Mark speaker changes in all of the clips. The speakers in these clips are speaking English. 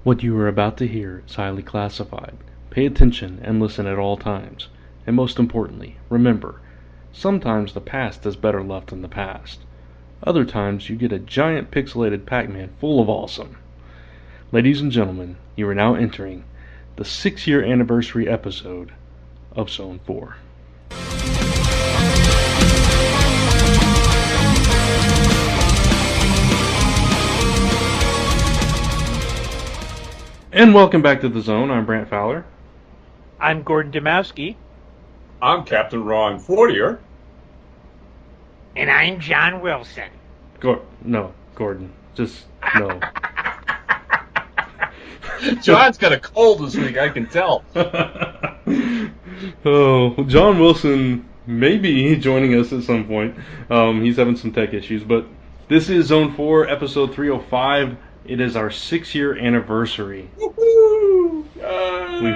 Speaker 1: What you are about to hear is highly classified. Pay attention and listen at all times. And most importantly, remember, sometimes the past is better left in the past. Other times you get a giant pixelated Pac-Man full of awesome. Ladies and gentlemen, you are now entering the 6-year anniversary episode of Zone 4. And welcome back to the Zone. I'm Brant Fowler.
Speaker 2: I'm Gordon Demowski.
Speaker 3: I'm Captain Ron Fortier.
Speaker 4: And I'm John Wilson.
Speaker 1: No, Gordon. Just no.
Speaker 3: John's got a cold this week, I can tell.
Speaker 1: Oh, John Wilson may be joining us at some point. He's having some tech issues, but this is Zone 4, episode 305. It is our 6-year anniversary.
Speaker 3: Woohoo!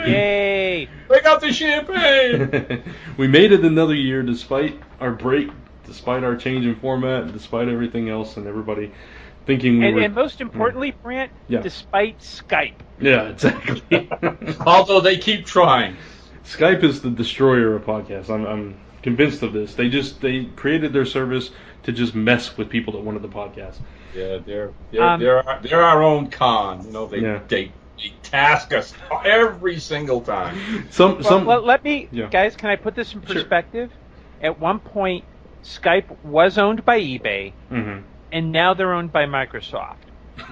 Speaker 2: Yay!
Speaker 3: Break out the champagne!
Speaker 1: We made it another year despite our break, despite our change in format, despite everything else, and everybody thinking we were...
Speaker 2: And most importantly, Brant, despite Skype.
Speaker 1: Yeah, exactly.
Speaker 3: Although they keep trying.
Speaker 1: Skype is the destroyer of podcasts. I'm convinced of this. They created their service to just mess with people that wanted the podcast.
Speaker 3: Yeah, they're our own con. You know, they task us every single time.
Speaker 2: Let me, guys. Can I put this in perspective? Sure. At one point, Skype was owned by eBay, and now they're owned by Microsoft.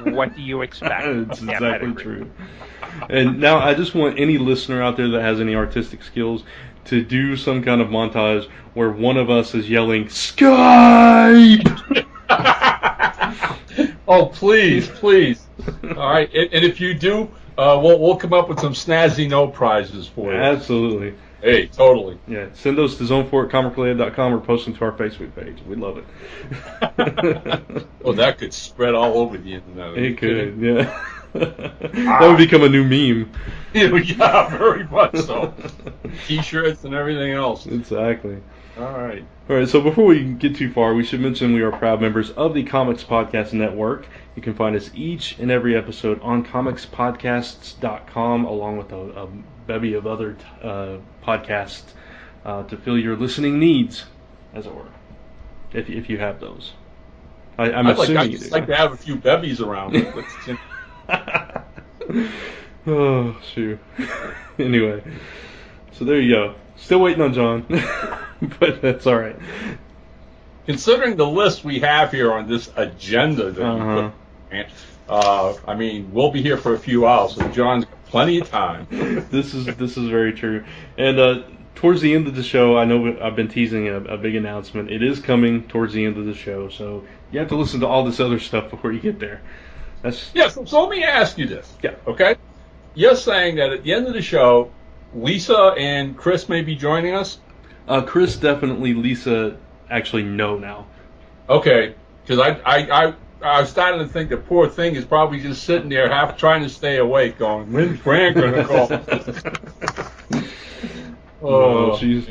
Speaker 2: What do you expect?
Speaker 1: It's exactly true. And now I just want any listener out there that has any artistic skills to do some kind of montage where one of us is yelling Skype.
Speaker 3: Oh, please. All right, and if you do, we'll come up with some snazzy no prizes for you.
Speaker 1: Absolutely.
Speaker 3: Hey, totally.
Speaker 1: Yeah, send those to zone4@comicrelated.com or post them to our Facebook page. We love it.
Speaker 3: Well, that could spread all over the internet.
Speaker 1: It could, yeah. That would become a new meme.
Speaker 3: Yeah, very much so. T-shirts and everything else.
Speaker 1: Exactly.
Speaker 3: All right,
Speaker 1: so before we get too far, we should mention we are proud members of the Comics Podcast Network. You can find us each and every episode on comicspodcasts.com, along with a bevy of other podcasts to fill your listening needs, as it were, if you have those. I'm assuming
Speaker 3: I'd just like to have a few bevies around.
Speaker 1: Oh, shoot. Anyway, so there you go. Still waiting on John, but that's all right.
Speaker 3: Considering the list we have here on this agenda that we put, I mean, we'll be here for a few hours, so John's got plenty of time.
Speaker 1: This is very true. And towards the end of the show, I know I've been teasing a big announcement. It is coming towards the end of the show, so you have to listen to all this other stuff before you get there.
Speaker 3: So let me ask you this.
Speaker 1: Yeah.
Speaker 3: Okay? You're saying that at the end of the show, Lisa and Chris may be joining us?
Speaker 1: Chris definitely. Lisa actually no now.
Speaker 3: Okay, because I was starting to think the poor thing is probably just sitting there half trying to stay awake going, when's Frank going to call?
Speaker 1: She's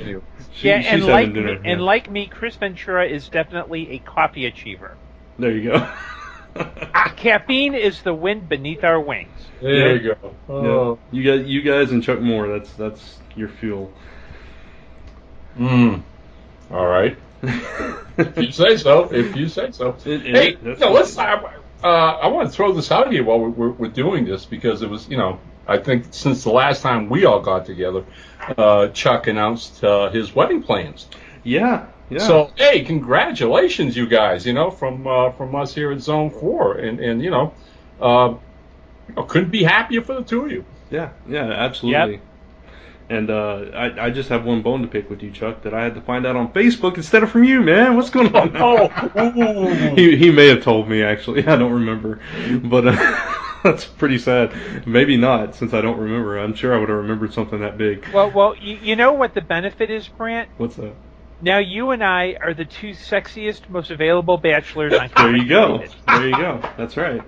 Speaker 2: like me, Chris Ventura is definitely a coffee achiever.
Speaker 1: There you go.
Speaker 2: Caffeine is the wind beneath our wings.
Speaker 3: There you go. Oh.
Speaker 1: Yeah. You guys and Chuck Moore. That's your fuel.
Speaker 3: All right. If you say so. Hey, let's. I want to throw this out here while we're doing this because it was, I think since the last time we all got together, Chuck announced his wedding plans.
Speaker 1: Yeah. Yeah.
Speaker 3: So, hey, congratulations, you guys, from us here at Zone 4. And couldn't be happier for the two of you.
Speaker 1: Yeah, absolutely.
Speaker 2: Yep.
Speaker 1: And I just have one bone to pick with you, Chuck, that I had to find out on Facebook instead of from you, man. What's going on? He may have told me, actually. I don't remember. But that's pretty sad. Maybe not, since I don't remember. I'm sure I would have remembered something that big.
Speaker 2: Well, you know what the benefit is, Brant?
Speaker 1: What's that?
Speaker 2: Now you and I are the two sexiest, most available bachelors on
Speaker 1: There you go. That's right.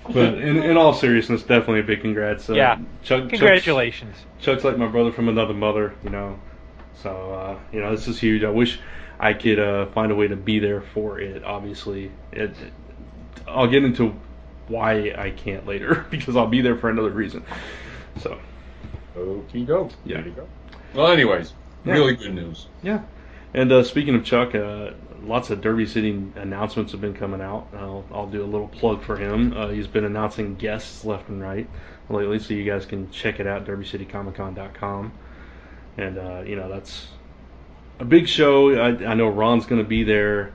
Speaker 1: But in all seriousness, definitely a big congrats.
Speaker 2: Chuck, congratulations.
Speaker 1: Chuck's like my brother from another mother, So, this is huge. I wish I could find a way to be there for it, obviously. I'll get into why I can't later because I'll be there for another reason. So.
Speaker 3: Okie doke.
Speaker 1: Yeah.
Speaker 3: There you go. Well, anyways, really good news.
Speaker 1: Yeah. And speaking of Chuck, lots of Derby City announcements have been coming out. I'll do a little plug for him. He's been announcing guests left and right lately, so you guys can check it out, DerbyCityComicCon.com. And, that's a big show. I know Ron's going to be there.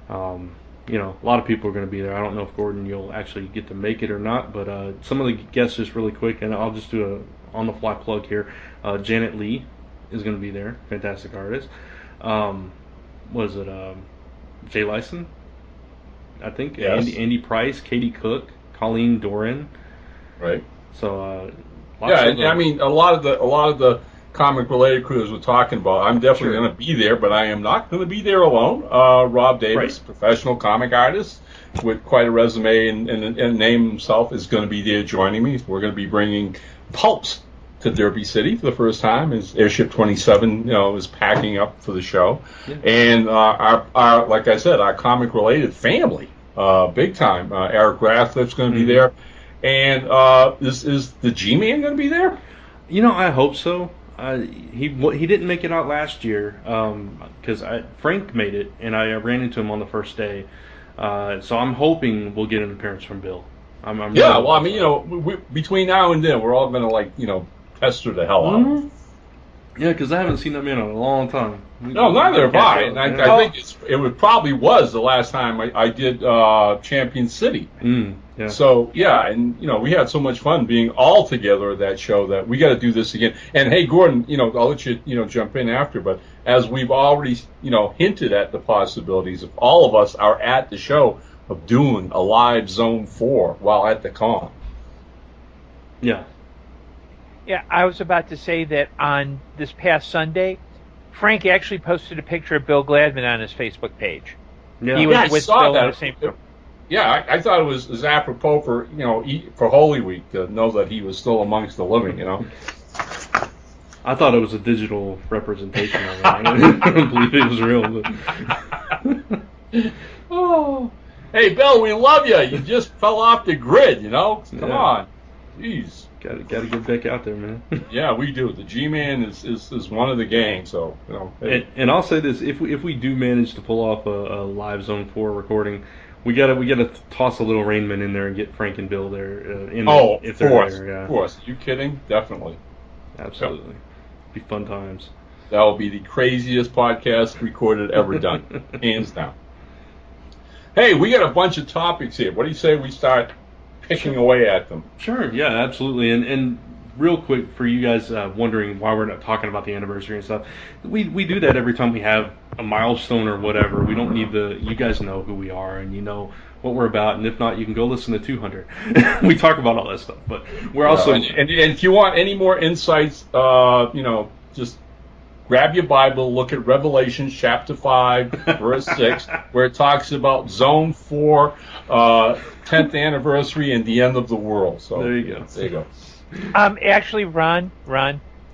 Speaker 1: A lot of people are going to be there. I don't know if, Gordon, you'll actually get to make it or not, but some of the guests just really quick, and I'll just do a on-the-fly plug here. Janet Leigh is going to be there, fantastic artist. Was it Jay Lyson? I think.
Speaker 3: Yes.
Speaker 1: Andy Price, Katie Cook, Colleen Doran.
Speaker 3: Right.
Speaker 1: So
Speaker 3: a lot of the comic related crews we're talking about. I'm definitely going to be there, but I am not going to be there alone. Rob Davis, professional comic artist with quite a resume and name himself, is going to be there joining me. We're going to be bringing Pulps to Derby City for the first time. As Airship 27, is packing up for the show, and our like I said, our comic related family, big time. Eric Rathliff's going to be there, and is the G-Man going to be there?
Speaker 1: I hope so. He didn't make it out last year because Frank made it, and I ran into him on the first day. So I'm hoping we'll get an appearance from Bill.
Speaker 3: Between now and then, we're all going to pester the hell out of him.
Speaker 1: Yeah, because I haven't seen that man in a long time.
Speaker 3: No, neither have I. And I think it probably was the last time I did Champion City.
Speaker 1: Yeah.
Speaker 3: So, and, we had so much fun being all together at that show that we got to do this again. And, hey, Gordon, I'll let you, jump in after. But as we've already, hinted at the possibilities, if all of us are at the show, of doing a live Zone 4 while at the con.
Speaker 1: Yeah.
Speaker 2: Yeah, I was about to say that on this past Sunday, Frank actually posted a picture of Bill Gladman on his Facebook page.
Speaker 3: Yeah,
Speaker 2: he was
Speaker 3: I
Speaker 2: with
Speaker 3: saw
Speaker 2: Bill
Speaker 3: that.
Speaker 2: in the same group.
Speaker 3: Yeah, I thought it was apropos for for Holy Week to know that he was still amongst the living.
Speaker 1: I thought it was a digital representation of it. I don't believe it was real. But...
Speaker 3: Oh, hey Bill, we love you. You just fell off the grid. Come on, jeez.
Speaker 1: Got to get back out there, man.
Speaker 3: Yeah, we do. The G-Man is one of the gang, so Hey.
Speaker 1: And I'll say this: if we do manage to pull off a live Zone 4 recording, we gotta toss a little Rainman in there and get Frank and Bill there.
Speaker 3: Of course. You kidding? Definitely.
Speaker 1: Absolutely.
Speaker 3: Yep.
Speaker 1: Be fun times.
Speaker 3: That will be the craziest podcast recorded ever done, hands down. Hey, we got a bunch of topics here. What do you say we start picking away at them?
Speaker 1: Sure, yeah, absolutely. And real quick, for you guys wondering why we're not talking about the anniversary and stuff, we do that every time we have a milestone or whatever. We don't need you guys know who we are and you know what we're about, and if not, you can go listen to 200. We talk about all that stuff, but we're also...
Speaker 3: And if you want any more insights, just grab your Bible, look at Revelation chapter 5, verse 6, where it talks about Zone 4, 10th anniversary, and the end of the world. So
Speaker 1: there you go.
Speaker 3: There you go.
Speaker 2: Actually, Ron,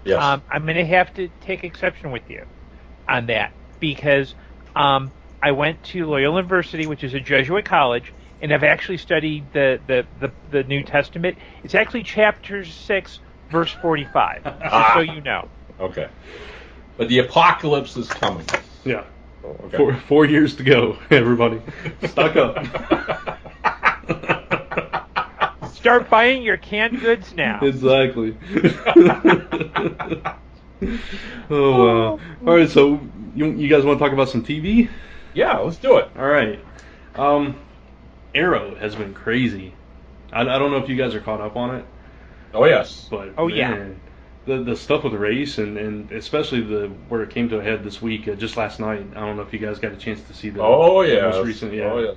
Speaker 3: yes.
Speaker 2: I'm going to have to take exception with you on that because I went to Loyola University, which is a Jesuit college, and I've actually studied the New Testament. It's actually chapter 6, verse 45, just so you know.
Speaker 3: Okay. But the apocalypse is coming.
Speaker 1: Yeah.
Speaker 3: Oh, okay.
Speaker 1: 4 years to go, everybody. Stock up.
Speaker 2: Start buying your canned goods now.
Speaker 1: Exactly. Oh, wow. All right, so you guys want to talk about some TV?
Speaker 3: Yeah, let's do it.
Speaker 1: All right. Arrow has been crazy. I don't know if you guys are caught up on it.
Speaker 3: Oh, yes.
Speaker 1: But,
Speaker 2: yeah.
Speaker 1: The stuff with the race and especially where it came to a head this week, just last night. I don't know if you guys got a chance to see the most recent. Yeah.
Speaker 3: Oh, yeah.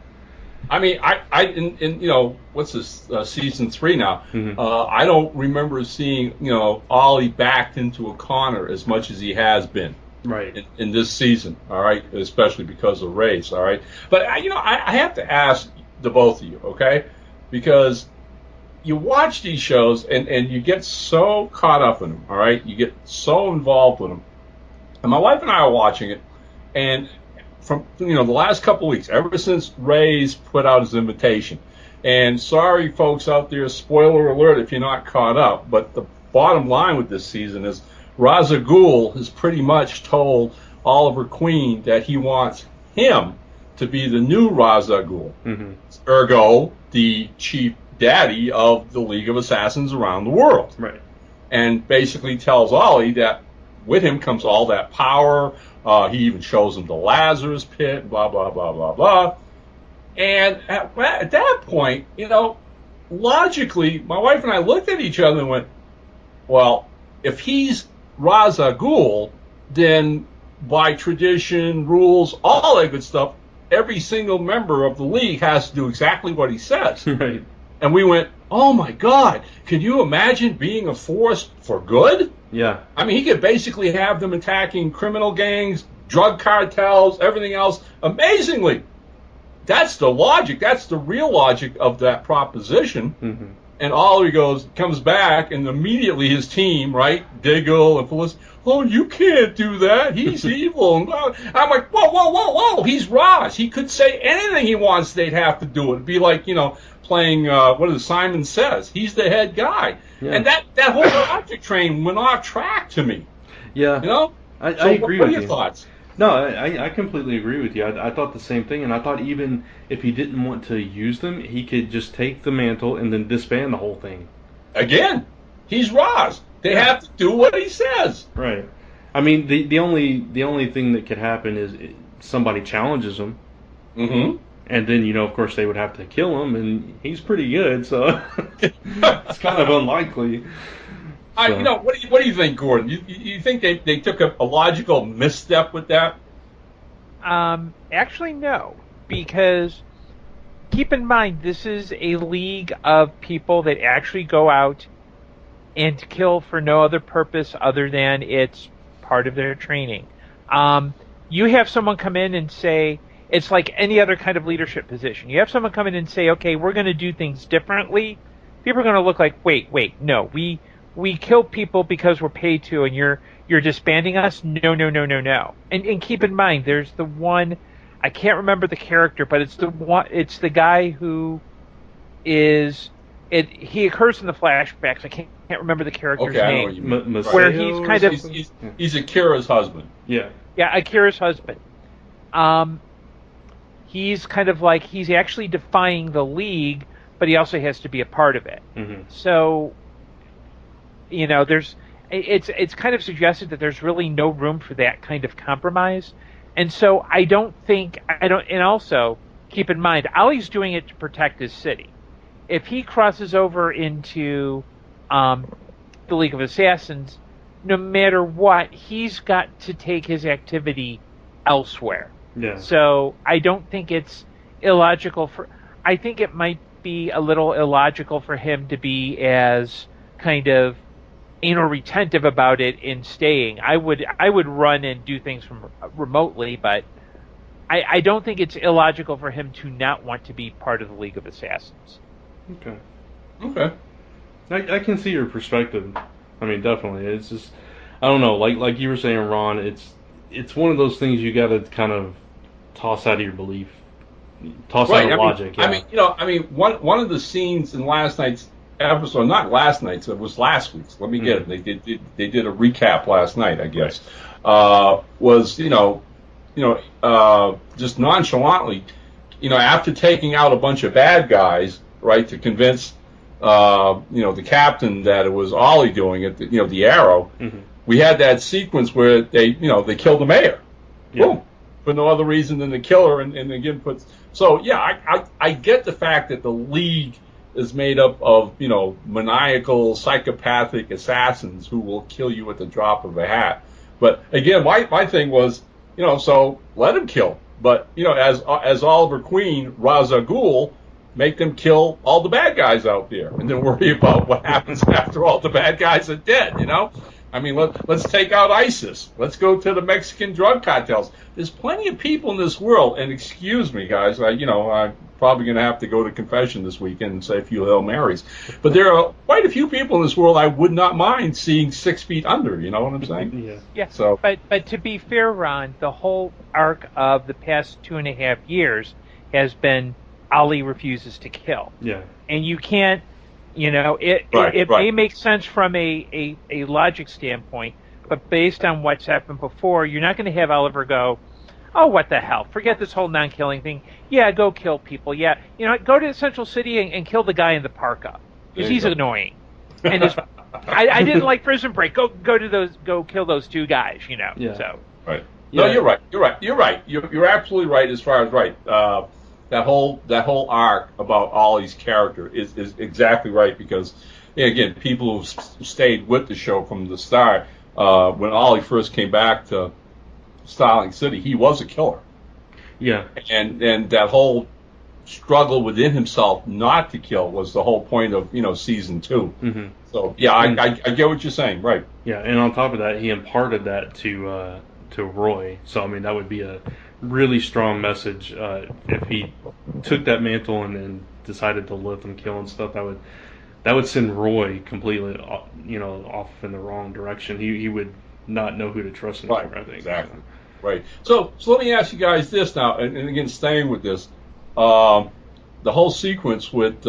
Speaker 3: I mean, I what's this, season 3 now?
Speaker 1: Mm-hmm.
Speaker 3: I don't remember seeing, Ollie backed into a corner as much as he has been.
Speaker 1: Right.
Speaker 3: In this season, all right? Especially because of race, all right? But, I have to ask the both of you, okay? Because you watch these shows and you get so caught up in them, all right? You get so involved with them. And my wife and I are watching it, and from the last couple of weeks, ever since Ray's put out his invitation, And sorry, folks out there, spoiler alert if you're not caught up, but the bottom line with this season is Ra's al Ghul has pretty much told Oliver Queen that he wants him to be the new Ra's al Ghul. Mm-hmm. Ergo, the chief daddy of the League of Assassins around the world.
Speaker 1: Right.
Speaker 3: And basically tells Ollie that with him comes all that power. He even shows him the Lazarus pit, blah, blah, blah, blah, blah. And at that point, logically, my wife and I looked at each other and went, well, if he's Ra's al Ghul, then by tradition, rules, all that good stuff, every single member of the League has to do exactly what he says.
Speaker 1: Right.
Speaker 3: And we went, oh my God, can you imagine being a force for good?
Speaker 1: Yeah.
Speaker 3: I mean, he could basically have them attacking criminal gangs, drug cartels, everything else amazingly. That's the logic. That's the real logic of that proposition. Mm-hmm. And Ollie comes back, and immediately his team, right, Diggle and Felicity, oh, you can't do that. He's evil. I'm like, whoa. He's Ross. He could say anything he wants. They'd have to do it. It'd be like, playing, Simon Says. He's the head guy. Yeah. And that whole logic train went off track to me.
Speaker 1: Yeah. I agree with you.
Speaker 3: What are your thoughts?
Speaker 1: No, I completely agree with you. I thought the same thing, and I thought even if he didn't want to use them, he could just take the mantle and then disband the whole thing.
Speaker 3: Again, he's Roz. They have to do what he says.
Speaker 1: Right. I mean, the only thing that could happen is somebody challenges him. Mm-hmm. And then, of course, they would have to kill him, and he's pretty good, so it's kind of unlikely. So.
Speaker 3: What do you think, Gordon? You think they took a logical misstep with that?
Speaker 2: Actually, no, because keep in mind this is a league of people that actually go out and kill for no other purpose other than it's part of their training. You have someone come in and say it's like any other kind of leadership position. You have someone come in and say, "Okay, we're going to do things differently." People are going to look like, "Wait, no, we kill people because we're paid to, and you're disbanding us? No. And keep in mind, there's the one, I can't remember the character, but it's the guy who is, he occurs in the flashbacks. I can't remember the character's name. Where he's kind of...
Speaker 3: He's Akira's husband.
Speaker 2: Yeah, Akira's husband. He's kind of like, he's actually defying the League, but he also has to be a part of it. Mm-hmm. So... it's kind of suggested that there's really no room for that kind of compromise. And so and also keep in mind, Ollie's doing it to protect his city. If he crosses over into the League of Assassins, no matter what, he's got to take his activity elsewhere.
Speaker 1: Yeah.
Speaker 2: So I don't think it's illogical I think it might be a little illogical for him to be as kind of anal retentive about it in staying. I would run and do things from remotely, but I don't think it's illogical for him to not want to be part of the League of Assassins.
Speaker 3: Okay.
Speaker 1: I can see your perspective. I mean, definitely. It's just, I don't know. Like you were saying, Ron. It's one of those things you got to kind of toss out of your belief, toss out of logic. Yeah.
Speaker 3: I mean, one of the scenes in last night's episode, not last night's, it was last week's. Let me get it. They did a recap last night, I guess. Right. Was just nonchalantly, after taking out a bunch of bad guys, right, to convince the captain that it was Ollie doing it, the Arrow. Mm-hmm. We had that sequence where they killed the mayor. Yeah. Boom. For no other reason than to kill her and again puts. So yeah, I get the fact that the League is made up of, maniacal, psychopathic assassins who will kill you at the drop of a hat. But again, my thing was, so let him kill. But, as Oliver Queen, Ra's al Ghul, make them kill all the bad guys out there and then worry about what happens after all the bad guys are dead, I mean, let's take out ISIS. Let's go to the Mexican drug cartels. There's plenty of people in this world, and excuse me, guys, I'm probably going to have to go to confession this weekend and say a few Hail Marys. But there are quite a few people in this world I would not mind seeing 6 feet under, you know what I'm saying?
Speaker 2: Yeah. So, but to be fair, Ron, the whole arc of the past 2.5 years has been Ollie refuses to kill.
Speaker 1: Yeah.
Speaker 2: And you can't, it may make sense from a logic standpoint, but based on what's happened before, you're not going to have Oliver go, oh, what the hell? Forget this whole non-killing thing. Yeah, go kill people. Yeah, go to Central City and kill the guy in the parka because he's annoying. And I didn't like Prison Break. Go kill those two guys.
Speaker 1: Yeah.
Speaker 2: So.
Speaker 3: Right. No, you're right. You're absolutely right as far as right. That whole arc about Ollie's character is exactly right because, again, people who stayed with the show from the start, when Ollie first came back to Starling City, he was a killer.
Speaker 1: Yeah.
Speaker 3: And that whole struggle within himself not to kill was the whole point of season 2.
Speaker 1: Mm-hmm.
Speaker 3: So yeah, I get what you're saying, right?
Speaker 1: Yeah, and on top of that, he imparted that to Roy. So I mean, that would be a really strong message if he took that mantle and decided to let them kill and stuff. That would send Roy completely off in the wrong direction. He would not know who to trust anymore.
Speaker 3: Right.
Speaker 1: I think
Speaker 3: Exactly. Right. So let me ask you guys this now, and again, staying with this, the whole sequence with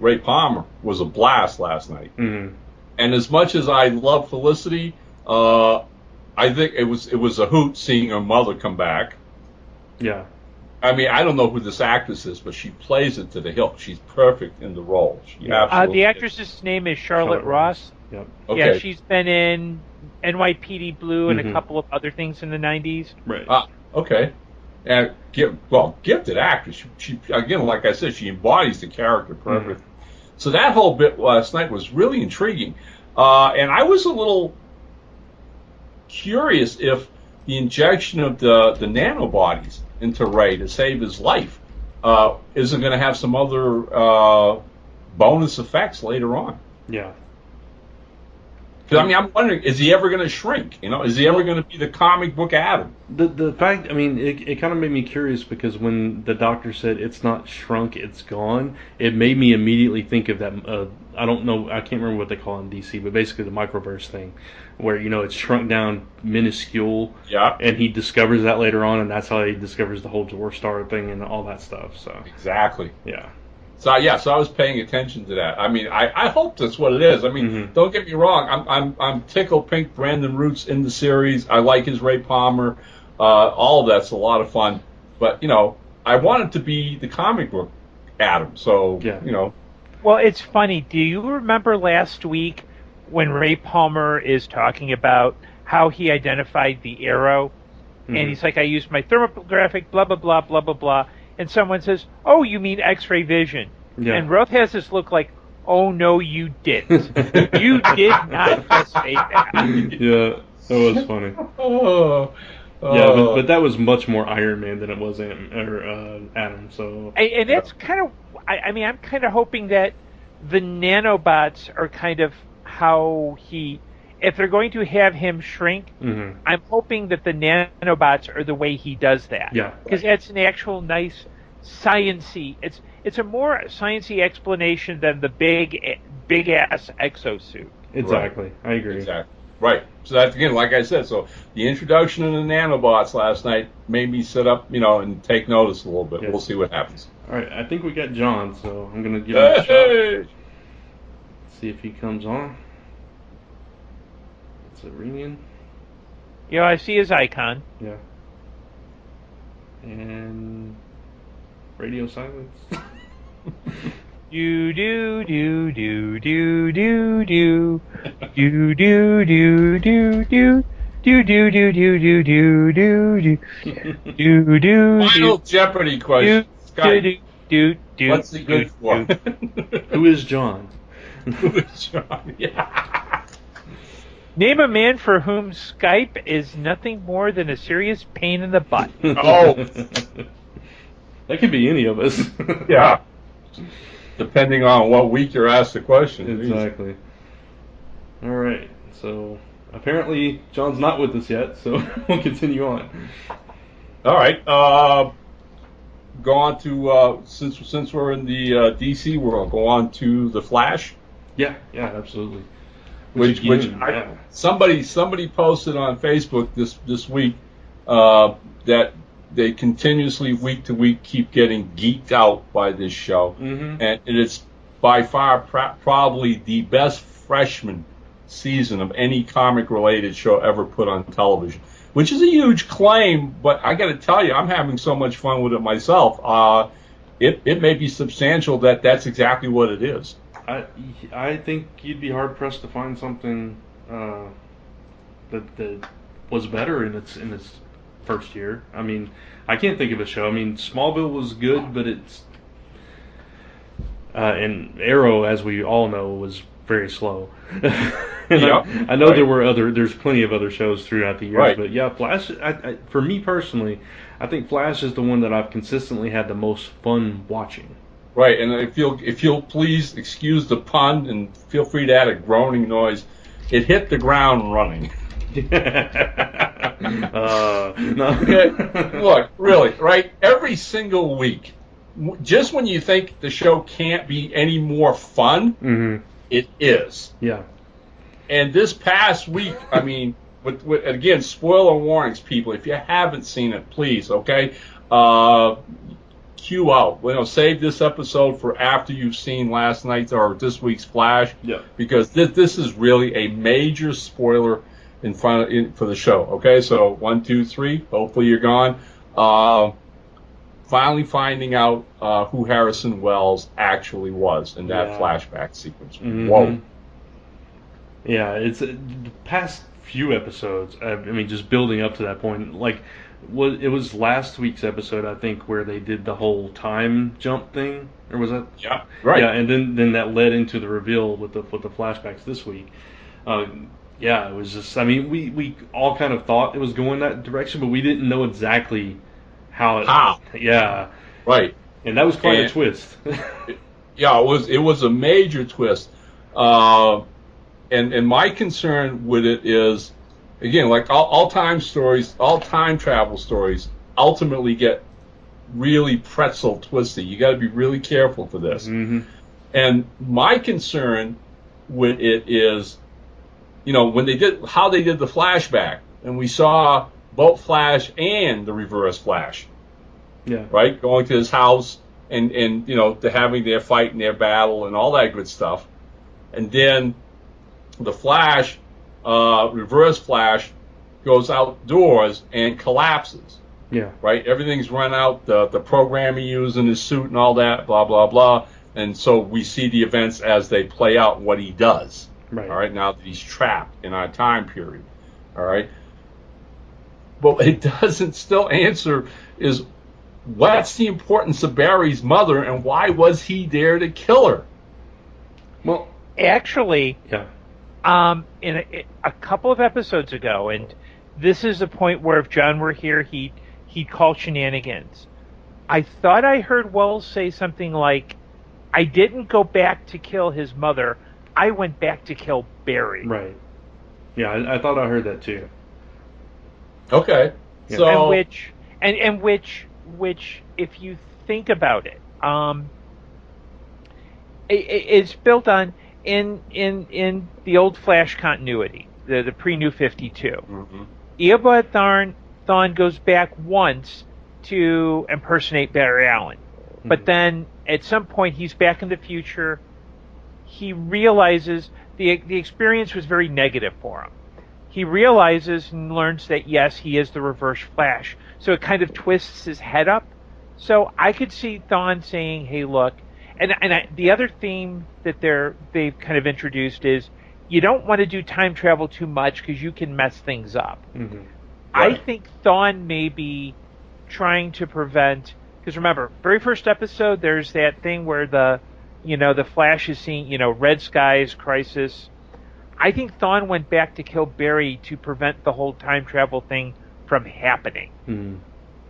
Speaker 3: Ray Palmer was a blast last night.
Speaker 1: Mm-hmm.
Speaker 3: And as much as I love Felicity, I think it was a hoot seeing her mother come back.
Speaker 1: Yeah.
Speaker 3: I mean, I don't know who this actress is, but she plays it to the hilt. She's perfect in the role.
Speaker 2: The actress's name is Charlotte Ross.
Speaker 1: Yep.
Speaker 3: Okay.
Speaker 2: Yeah, she's been in NYPD Blue and a couple of other things in the 90s.
Speaker 1: Right.
Speaker 3: Okay. And gifted actress. She again, like I said, she embodies the character perfect. Mm-hmm. So that whole bit last night was really intriguing, and I was a little curious if the injection of the nanobodies into Ray to save his life isn't going to have some other bonus effects later on.
Speaker 1: Yeah.
Speaker 3: Because, I mean, I'm wondering, is he ever going to shrink? Is he ever going to be the comic book Adam?
Speaker 1: The fact, I mean, it kind of made me curious because when the doctor said it's not shrunk, it's gone, it made me immediately think of that, I don't know, I can't remember what they call it in DC, but basically the microverse thing, where, it's shrunk down minuscule,
Speaker 3: yeah,
Speaker 1: and he discovers that later on, and that's how he discovers the whole Dwarf Star thing and all that stuff, so.
Speaker 3: Exactly.
Speaker 1: Yeah.
Speaker 3: So I was paying attention to that. I mean, I hope that's what it is. I mean, Don't get me wrong. I'm tickled pink Brandon Roots in the series. I like his Ray Palmer. All of that's a lot of fun. But I want it to be the comic book Adam. So
Speaker 1: yeah.
Speaker 2: Well, it's funny. Do you remember last week when Ray Palmer is talking about how he identified the arrow, and he's like, I used my thermographic, blah blah blah blah blah blah. And someone says, oh, you mean X-ray vision. Yeah. And Roth has this look like, oh, no, you didn't. You did not just say that.
Speaker 1: Yeah, that was funny. Yeah, but that was much more Iron Man than it was Adam. So.
Speaker 2: And that's kind of, I'm kind of hoping that the nanobots are kind of how if they're going to have him shrink, I'm hoping that the nanobots are the way he does that.
Speaker 1: Yeah.
Speaker 2: Because that's an actual nice science-y. It's a more science-y explanation than the big ass exosuit.
Speaker 1: Exactly.
Speaker 3: Right.
Speaker 1: I agree.
Speaker 3: Exactly. Right. So that's again, like I said. So the introduction of the nanobots last night made me sit up, and take notice a little bit. Yes. We'll see what happens.
Speaker 1: All right. I think we got John, so I'm gonna give him a shot. See if he comes on. Serenian.
Speaker 2: I see his icon.
Speaker 1: Yeah. And radio silence.
Speaker 2: Do do do do do do do do do do do do do do do do do do do do.
Speaker 3: Final Jeopardy question. What's he good for?
Speaker 1: Who is John?
Speaker 3: Who is John? Yeah.
Speaker 2: Name a man for whom Skype is nothing more than a serious pain in the butt.
Speaker 3: Oh.
Speaker 1: That could be any of us.
Speaker 3: Yeah. Depending on what week you're asked the question.
Speaker 1: Exactly. All right. So apparently John's not with us yet, so we'll continue on.
Speaker 3: All right. Go on to since we're in the DC world, go on to the Flash.
Speaker 1: Yeah. Absolutely.
Speaker 3: Somebody posted on Facebook this week that they continuously, week to week, keep getting geeked out by this show.
Speaker 1: Mm-hmm.
Speaker 3: And it's by far probably the best freshman season of any comic-related show ever put on television, which is a huge claim, but I got to tell you, I'm having so much fun with it myself. It may be substantial that that's exactly what it is.
Speaker 1: I think you'd be hard pressed to find something that was better in its first year. I mean, I can't think of a show. I mean, Smallville was good, but it's and Arrow, as we all know, was very slow. I know there's plenty of other shows throughout the years,
Speaker 3: right.
Speaker 1: But yeah, Flash. For me personally, I think Flash is the one that I've consistently had the most fun watching.
Speaker 3: Right, and if you'll please excuse the pun and feel free to add a groaning noise, it hit the ground running.
Speaker 1: No.
Speaker 3: Look, really, right? Every single week, just when you think the show can't be any more fun,
Speaker 1: mm-hmm.
Speaker 3: It is.
Speaker 1: Yeah.
Speaker 3: And this past week, I mean, with again, spoiler warnings, people. If you haven't seen it, please, okay, cue out. Save this episode for after you've seen last night's or this week's Flash.
Speaker 1: Yeah.
Speaker 3: Because this is really a major spoiler for the show. Okay, so 1, 2, 3. Hopefully you're gone. Finally finding out who Harrison Wells actually was in that flashback sequence.
Speaker 1: Mm-hmm.
Speaker 3: Whoa.
Speaker 1: Yeah, it's the past few episodes. I mean, just building up to that point, like it was last week's episode, I think, where they did the whole time jump thing, or was that?
Speaker 3: Yeah, right.
Speaker 1: Yeah, and then that led into the reveal with the flashbacks this week. Yeah, it was just. I mean, we all kind of thought it was going that direction, but we didn't know exactly how. Yeah.
Speaker 3: Right.
Speaker 1: And that was quite a twist.
Speaker 3: Yeah, it was a major twist. And my concern with it is, again, like all time travel stories ultimately get really pretzel twisty. You got to be really careful for this.
Speaker 1: Mm-hmm.
Speaker 3: And my concern with it is, when they did the flashback, and we saw both Flash and the Reverse Flash.
Speaker 1: Yeah. Right?
Speaker 3: Going to his house and having their fight and their battle and all that good stuff. And then the Flash, Reverse Flash, goes outdoors and collapses.
Speaker 1: Yeah.
Speaker 3: Right? Everything's run out, the program he used in his suit and all that, blah, blah, blah. And so we see the events as they play out, what he does.
Speaker 1: Right.
Speaker 3: All right? Now that he's trapped in our time period. All right? But it doesn't still answer is, what's the importance of Barry's mother and why was he there to kill her?
Speaker 2: Well, actually,
Speaker 1: yeah.
Speaker 2: In a couple of episodes ago, and this is a point where if John were here, he'd call shenanigans. I thought I heard Wells say something like, I didn't go back to kill his mother, I went back to kill Barry.
Speaker 1: Right. Yeah, I thought I heard that too.
Speaker 3: Okay.
Speaker 1: Yeah.
Speaker 3: So
Speaker 2: and which, if you think about it, it's built on in the old Flash continuity, the pre-New 52.
Speaker 3: Mm-hmm.
Speaker 2: Eobard Thawne goes back once to impersonate Barry Allen, but then at some point he's back in the future. He realizes the experience was very negative for him. He realizes and learns that yes, he is the Reverse Flash. So it kind of twists his head up. So I could see Thawne saying, "Hey, look," and the other theme that they've kind of introduced is you don't want to do time travel too much because you can mess things up.
Speaker 1: Mm-hmm.
Speaker 2: Right. I think Thawne may be trying to prevent, because remember, very first episode, there's that thing where the Flash is seeing, Red Skies crisis. I think Thawne went back to kill Barry to prevent the whole time travel thing from happening.
Speaker 1: Mm-hmm.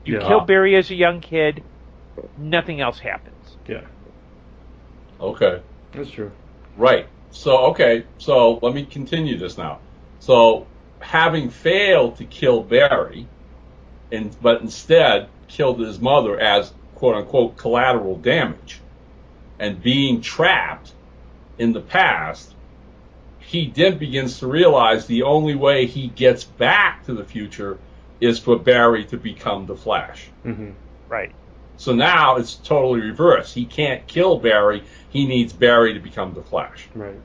Speaker 2: You kill Barry as a young kid, nothing else happens.
Speaker 1: Yeah.
Speaker 3: Okay.
Speaker 1: That's true.
Speaker 3: Right. So let me continue this now. So having failed to kill Barry, but instead killed his mother as quote unquote collateral damage, and being trapped in the past, he then begins to realize the only way he gets back to the future is for Barry to become the Flash.
Speaker 1: Mm-hmm.
Speaker 2: Right.
Speaker 3: So now it's totally reversed. He can't kill Barry. He needs Barry to become the Flash.
Speaker 1: Right.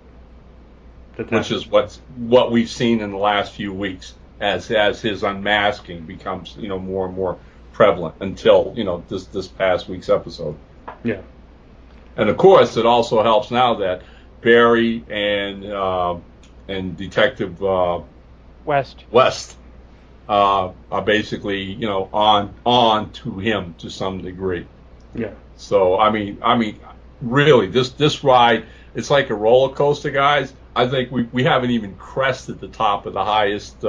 Speaker 3: Which is what we've seen in the last few weeks as his unmasking becomes, more and more prevalent until, this past week's episode.
Speaker 1: Yeah.
Speaker 3: And of course, it also helps now that Barry and Detective West are basically, on to him to some degree.
Speaker 1: Yeah.
Speaker 3: So I mean, really, this ride, it's like a roller coaster, guys. I think we haven't even crested the top of the highest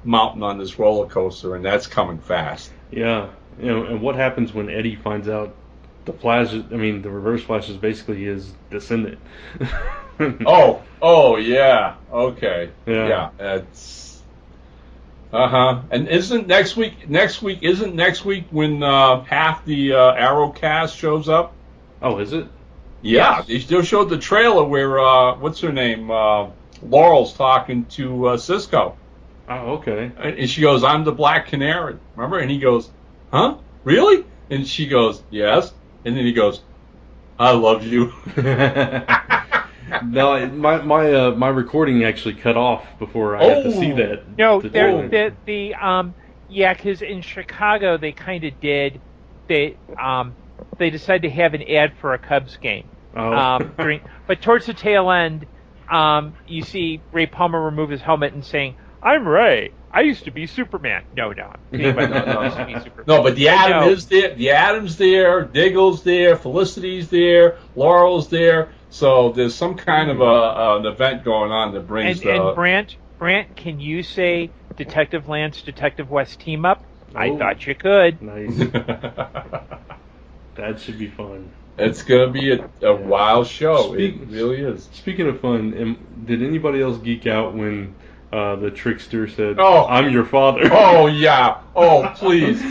Speaker 3: mountain on this roller coaster, and that's coming fast.
Speaker 1: Yeah. And what happens when Eddie finds out the Reverse Flash is basically his descendant?
Speaker 3: oh yeah, okay,
Speaker 1: yeah,
Speaker 3: it's And isn't next week when half the Arrow cast shows up?
Speaker 1: Oh, is it?
Speaker 3: Yeah,
Speaker 2: yes.
Speaker 3: They still showed the trailer where what's her name, Laurel's talking to Cisco.
Speaker 1: Oh, okay.
Speaker 3: And she goes, "I'm the Black Canary." Remember? And he goes, "Huh? Really?" And she goes, "Yes." And then he goes, "I love you."
Speaker 1: No, my recording actually cut off before I got to see that.
Speaker 2: No, because in Chicago they kind of did. They decided to have an ad for a Cubs game.
Speaker 1: Oh.
Speaker 2: But towards the tail end, you see Ray Palmer remove his helmet and saying, "I'm Ray. I used to be Superman." No. Anybody used to be Superman.
Speaker 3: No, but the Atom is there. The Atom's there. Diggle's there. Felicity's there. Laurel's there. So there's some kind of an event going on that brings
Speaker 2: and Brant, can you say Detective Lance, Detective West team up?
Speaker 1: Oh.
Speaker 2: I thought you could.
Speaker 1: Nice. That should be fun.
Speaker 3: It's going to be a wild show. It really is.
Speaker 1: Speaking of fun, did anybody else geek out when the trickster said,
Speaker 3: "Oh,
Speaker 1: I'm your father"?
Speaker 3: Oh, yeah. Oh, please.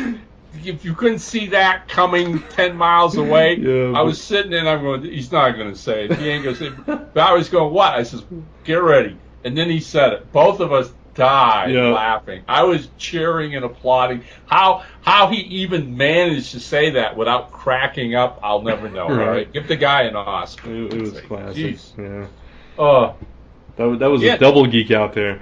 Speaker 3: If you couldn't see that coming 10 miles away, I was sitting there and I'm going, he's not going to say it. He ain't going to say it. But I was going, what? I says, get ready. And then he said it. Both of us died laughing. I was cheering and applauding. How he even managed to say that without cracking up, I'll never know.
Speaker 1: Right.
Speaker 3: All right? Give the guy an Oscar.
Speaker 1: It was classic.
Speaker 3: Jeez.
Speaker 1: Yeah. That was a double geek out there.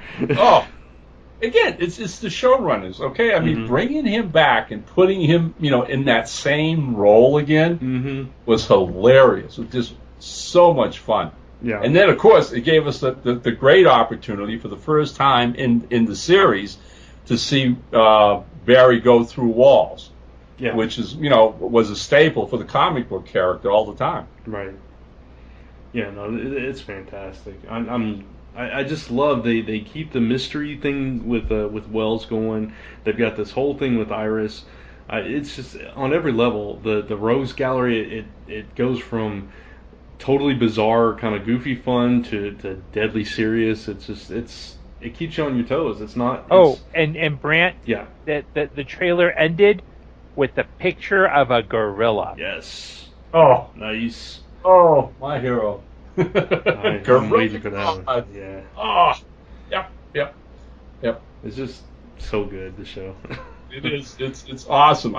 Speaker 3: Again, it's the showrunners, okay? I mean, bringing him back and putting him, in that same role again was hilarious. It was just so much fun.
Speaker 1: Yeah.
Speaker 3: And then, of course, it gave us the great opportunity for the first time in the series to see Barry go through walls, which is, was a staple for the comic book character all the time.
Speaker 1: Right. Yeah, no, it's fantastic. I just love they keep the mystery thing with Wells going. They've got this whole thing with Iris. It's just on every level. The Rose Gallery it goes from totally bizarre, kind of goofy fun to deadly serious. It keeps you on your toes. It's not.
Speaker 2: And Brant.
Speaker 1: Yeah.
Speaker 2: That the trailer ended with the picture of a gorilla.
Speaker 1: Yes.
Speaker 3: Oh,
Speaker 1: nice.
Speaker 3: Oh, my hero.
Speaker 1: I'm waiting for that one. Yeah.
Speaker 3: Oh, yep.
Speaker 1: It's just so good, the show.
Speaker 3: It is. It's awesome.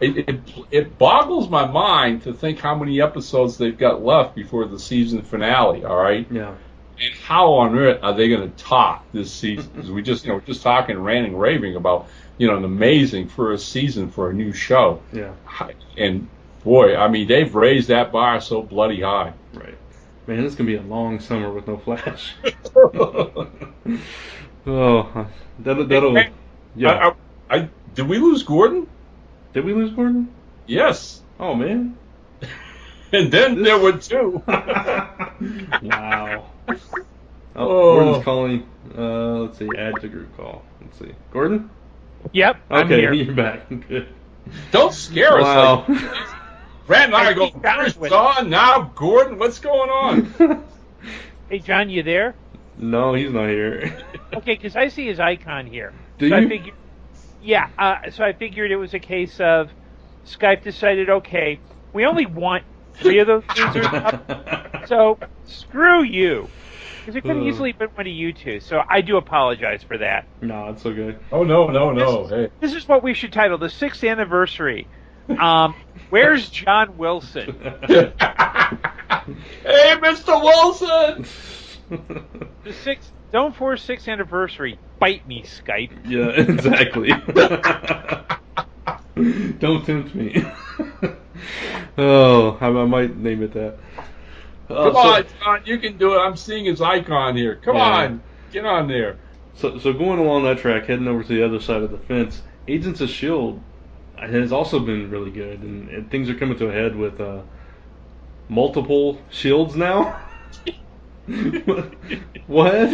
Speaker 3: It boggles my mind to think how many episodes they've got left before the season finale. All right.
Speaker 1: Yeah.
Speaker 3: And how on earth are they going to top this season? Because we just just talking, ranting, raving about an amazing first season for a new show.
Speaker 1: Yeah.
Speaker 3: And boy, I mean, they've raised that bar so bloody high.
Speaker 1: Right. Man, this is going to be a long summer with no Flash. Oh, that'll. Yeah.
Speaker 3: Did we lose Gordon?
Speaker 1: Did we lose Gordon?
Speaker 3: Yes.
Speaker 1: Oh, man.
Speaker 3: And then there were two.
Speaker 1: Wow. Gordon's calling. Let's see. Add to group call. Let's see. Gordon?
Speaker 2: Yep. I'm
Speaker 1: okay,
Speaker 2: here.
Speaker 1: You're back. Good.
Speaker 3: Don't scare us.
Speaker 1: Wow.
Speaker 3: Brad and I go, first Don, now Gordon, what's going on?
Speaker 2: Hey, John, you there?
Speaker 1: No, he's not here.
Speaker 2: Okay, because I see his icon here.
Speaker 1: Do
Speaker 2: so
Speaker 1: you?
Speaker 2: I figured, so I figured it was a case of Skype decided, okay, we only want 3 of those users up, so screw you. Because it could have easily been one of you two. So I do apologize for that.
Speaker 1: No, it's okay.
Speaker 3: Oh, no. Hey.
Speaker 2: This is what we should title the 6th anniversary. Where's John Wilson?
Speaker 3: Hey, Mr. Wilson!
Speaker 2: The 6th, Zone 4 6th anniversary. Bite me, Skype.
Speaker 1: Yeah, exactly. Don't tempt me. Oh, I might name it that.
Speaker 3: Come on, John, you can do it. I'm seeing his icon here. Come on, get on there.
Speaker 1: So going along that track, heading over to the other side of the fence, Agents of S.H.I.E.L.D. has also been really good, and things are coming to a head with multiple shields now. What?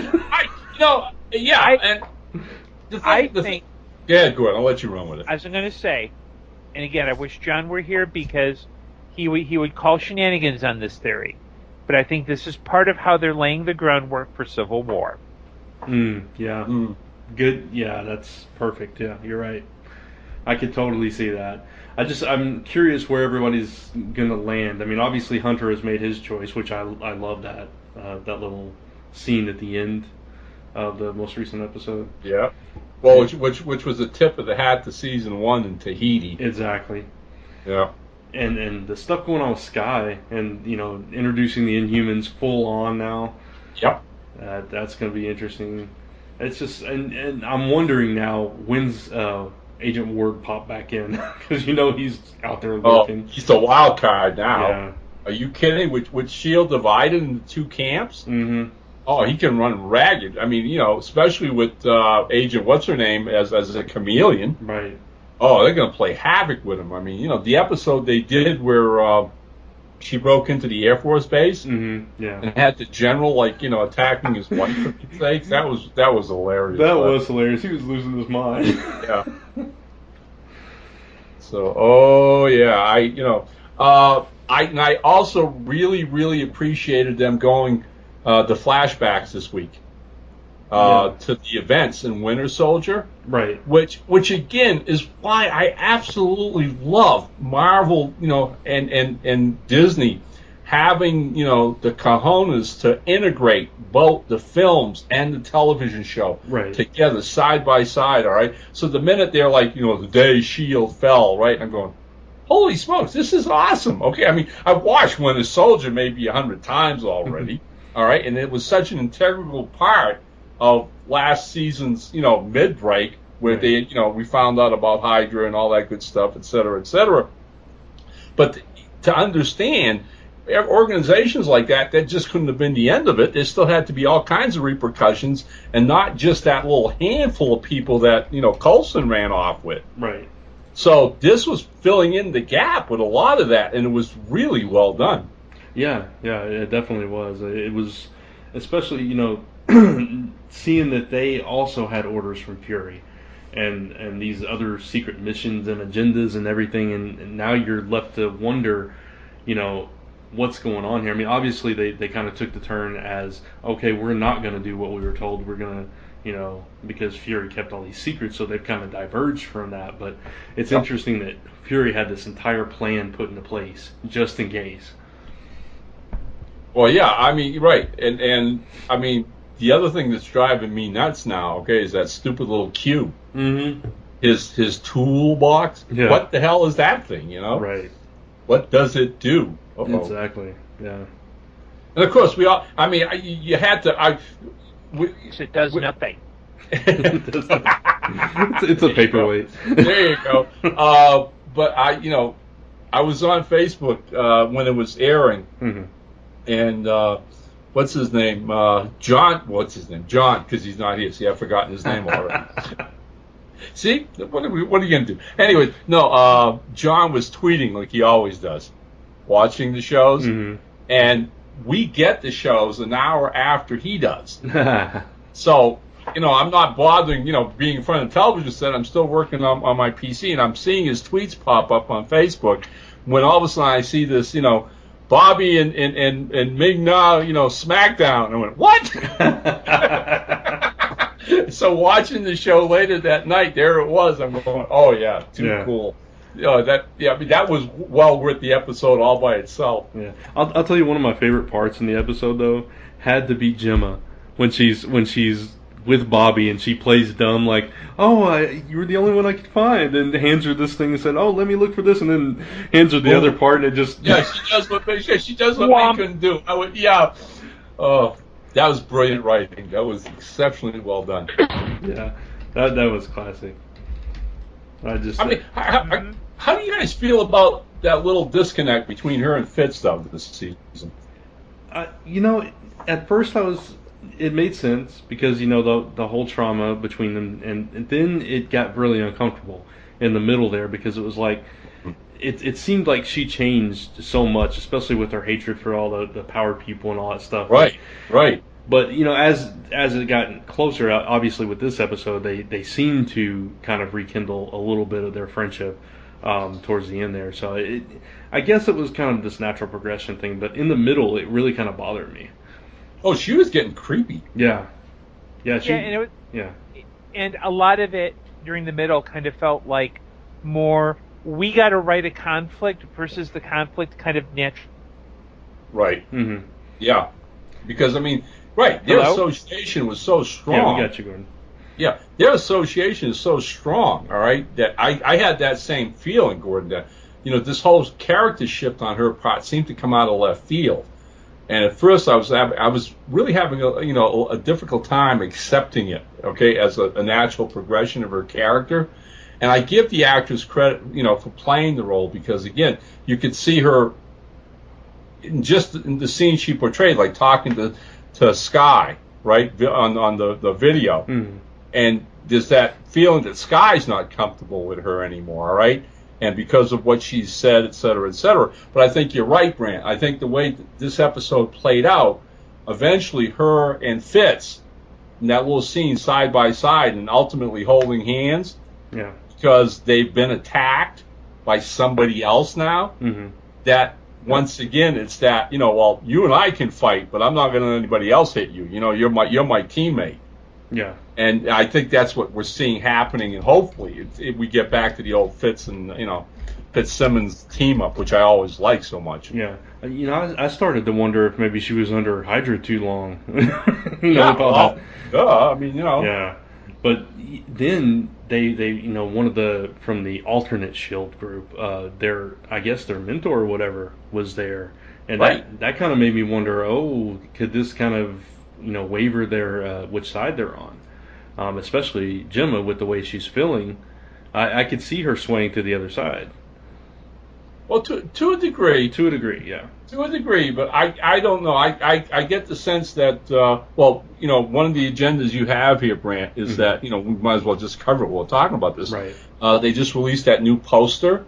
Speaker 2: I think.
Speaker 3: Yeah, go ahead. I'll let you run with it.
Speaker 2: I was going to say, and again, I wish John were here because he would call shenanigans on this theory. But I think this is part of how they're laying the groundwork for Civil War.
Speaker 1: Yeah. Good. Yeah, that's perfect. Yeah, you're right. I could totally see that. I'm curious where everybody's gonna land. I mean, obviously Hunter has made his choice, which I love that little scene at the end of the most recent episode.
Speaker 3: Yeah. Well, which was the tip of the hat to season 1 in Tahiti.
Speaker 1: Exactly.
Speaker 3: Yeah.
Speaker 1: And the stuff going on with Sky, and introducing the Inhumans full on now.
Speaker 3: Yep.
Speaker 1: That's going to be interesting. It's just, and I'm wondering now, when's Agent Ward pop back in? Because he's out there lurking.
Speaker 3: Oh, he's the wild card now.
Speaker 1: Yeah.
Speaker 3: Are you kidding? With S.H.I.E.L.D. divided into 2 camps?
Speaker 1: Mm-hmm.
Speaker 3: Oh, he can run ragged. I mean, especially with Agent What's-Her-Name as a chameleon.
Speaker 1: Right.
Speaker 3: Oh, they're going to play havoc with him. I mean, the episode they did where she broke into the Air Force base and had the general, attacking his wife, for Pete's sakes. That was hilarious.
Speaker 1: That was hilarious. He was losing his mind.
Speaker 3: Yeah. So, I also really, really appreciated them going the flashbacks this week to the events in Winter Soldier.
Speaker 1: Right.
Speaker 3: Which again is why I absolutely love Marvel, and Disney having, the cojones to integrate both the films and the television show together side by side, all right? So the minute they're like, the day S.H.I.E.L.D. fell, right? I'm going, holy smokes, this is awesome. Okay, I mean, I've watched Winter Soldier maybe 100 times already, all right? And it was such an integral part of last season's, mid-break where they, we found out about Hydra and all that good stuff, et cetera, et cetera. But to understand, organizations like that just couldn't have been the end of it. There still had to be all kinds of repercussions, and not just that little handful of people that, Coulson ran off with.
Speaker 1: Right.
Speaker 3: So this was filling in the gap with a lot of that, and it was really well done.
Speaker 1: Yeah, it definitely was. It was, especially, seeing that they also had orders from Fury and these other secret missions and agendas and everything, and now you're left to wonder, what's going on here. I mean, obviously they kind of took the turn as, okay, we're not going to do what we were told. We're going to, because Fury kept all these secrets, so they've kind of diverged from that. But it's interesting that Fury had this entire plan put into place just in case.
Speaker 3: Well, yeah, I mean, right. And I mean, the other thing that's driving me nuts now, okay, is that stupid little cube.
Speaker 1: Mm-hmm.
Speaker 3: His toolbox.
Speaker 1: Yeah.
Speaker 3: What the hell is that thing,
Speaker 1: Right.
Speaker 3: What does it do? Uh-oh.
Speaker 1: Exactly, yeah.
Speaker 3: And of course, you had to...
Speaker 2: It does nothing.
Speaker 1: It's a paperweight.
Speaker 3: There you go. But I was on Facebook when it was airing, and what's his name? John. What's his name? John, because he's not here. See, I've forgotten his name already. See, what are you gonna do? Anyway, no. John was tweeting like he always does, watching the shows, and we get the shows an hour after he does. So, I'm not bothering, being in front of the television set. I'm still working on my PC, and I'm seeing his tweets pop up on Facebook. When all of a sudden I see this, Bobby and Ming-Na, SmackDown. And I went, what? So watching the show later that night, there it was. I'm going, oh yeah, too cool. That was well worth the episode all by itself.
Speaker 1: Yeah, I'll tell you one of my favorite parts in the episode though had to be Gemma when she's with Bobby and she plays dumb, like, oh, you were the only one I could find, and hands her this thing and said, oh, let me look for this, and then hands her the other part, and it just
Speaker 3: she does what May couldn't do. Oh, that was brilliant writing. That was exceptionally well done.
Speaker 1: Yeah, that was classic. I mean,
Speaker 3: how do you guys feel about that little disconnect between her and Fitz, though, this season?
Speaker 1: At first it made sense because, the whole trauma between them, and then it got really uncomfortable in the middle there because it was like, it seemed like she changed so much, especially with her hatred for all the power people and all that stuff.
Speaker 3: Right.
Speaker 1: But as it got closer, obviously with this episode, they seemed to kind of rekindle a little bit of their friendship towards the end there. So I guess it was kind of this natural progression thing. But in the middle, it really kind of bothered me.
Speaker 3: Oh, she was getting creepy.
Speaker 1: Yeah.
Speaker 2: And a lot of it during the middle kind of felt like more we got to write a conflict versus the conflict kind of natural.
Speaker 3: Right.
Speaker 1: Mm-hmm.
Speaker 3: Yeah. Because, I mean, right, their association was so strong.
Speaker 1: Yeah, we got you, Gordon.
Speaker 3: Yeah, their association is so strong, all right, that I had that same feeling, Gordon, that, this whole character shift on her part seemed to come out of left field. And at first I was really having a difficult time accepting it, okay, as a natural progression of her character. And I give the actress credit, for playing the role because, again, you could see her in the scene she portrayed, like talking to Sky, right, on the video.
Speaker 1: Mm-hmm.
Speaker 3: And there's that feeling that Sky's not comfortable with her anymore, all right? And because of what she's said, et cetera, et cetera. But I think you're right, Brant. I think the way this episode played out, eventually her and Fitz, in that little scene side by side and ultimately holding hands, because they've been attacked by somebody else now, that once again it's that, well, you and I can fight, but I'm not going to let anybody else hit you. You're my teammate.
Speaker 1: Yeah.
Speaker 3: And I think that's what we're seeing happening, and hopefully we get back to the old Fitz and Fitzsimmons team up, which I always like so much.
Speaker 1: Yeah, I started to wonder if maybe she was under Hydra too long.
Speaker 3: Yeah,
Speaker 1: but then they one of from the alternate Shield group, I guess their mentor or whatever was there, and that kind of made me wonder, could this kind of waver their which side they're on, especially Gemma with the way she's feeling. I could see her swaying to the other side.
Speaker 3: Well, to a degree.
Speaker 1: To a degree, yeah.
Speaker 3: To a degree, but I don't know. I get the sense that, one of the agendas you have here, Brant, is that, we might as well just cover it while we're talking about this.
Speaker 1: Right.
Speaker 3: They just released that new poster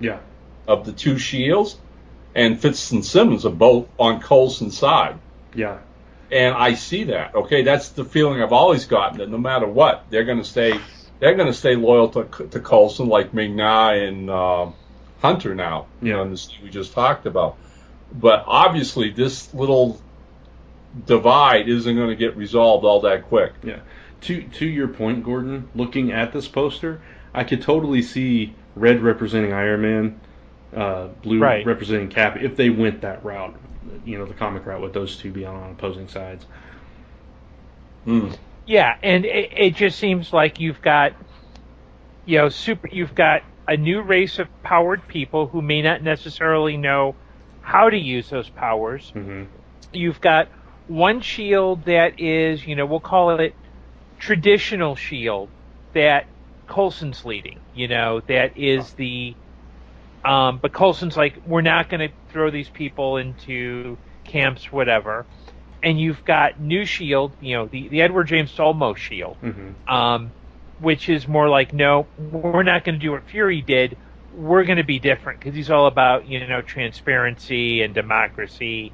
Speaker 3: of the two Shields, and Fitz and Simmons are both on Coulson's side.
Speaker 1: Yeah.
Speaker 3: And I see that. Okay, that's the feeling I've always gotten, that no matter what, they're going to stay loyal to Coulson, like Ming-Na and Hunter now, in the scene we just talked about. But obviously, this little divide isn't going to get resolved all that quick.
Speaker 1: Yeah. To your point, Gordon, looking at this poster, I could totally see red representing Iron Man, blue representing Cap, if they went that route. The comic route with those two being on opposing sides.
Speaker 2: Yeah, and it just seems like you've got, you've got a new race of powered people who may not necessarily know how to use those powers.
Speaker 1: Mm-hmm.
Speaker 2: You've got one Shield that is, we'll call it traditional Shield that Coulson's leading. That is the. But Coulson's like, we're not going to throw these people into camps, whatever. And you've got new Shield, the Edward James Olmos Shield, which is more like, no, we're not going to do what Fury did. We're going to be different because he's all about, transparency and democracy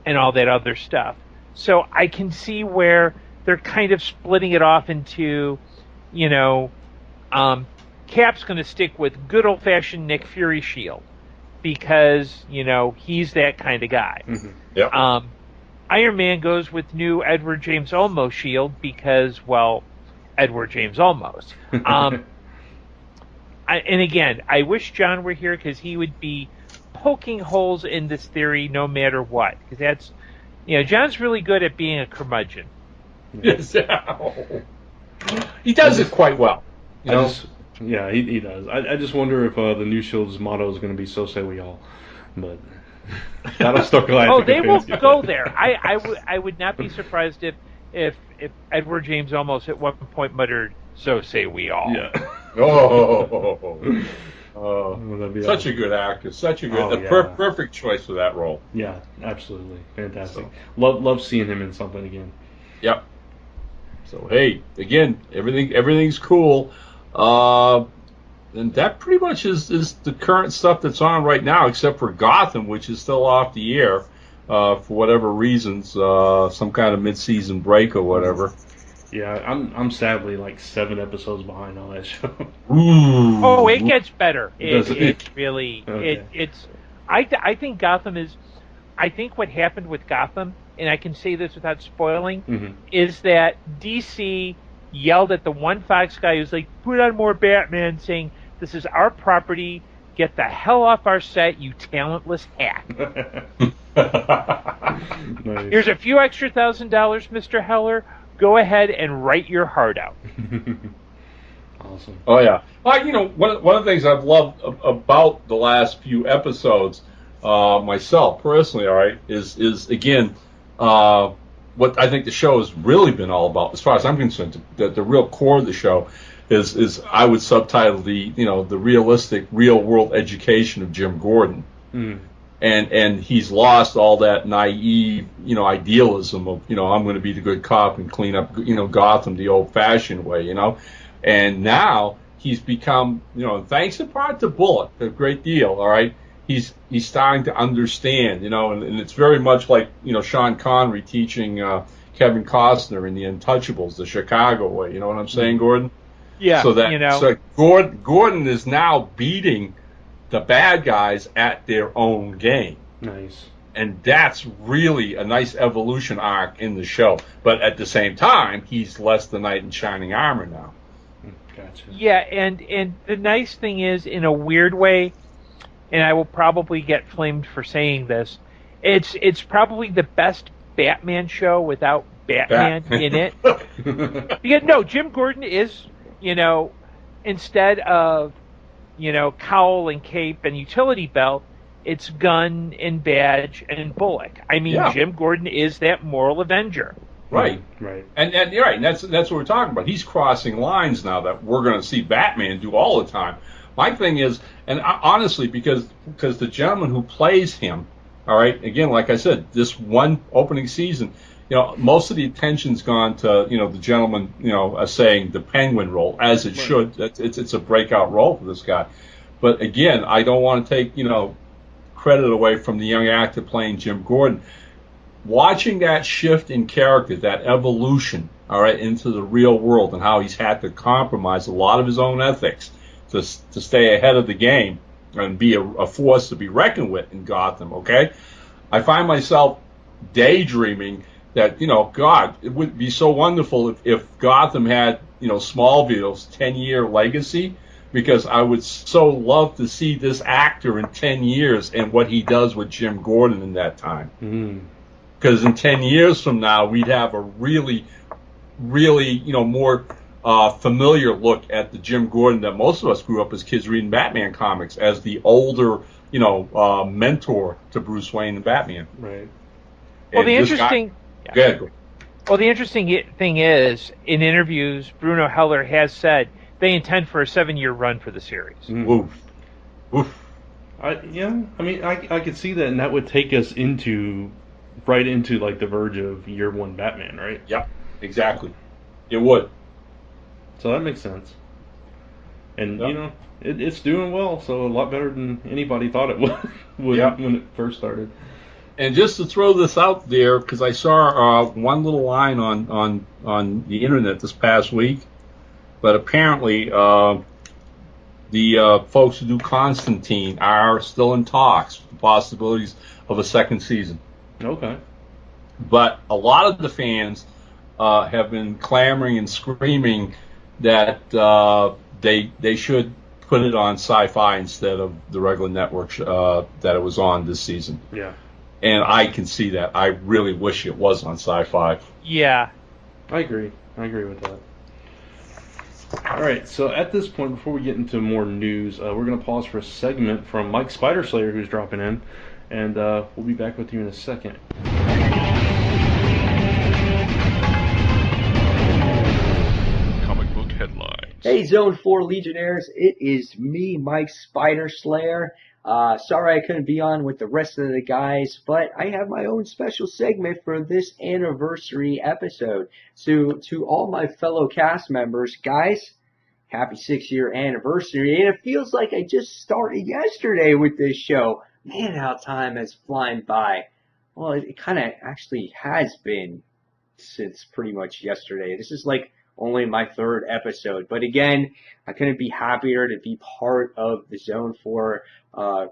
Speaker 2: and all that other stuff. So I can see where they're kind of splitting it off into, Cap's going to stick with good old-fashioned Nick Fury Shield because, he's that kind of guy.
Speaker 1: Mm-hmm.
Speaker 3: Yep.
Speaker 2: Iron Man goes with new Edward James Olmos Shield because, well, Edward James Olmos. And again, I wish John were here because he would be poking holes in this theory no matter what. Because that's, John's really good at being a curmudgeon.
Speaker 3: Yes. He does it quite well.
Speaker 1: He does. I just wonder if the new show's motto is going to be "So say we all," but that'll still go.
Speaker 2: Oh, they will go there. I would not be surprised if Edward James almost at one point muttered, "So say we all."
Speaker 1: Yeah.
Speaker 3: Such a good actor, perfect choice for that role.
Speaker 1: Yeah, absolutely, fantastic. Love seeing him in something again.
Speaker 3: Yep. So hey, again, everything's cool, and that pretty much is the current stuff that's on right now, except for Gotham, which is still off the air for whatever reasons, some kind of mid-season break or whatever.
Speaker 1: Yeah, I'm sadly like 7 episodes behind on that show.
Speaker 3: Ooh.
Speaker 2: Oh, it gets better.
Speaker 1: It
Speaker 2: really.
Speaker 1: Okay.
Speaker 2: It's. I think Gotham is. I think what happened with Gotham, and I can say this without spoiling, is that DC yelled at the one Fox guy who's like, "Put on more Batman," saying, "This is our property. Get the hell off our set, you talentless hack."
Speaker 1: Nice.
Speaker 2: Here's a few extra $1,000, Mr. Heller. Go ahead and write your heart out.
Speaker 1: Awesome.
Speaker 3: Oh yeah. Well, one of the things I've loved about the last few episodes, myself personally, all right, is again, what I think the show has really been all about, as far as I'm concerned. The real core of the show is I would subtitle the realistic, real world education of Jim Gordon. And he's lost all that naive, idealism of, I'm going to be the good cop and clean up, Gotham the old-fashioned way, And now he's become, thanks in part to Bullock, a great deal, all right? He's starting to understand, and it's very much like, Sean Connery teaching Kevin Costner in The Untouchables, the Chicago way. You know what I'm saying, Gordon?
Speaker 2: Yeah.
Speaker 3: So Gordon is now beating the bad guys at their own game.
Speaker 1: Nice.
Speaker 3: And that's really a nice evolution arc in the show. But at the same time, he's less the knight in shining armor now.
Speaker 1: Gotcha.
Speaker 2: Yeah, and the nice thing is, in a weird way, and I will probably get flamed for saying this, it's probably the best Batman show without Batman in it. Because Jim Gordon is, instead of cowl and cape and utility belt, it's gun and badge and Bullock. I mean, Jim Gordon is that moral avenger.
Speaker 3: Right. And you're right, and that's what we're talking about. He's crossing lines now that we're going to see Batman do all the time. My thing is, and honestly, because the gentleman who plays him, all right, again, like I said, this one opening season, most of the attention's gone to, the gentleman, saying the Penguin role, as it should. It's a breakout role for this guy. But again, I don't want to take, credit away from the young actor playing Jim Gordon. Watching that shift in character, that evolution, all right, into the real world, and how he's had to compromise a lot of his own ethics to stay ahead of the game and be a force to be reckoned with in Gotham, okay? I find myself daydreaming that, God, it would be so wonderful if Gotham had, Smallville's 10-year legacy, because I would so love to see this actor in 10 years and what he does with Jim Gordon in that time. Because in 10 years from now, we'd have a really, really, more familiar look at the Jim Gordon that most of us grew up as kids reading Batman comics as the older, mentor to Bruce Wayne and Batman.
Speaker 1: Right.
Speaker 2: Well, the interesting...
Speaker 3: Go ahead.
Speaker 2: Well, the interesting thing is, in interviews, Bruno Heller has said they intend for a 7-year run for the series.
Speaker 3: Oof.
Speaker 1: I could see that, and that would take us right into like the verge of year 1 Batman, right?
Speaker 3: Yep, exactly. It would.
Speaker 1: So that makes sense. And it's doing well, so a lot better than anybody thought it would when it first started.
Speaker 3: And just to throw this out there, because I saw one little line on the internet this past week, but apparently the folks who do Constantine are still in talks with the possibilities of a second season.
Speaker 1: Okay.
Speaker 3: But a lot of the fans have been clamoring and screaming that they should put it on Sci-Fi instead of the regular network that it was on this season.
Speaker 1: Yeah.
Speaker 3: and I can see that. I really wish it was on Sci-Fi.
Speaker 2: Yeah.
Speaker 1: I agree with that. All right, so at this point, before we get into more news, we're going to pause for a segment from Mike Spiderslayer, who's dropping in, and we'll be back with you in a second.
Speaker 5: Comic book headlines.
Speaker 6: Hey, Zone 4 Legionnaires, it is me, Mike Spiderslayer. Sorry I couldn't be on with the rest of the guys, but I have my own special segment for this anniversary episode. So to all my fellow cast members, guys, happy 6-year anniversary. And it feels like I just started yesterday with this show. Man, how time has flown by. Well, it kind of actually has been since pretty much yesterday. This is like only my 3rd episode. But again, I couldn't be happier to be part of the Zone 4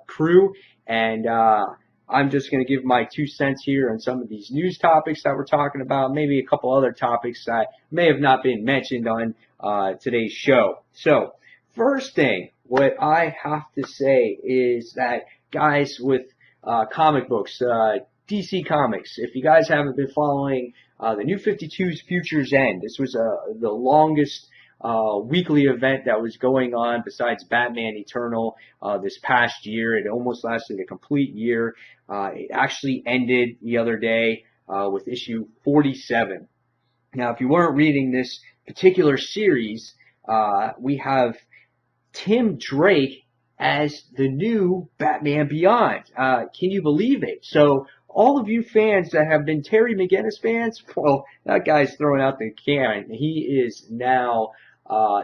Speaker 6: crew. And I'm just going to give my 2 cents here on some of these news topics that we're talking about, maybe a couple other topics that may have not been mentioned on today's show. So, first thing, what I have to say is that, guys, with comic books, DC Comics, if you guys haven't been following the New 52's Future's End, this was the longest weekly event that was going on besides Batman Eternal this past year. It almost lasted a complete year. It actually ended the other day with issue 47. Now, if you weren't reading this particular series, we have Tim Drake as the new Batman Beyond. Can you believe it? So all of you fans that have been Terry McGinnis fans, well, that guy's throwing out the can. He is now,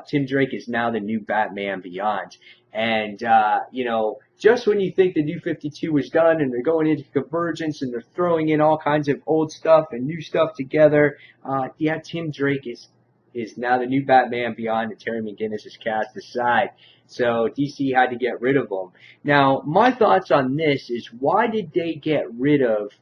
Speaker 6: Tim Drake is now the new Batman Beyond. And, just when you think the New 52 is done and they're going into Convergence and they're throwing in all kinds of old stuff and new stuff together, Tim Drake is now the new Batman Beyond that Terry McGinnis has cast aside. So DC had to get rid of him. Now, my thoughts on this is, why did they get rid of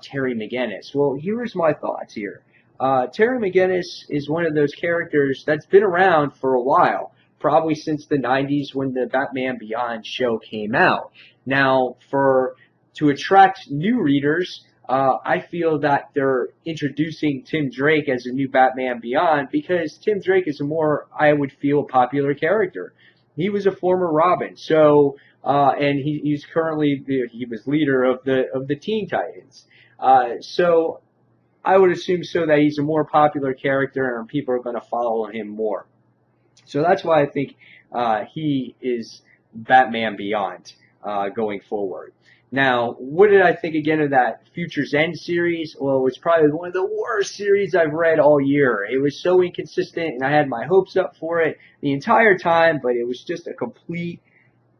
Speaker 6: Terry McGinnis? Well, here's my thoughts here. Terry McGinnis is one of those characters that's been around for a while, probably since the 90s when the Batman Beyond show came out. Now, to attract new readers, I feel that they're introducing Tim Drake as a new Batman Beyond because Tim Drake is a more, I would feel, popular character. He was a former Robin, so and he's currently he was leader of the Teen Titans. So I would assume so that he's a more popular character and people are going to follow him more. So that's why I think he is Batman Beyond going forward. Now, what did I think again of that Future's End series? Well, it was probably one of the worst series I've read all year. It was so inconsistent, and I had my hopes up for it the entire time, but it was just a complete,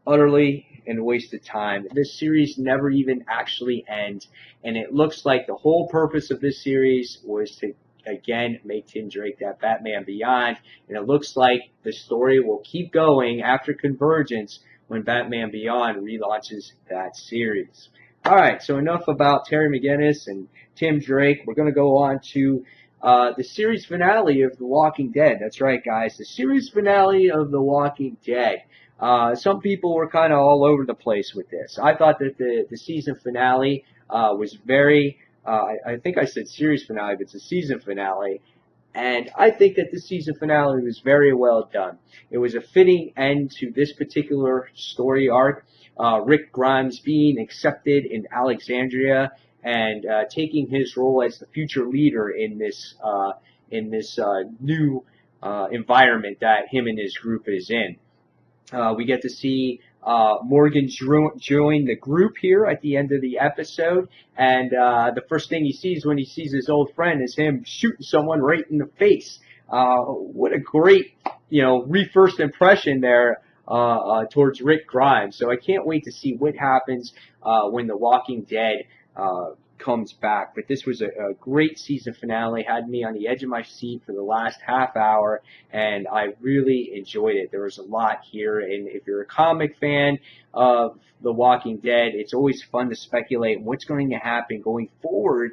Speaker 6: utterly, and wasted time. This series never even actually ends, and it looks like the whole purpose of this series was to, again, make Tim Drake that Batman Beyond, and it looks like the story will keep going after Convergence when Batman Beyond relaunches that series. Alright, so enough about Terry McGinnis and Tim Drake. We're going to go on to the series finale of The Walking Dead. That's right, guys, the series finale of The Walking Dead. Some people were kind of all over the place with this. I thought that the season finale was very, I think I said series finale, but it's a season finale. And I think that the season finale was very well done. It was a fitting end to this particular story arc. Rick Grimes being accepted in Alexandria and taking his role as the future leader in this new environment that him and his group is in. We get to see Morgan join the group here at the end of the episode, and the first thing he sees when he sees his old friend is him shooting someone right in the face. What a great, first impression there towards Rick Grimes. So I can't wait to see what happens when The Walking Dead comes back. But this was a great season finale, had me on the edge of my seat for the last half hour, and I really enjoyed it. There was a lot here, and if you're a comic fan of The Walking Dead, it's always fun to speculate what's going to happen going forward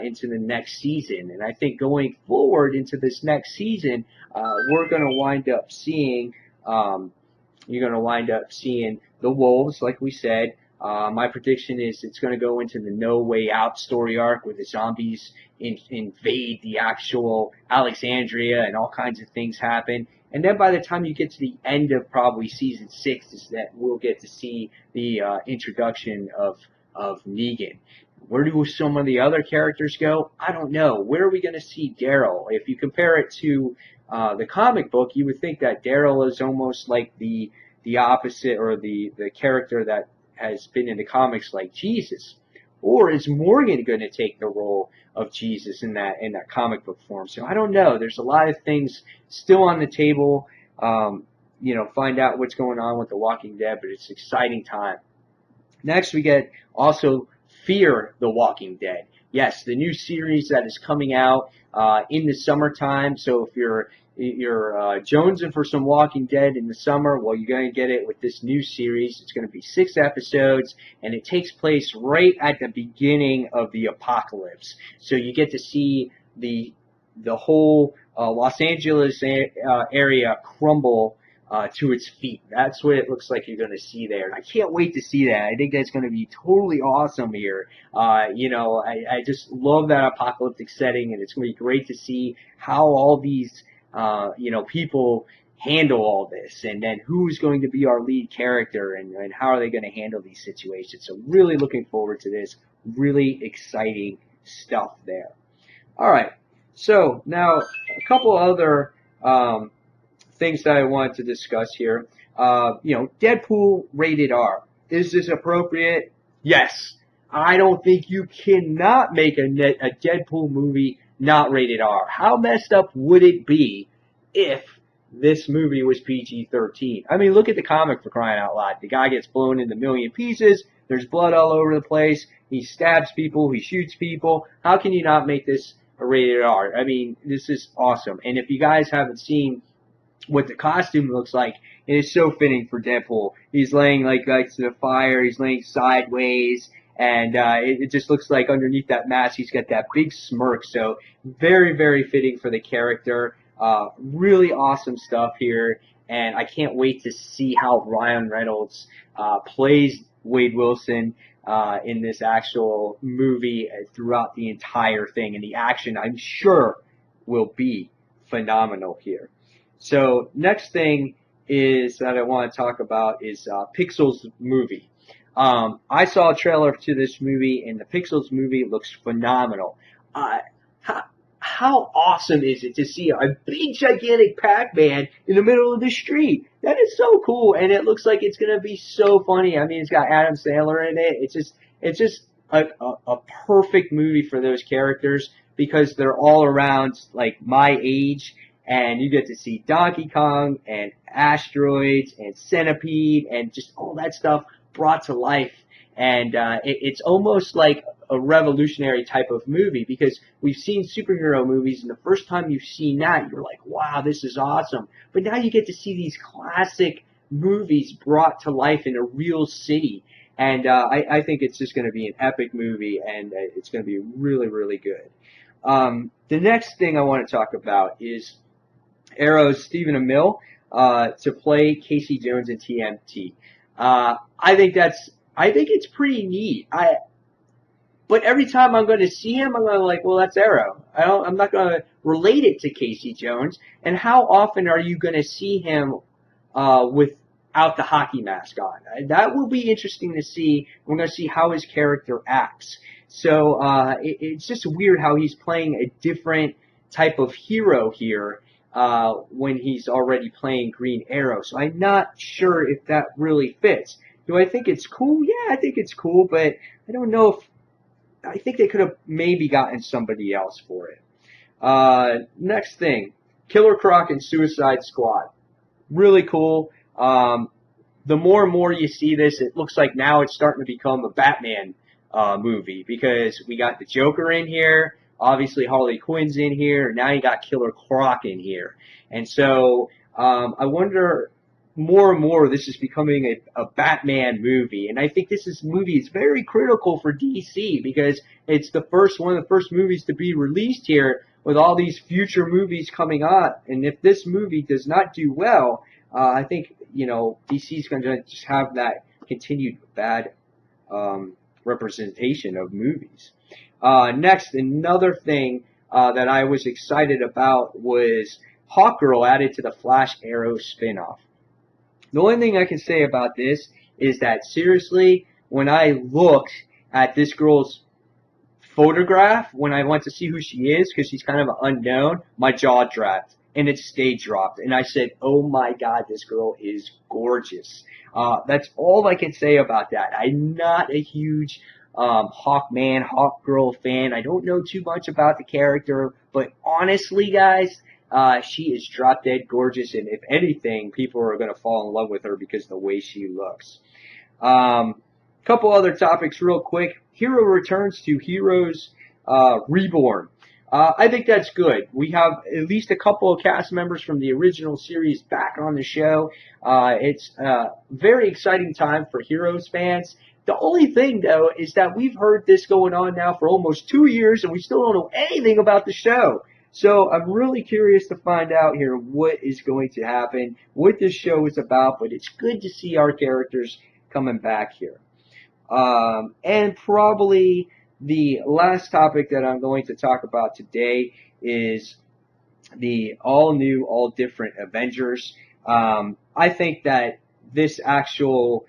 Speaker 6: into the next season. And I think going forward into this next season, we're going to wind up seeing, you're going to wind up seeing the Wolves, like we said, My prediction is it's going to go into the No Way Out story arc where the zombies invade the actual Alexandria and all kinds of things happen. And then by the time you get to the end of probably season 6, is that we'll get to see the introduction of Negan. Where do some of the other characters go? I don't know. Where are we going to see Daryl? If you compare it to the comic book, you would think that Daryl is almost like the opposite, or the character that has been in the comics like Jesus. Or is Morgan going to take the role of Jesus in that comic book form? So I don't know. There's a lot of things still on the table. Find out what's going on with The Walking Dead, but it's an exciting time. Next, we get also Fear the Walking Dead. Yes, the new series that is coming out in the summertime. So if you're jonesing for some Walking Dead in the summer, well, you're going to get it with this new series. It's going to be 6 episodes, and it takes place right at the beginning of the apocalypse. So you get to see the whole Los Angeles area crumble to its feet. That's what it looks like you're going to see there. And I can't wait to see that. I think that's going to be totally awesome here. I just love that apocalyptic setting, and it's going to be great to see how all these people handle all this, and then who's going to be our lead character, and how are they going to handle these situations. So really looking forward to this. Really exciting stuff there. All right. So now a couple other things that I wanted to discuss here. Deadpool rated R. Is this appropriate? Yes. I don't think you cannot make a Deadpool movie not rated R. How messed up would it be if this movie was PG-13? I mean, look at the comic, for crying out loud. The guy gets blown into a million pieces. There's blood all over the place. He stabs people. He shoots people. How can you not make this a rated R? I mean, this is awesome. And if you guys haven't seen what the costume looks like, it is so fitting for Deadpool. He's laying like to the fire. He's laying sideways. And it just looks like underneath that mask, he's got that big smirk. So very, very fitting for the character. Really awesome stuff here. And I can't wait to see how Ryan Reynolds plays Wade Wilson in this actual movie throughout the entire thing. And the action, I'm sure, will be phenomenal here. So next thing is that I want to talk about is Pixels movie. I saw a trailer to this movie, and the Pixels movie looks phenomenal. How awesome is it to see a big, gigantic Pac-Man in the middle of the street? That is so cool, and it looks like it's going to be so funny. I mean, it's got Adam Sandler in it. It's just a perfect movie for those characters because they're all around like my age. And you get to see Donkey Kong and Asteroids and Centipede and just all that stuff brought to life. And it's almost like a revolutionary type of movie because we've seen superhero movies, and the first time you've seen that, you're like, wow, this is awesome. But now you get to see these classic movies brought to life in a real city. And I think it's just going to be an epic movie, and it's going to be really, really good. The next thing I want to talk about is Arrow's Stephen Amell to play Casey Jones in TMT. I think it's pretty neat. But every time I'm going to see him, I'm going to well, that's Arrow. I'm not going to relate it to Casey Jones. And how often are you going to see him without the hockey mask on? That will be interesting to see. We're going to see how his character acts. So it's just weird how he's playing a different type of hero here when he's already playing Green Arrow. So I'm not sure if that really fits. Do I think it's cool? Yeah, I think it's cool, but I don't know if I think they could have maybe gotten somebody else for it. Next thing, Killer Croc and Suicide Squad. Really cool. The more and more you see this, it looks like now it's starting to become a Batman movie because we got the Joker in here. Obviously, Harley Quinn's in here. Now you got Killer Croc in here. And so I wonder more and more this is becoming a Batman movie. And I think this movie is very critical for DC because it's one of the first movies to be released here with all these future movies coming on. And if this movie does not do well, I think, DC is going to just have that continued bad representation of movies. Next, another thing that I was excited about was Hawkgirl added to the Flash Arrow spinoff. The only thing I can say about this is that seriously, when I looked at this girl's photograph, when I went to see who she is, because she's kind of an unknown, my jaw dropped and it stayed dropped. And I said, oh my God, this girl is gorgeous. That's all I can say about that. I'm not a huge Hawkgirl fan. I don't know too much about the character, but honestly, guys, she is drop dead gorgeous, and if anything, people are going to fall in love with her because of the way she looks. Couple other topics real quick. Hero returns to Heroes Reborn. I think that's good. We have at least a couple of cast members from the original series back on the show. It's a very exciting time for Heroes fans. The only thing, though, is that we've heard this going on now for almost 2 years, and we still don't know anything about the show. So I'm really curious to find out here what is going to happen, what this show is about, but it's good to see our characters coming back here. And probably the last topic that I'm going to talk about today is the all-new, all-different Avengers. I think that this actual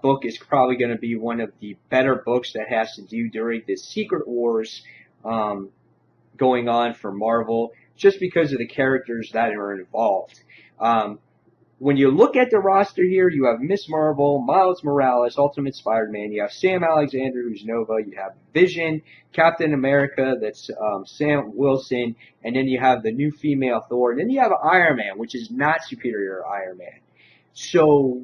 Speaker 6: book is probably going to be one of the better books that has to do during the Secret Wars going on for Marvel, just because of the characters that are involved. When you look at the roster here, you have Miss Marvel, Miles Morales, Ultimate Spider-Man, you have Sam Alexander, who's Nova, you have Vision, Captain America, that's Sam Wilson, and then you have the new female Thor, and then you have Iron Man, which is not Superior Iron Man. So,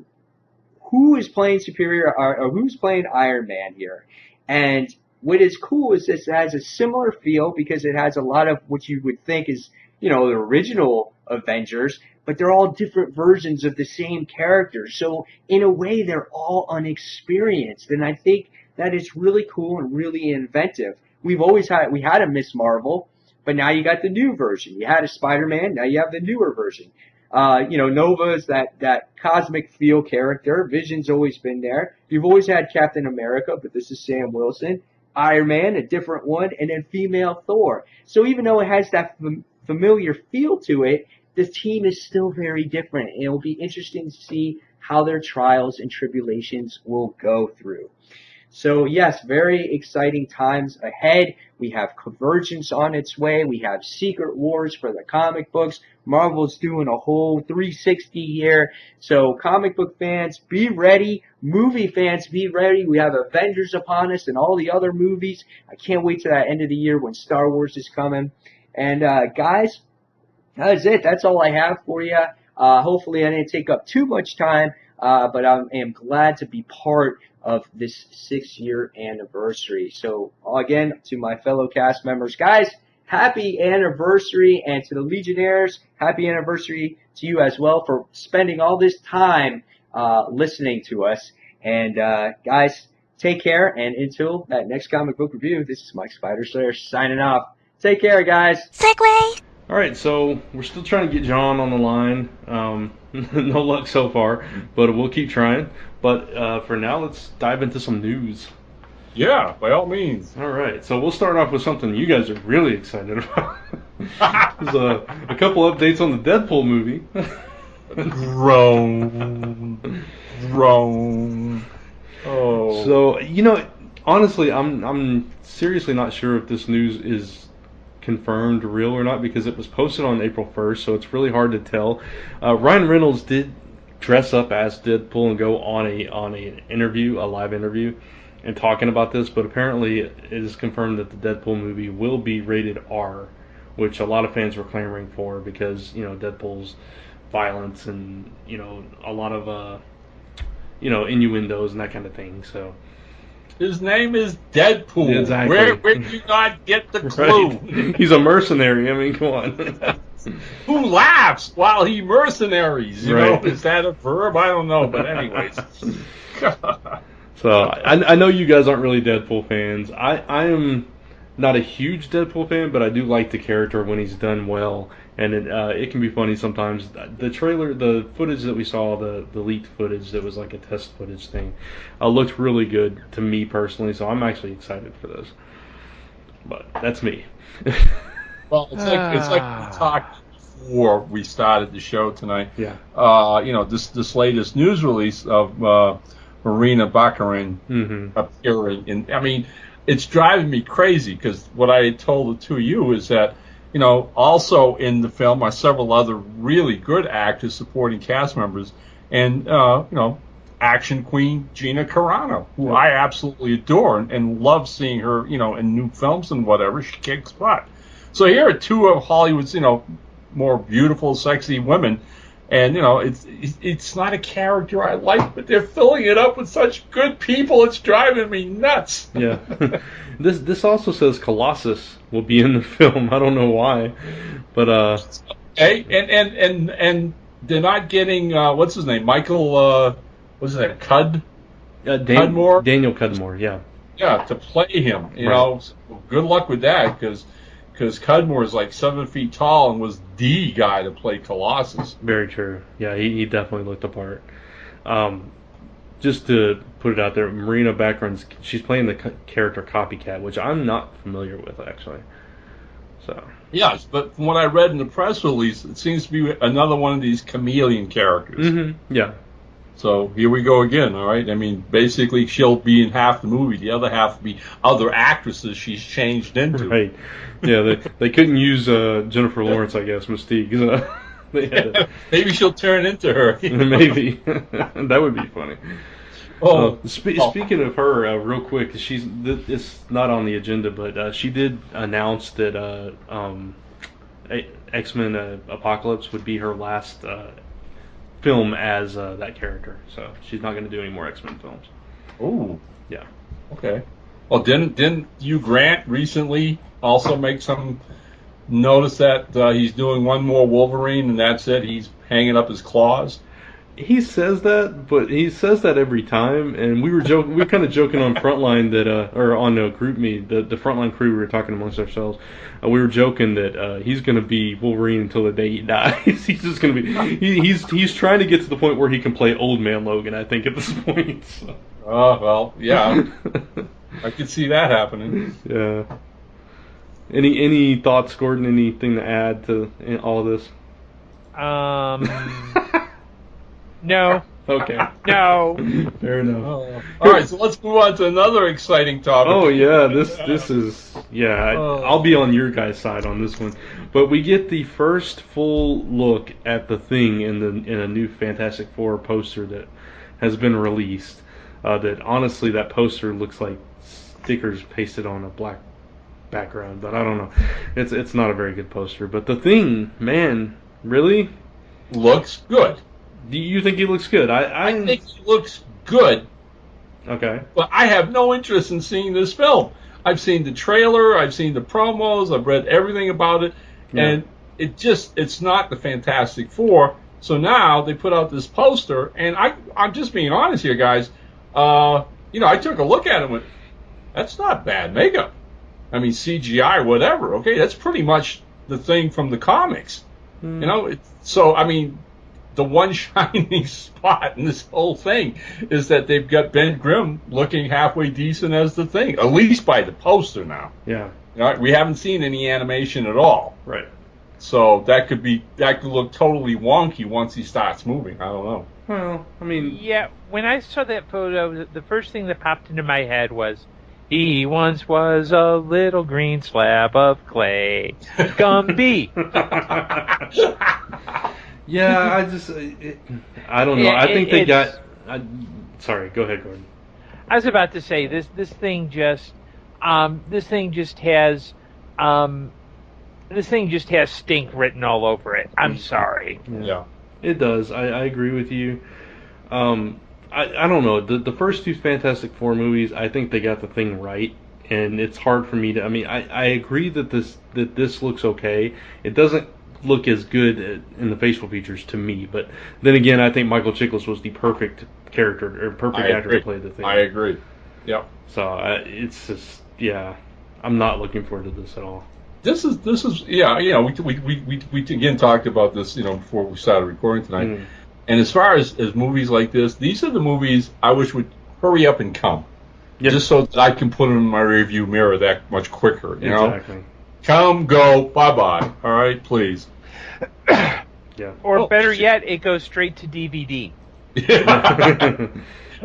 Speaker 6: who is playing Superior, or who's playing Iron Man here? And what is cool is this has a similar feel because it has a lot of what you would think is, the original Avengers, but they're all different versions of the same characters. So in a way, they're all unexperienced, and I think that is really cool and really inventive. We had a Miss Marvel, but now you got the new version. You had a Spider-Man, now you have the newer version. Nova is that cosmic feel character. Vision's always been there. You've always had Captain America, but this is Sam Wilson. Iron Man, a different one, and then female Thor. So even though it has that familiar feel to it, the team is still very different. And it'll be interesting to see how their trials and tribulations will go through. So yes, very exciting times ahead. We have Convergence on its way. We have Secret Wars for the comic books. Marvel's doing a whole 360 here. So comic book fans, be ready. Movie fans, be ready. We have Avengers upon us and all the other movies. I can't wait to that end of the year when Star Wars is coming. And guys, that's it. That's all I have for you. Hopefully I didn't take up too much time, but I am glad to be part of this 6-year anniversary. So again, to my fellow cast members, guys, happy anniversary, and to the Legionnaires, happy anniversary to you as well for spending all this time listening to us. And guys, take care, and until that next comic book review, this is Mike Spider Slayer signing off. Take care, guys.
Speaker 7: Segway!
Speaker 1: Alright, so we're still trying to get John on the line. No luck so far, but we'll keep trying. But for now, let's dive into some news.
Speaker 3: Yeah, by all means.
Speaker 1: Alright, so we'll start off with something you guys are really excited about. There's a couple updates on the Deadpool movie.
Speaker 3: Groan. Oh.
Speaker 1: So, honestly, I'm seriously not sure if this news is confirmed real or not, because it was posted on April 1st, so it's really hard to tell. Ryan Reynolds did dress up as Deadpool and go on a live interview, and talking about this, but apparently it is confirmed that the Deadpool movie will be rated R, which a lot of fans were clamoring for because, Deadpool's violence and, a lot of, innuendos and that kind of thing, so.
Speaker 3: His name is Deadpool.
Speaker 1: Exactly.
Speaker 3: Where did you not get the clue?
Speaker 1: Right. He's a mercenary. I mean, come on.
Speaker 3: Who laughs while he mercenaries? You
Speaker 1: right.
Speaker 3: know, is that a verb? I don't know, but anyways.
Speaker 1: So I know you guys aren't really Deadpool fans. I am not a huge Deadpool fan, but I do like the character when he's done well, and it can be funny sometimes. The trailer, the footage that we saw, the leaked footage that was like a test footage thing, looked really good to me personally, so I'm actually excited for this. But that's me.
Speaker 3: Well, it's like we talked before we started the show tonight.
Speaker 1: Yeah.
Speaker 3: This latest news release of Marina Baccarin appearing in. I mean, it's driving me crazy because what I had told the two of you is that, also in the film are several other really good actors, supporting cast members, and action queen Gina Carano, who I absolutely adore and love seeing her, in new films and whatever. She kicks butt. So here are two of Hollywood's, more beautiful, sexy women. And, it's not a character I like, but they're filling it up with such good people. It's driving me nuts.
Speaker 1: Yeah. This also says Colossus will be in the film. I don't know why. But,
Speaker 3: hey, and they're not getting, what's his name? Michael, what's his name? Cudmore?
Speaker 1: Daniel Cudmore, yeah.
Speaker 3: Yeah, to play him. So good luck with that, because Cudmore is like 7 feet tall and was the guy to play Colossus.
Speaker 1: Very true. Yeah, he definitely looked the part. Just to put it out there, Marina Baccarin, she's playing the character Copycat, which I'm not familiar with, actually. So.
Speaker 3: Yes, but from what I read in the press release, it seems to be another one of these chameleon characters.
Speaker 1: Mm-hmm. Yeah.
Speaker 3: So here we go again, all right? I mean, basically she'll be in half the movie. The other half will be other actresses she's changed into.
Speaker 1: Right. Yeah, they couldn't use Jennifer Lawrence, I guess, Mystique.
Speaker 3: Maybe she'll turn into her.
Speaker 1: Maybe. That would be funny. Speaking of her, real quick, it's not on the agenda, but she did announce that X-Men Apocalypse would be her last film as that character. So she's not going to do any more X-Men films.
Speaker 3: Oh.
Speaker 1: Yeah.
Speaker 3: Okay. Well, didn't Hugh Grant recently also make some notice that he's doing one more Wolverine and that's it? He's hanging up his claws?
Speaker 1: He says that, but he says that every time, and we were kind of joking on Frontline that, or on the group meet, the Frontline crew, we were talking amongst ourselves. We were joking that he's going to be Wolverine until the day he dies. He's just going to be. He's trying to get to the point where he can play Old Man Logan, I think, at this point. So.
Speaker 3: Oh well, yeah, I could see that happening.
Speaker 1: Yeah. Any thoughts, Gordon? Anything to add to all of this?
Speaker 2: No.
Speaker 1: Okay.
Speaker 2: No.
Speaker 1: Fair enough.
Speaker 3: All right, so let's move on to another exciting topic.
Speaker 1: Oh yeah, this is I'll be on your guys' side on this one. But we get the first full look at the Thing in a new Fantastic Four poster that has been released. That honestly, that poster looks like stickers pasted on a black background, but I don't know. It's not a very good poster. But the Thing, man, really
Speaker 3: looks good.
Speaker 1: Do you think he looks good?
Speaker 3: I think he looks good.
Speaker 1: Okay.
Speaker 3: But I have no interest in seeing this film. I've seen the trailer, I've seen the promos, I've read everything about it, and it's not the Fantastic Four. So now they put out this poster, and I'm just being honest here, guys. I took a look at it and went, that's not bad makeup. I mean, CGI, whatever, okay? That's pretty much the Thing from the comics. So, I mean, the one shining spot in this whole thing is that they've got Ben Grimm looking halfway decent as the Thing, at least by the poster now.
Speaker 1: Yeah.
Speaker 3: We haven't seen any animation at all.
Speaker 1: Right.
Speaker 3: So that could look totally wonky once he starts moving. I don't know.
Speaker 1: Well, I mean...
Speaker 2: Yeah, when I saw that photo, the first thing that popped into my head was, he once was a little green slab of clay. Gumby!
Speaker 1: Yeah, I don't know. I think they got... sorry, go ahead, Gordon.
Speaker 2: I was about to say, this thing just has stink written all over it. I'm sorry.
Speaker 3: Yeah.
Speaker 1: It does. I agree with you. I don't know. The first two Fantastic Four movies, I think they got the Thing right, and it's hard for me to. I mean, I agree that this looks okay. It doesn't look as good in the facial features to me, but then again, I think Michael Chiklis was the perfect character or perfect actor to play the Thing.
Speaker 3: I agree. Yep.
Speaker 1: So it's just I'm not looking forward to this at all.
Speaker 3: This is yeah, you know, we again talked about this, you know, before we started recording tonight.
Speaker 1: Mm.
Speaker 3: And as far as movies like this, these are the movies I wish would hurry up and come.
Speaker 1: Yep.
Speaker 3: Just so that I can put them in my rearview mirror that much quicker, you know?
Speaker 1: Exactly.
Speaker 3: Come, go, bye-bye. All right, please.
Speaker 1: Yeah.
Speaker 2: Or better yet, it goes straight to DVD.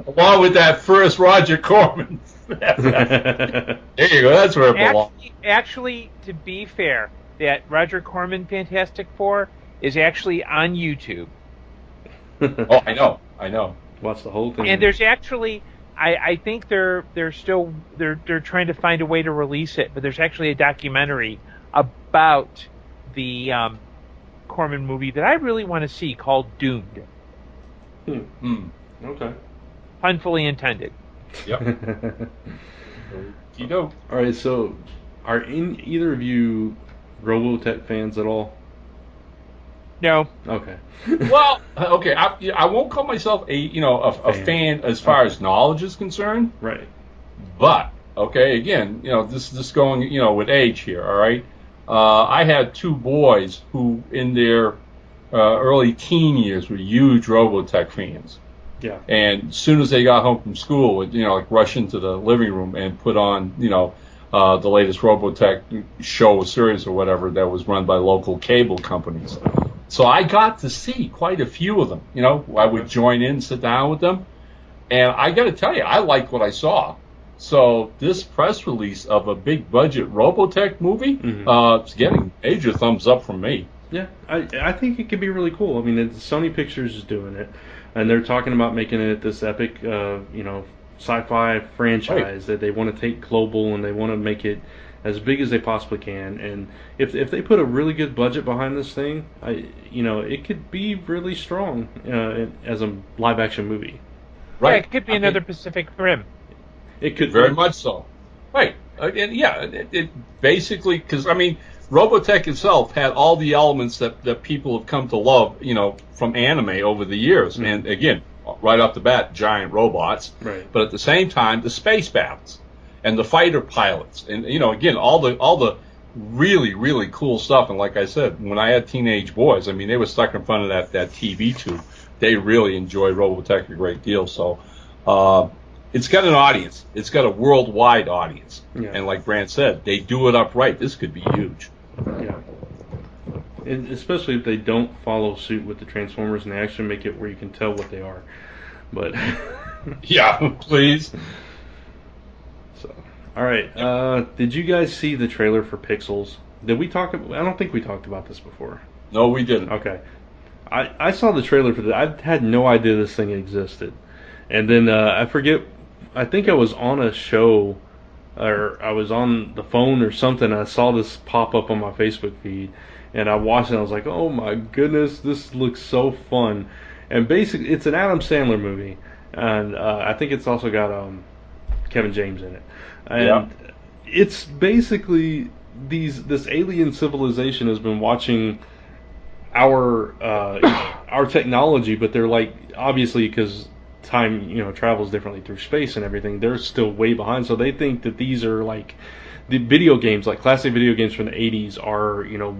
Speaker 3: Along with that first Roger Corman. There you go. That's where it belongs.
Speaker 2: Actually, to be fair, that Roger Corman Fantastic Four is actually on YouTube.
Speaker 3: Oh, I know.
Speaker 1: Watch the whole thing.
Speaker 2: And there's actually, I think they're trying to find a way to release it, but there's actually a documentary about the Corman movie that I really want to see called Doomed.
Speaker 1: Okay.
Speaker 2: Pun fully intended.
Speaker 3: Yep. You know.
Speaker 1: All right. So, are either of you Robotech fans at all?
Speaker 2: No.
Speaker 1: Okay.
Speaker 3: Well, okay. I won't call myself a fan as far as knowledge is concerned.
Speaker 1: Right.
Speaker 3: But okay, again, you know, this going, you know, with age here. All right. I had two boys who, in their early teen years, were huge Robotech fans.
Speaker 1: Yeah.
Speaker 3: And as soon as they got home from school, would, you know, like rush into the living room and put on, you know, the latest Robotech show or series or whatever that was run by local cable companies. So I got to see quite a few of them. You know, I would join in, sit down with them, and I got to tell you, I liked what I saw. So this press release of a big budget Robotech movie, it's getting major thumbs up from me.
Speaker 1: Yeah, I think it could be really cool. I mean, Sony Pictures is doing it, and they're talking about making it this epic, you know, sci-fi franchise that they want to take global and they want to make it as big as they possibly can. And if they put a really good budget behind this thing, you know, it could be really strong as a live-action movie.
Speaker 3: Right.
Speaker 2: Yeah, it could be another Pacific Rim.
Speaker 1: It could
Speaker 3: very much so. Right. And yeah, it basically, because I mean, Robotech itself had all the elements that people have come to love, you know, from anime over the years. Mm-hmm. And again, right off the bat, giant robots.
Speaker 1: Right.
Speaker 3: But at the same time, the space battles and the fighter pilots, and you know, again, all the really, really cool stuff. And like I said, when I had teenage boys, I mean, they were stuck in front of that TV tube. They really enjoy Robotech a great deal. So it's got an audience. It's got a worldwide audience. Yeah. And like Brant said, they do it upright. This could be huge.
Speaker 1: Yeah. And especially if they don't follow suit with the Transformers and they actually make it where you can tell what they are. But
Speaker 3: yeah, please.
Speaker 1: So, all right. Did you guys see the trailer for Pixels? Did we talk? I don't think we talked about this before.
Speaker 3: No, we didn't.
Speaker 1: Okay. I saw the trailer for that. I had no idea this thing existed, and then I forget. I think I was on a show, or I was on the phone or something. And I saw this pop up on my Facebook feed, and I watched it. And I was like, "Oh my goodness, this looks so fun!" And basically, it's an Adam Sandler movie, and I think it's also got Kevin James in it. And it's basically this alien civilization has been watching our technology, but they're like, obviously because time, you know, travels differently through space and everything, they're still way behind. So they think that these are like the video games, like classic video games from the 80s are, you know,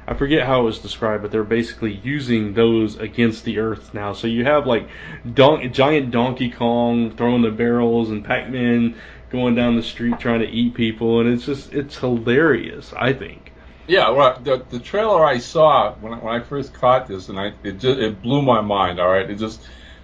Speaker 1: I forget how it was described, but they're basically using those against the Earth now. So you have like giant Donkey Kong throwing the barrels and Pac-Man going down the street trying to eat people, and it's hilarious, I think.
Speaker 3: Yeah, well, the trailer I saw when I first caught this, and it blew my mind. All right,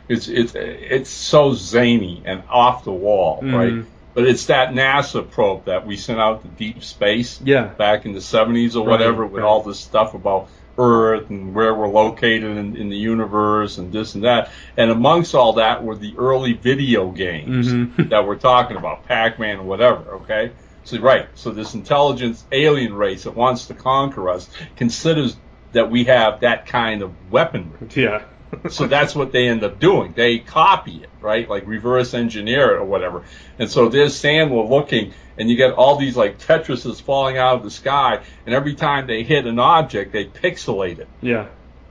Speaker 3: it's so zany and off the wall, right? But it's that NASA probe that we sent out to deep space back in the 70s or whatever, with all this stuff about Earth and where we're located in the universe and this and that. And amongst all that were the early video games that we're talking about, Pac-Man and whatever, okay? So this intelligence alien race that wants to conquer us considers that we have that kind of weaponry.
Speaker 1: Yeah.
Speaker 3: So that's what they end up doing. They copy it, right? Like reverse engineer it or whatever. And so there's Sandler looking, and you get all these like Tetrises falling out of the sky, and every time they hit an object, they pixelate it.
Speaker 1: Yeah.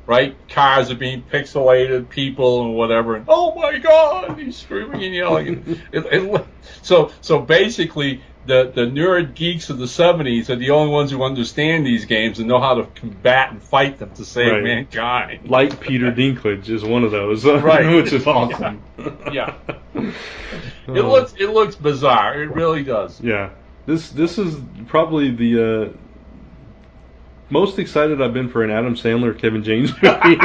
Speaker 3: Right? Cars are being pixelated, people and whatever, and oh my God, he's screaming and yelling. So basically, the nerd geeks of the 70s are the only ones who understand these games and know how to combat and fight them to save mankind.
Speaker 1: Like Peter Dinklage is one of those,
Speaker 3: right?
Speaker 1: Which is awesome.
Speaker 3: Yeah. It looks bizarre. It really does.
Speaker 1: Yeah. This is probably the most excited I've been for an Adam Sandler Kevin James movie.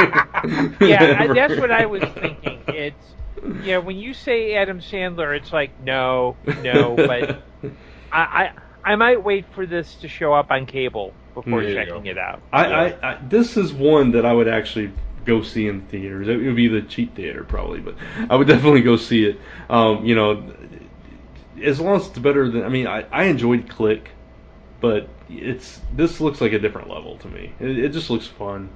Speaker 2: Yeah, that's what I was thinking. It's when you say Adam Sandler, it's like no, but I might wait for this to show up on cable before checking it out.
Speaker 1: I this is one that I would actually go see in theaters. It would be the cheap theater probably, but I would definitely go see it. As long as it's better than, I enjoyed Click, but this looks like a different level to me. It just looks fun.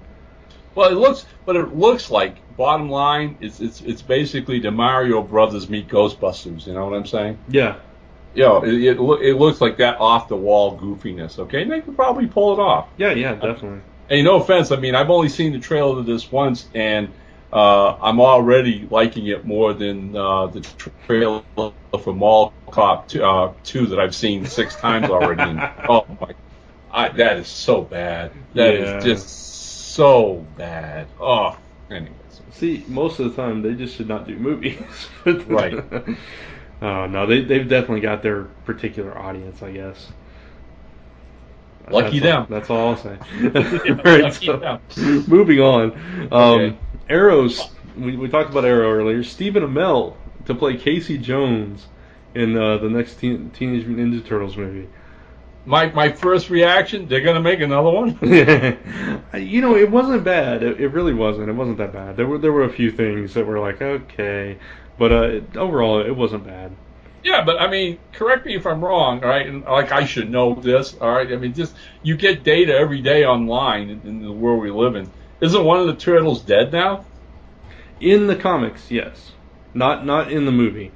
Speaker 3: Well, it looks like, bottom line, it's basically the Mario Brothers meet Ghostbusters. You know what I'm saying?
Speaker 1: Yeah.
Speaker 3: It looks like that off the wall goofiness. Okay, and they could probably pull it off.
Speaker 1: Yeah, definitely.
Speaker 3: And no offense, I've only seen the trailer of this once, and I'm already liking it more than the trailer for Mall Cop 2 that I've seen 6 times already. And, oh my, that is so bad. That is just so bad. Oh, anyways.
Speaker 1: See, most of the time they just should not do movies.
Speaker 3: Right.
Speaker 1: No, they've definitely got their particular audience, I guess.
Speaker 3: Lucky them.
Speaker 1: That's all I'll say.
Speaker 3: Lucky them.
Speaker 1: Moving on. Arrow's. We talked about Arrow earlier. Stephen Amell to play Casey Jones in the next Teenage Mutant Ninja Turtles movie.
Speaker 3: My first reaction, they're going to make another one?
Speaker 1: It wasn't bad. It really wasn't. It wasn't that bad. There were a few things that were like, okay. But overall, it wasn't bad.
Speaker 3: Yeah, but correct me if I'm wrong, all right? And I should know this, all right? Just you get data every day online in the world we live in. Isn't one of the turtles dead now?
Speaker 1: In the comics, yes. Not in the movie.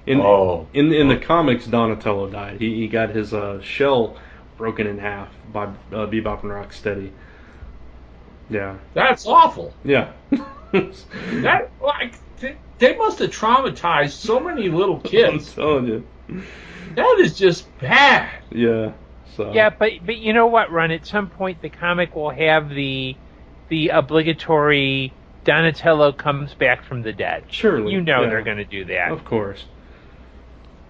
Speaker 1: In the comics, Donatello died. He got his shell broken in half by Bebop and Rocksteady. Yeah.
Speaker 3: That's awful.
Speaker 1: Yeah.
Speaker 3: They must have traumatized so many little kids.
Speaker 1: I'm telling you.
Speaker 3: That is just bad.
Speaker 1: Yeah. So.
Speaker 2: Yeah, but you know what, Ron? At some point, the comic will have the obligatory Donatello comes back from the dead.
Speaker 1: Surely.
Speaker 2: They're going to do that.
Speaker 1: Of course.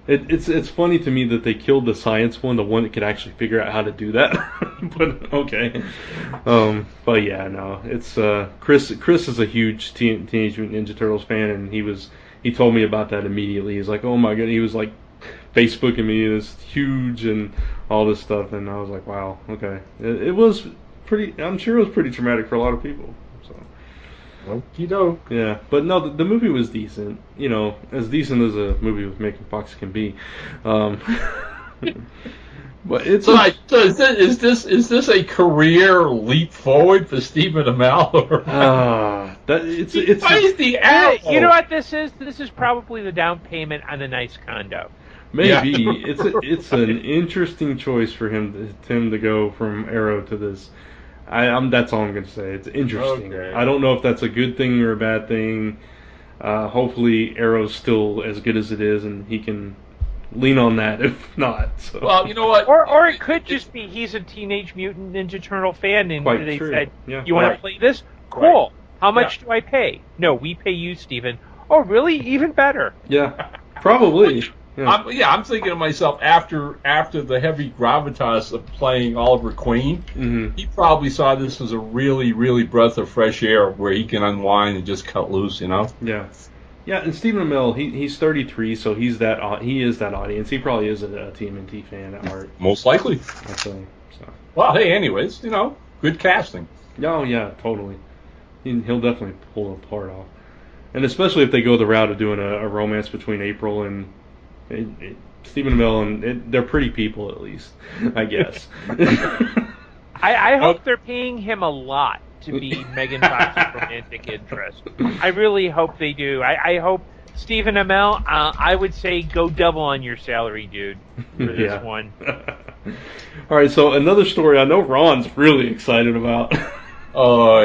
Speaker 1: It's funny to me that they killed the science one, the one that could actually figure out how to do that. But okay. But yeah, no. It's Chris is a huge Teenage Mutant Ninja Turtles fan, and he told me about that immediately. He's like, "Oh my god," he was like Facebooking me, this huge and all this stuff, and I was like, "Wow, okay." It was pretty. I'm sure it was pretty traumatic for a lot of people. So.
Speaker 3: Okie-doke.
Speaker 1: Yeah, but no, the movie was decent. As decent as a movie with Megan Fox can be. But it's
Speaker 3: so is this a career leap forward for Stephen Amell?
Speaker 1: It's
Speaker 3: the Arrow.
Speaker 2: You know what this is? This is probably the down payment on a nice condo.
Speaker 1: Maybe it's an interesting choice for him to go from Arrow to this. That's all I'm going to say. It's interesting.
Speaker 3: Okay.
Speaker 1: I don't know if that's a good thing or a bad thing. Hopefully, Arrow's still as good as it is, and he can lean on that. If not, so.
Speaker 3: Well, you know what?
Speaker 2: Or it could just be he's a Teenage Mutant Ninja Turtle fan, and they said, "You want to play this? Cool. Right. How much do I pay? No, we pay you, Steven. Oh, really? Even better.
Speaker 1: Yeah, probably.
Speaker 3: I'm thinking to myself, after the heavy gravitas of playing Oliver Queen, he probably saw this as a really, really breath of fresh air where he can unwind and just cut loose,
Speaker 1: Yeah. Yeah, and Stephen Amell, he's 33, so he is that audience. He probably is a TMNT fan at heart.
Speaker 3: Most likely.
Speaker 1: I'd say. So.
Speaker 3: Well, hey, anyways, good casting.
Speaker 1: Oh, yeah, totally. He'll definitely pull the part off. And especially if they go the route of doing a romance between April and Stephen Amell, and they're pretty people at least, I guess.
Speaker 2: I hope they're paying him a lot to be Megan Fox's romantic interest. I really hope they do. I hope Stephen Amell, I would say go double on your salary, dude, for this one.
Speaker 1: All right, so another story I know Ron's really excited about. Oh,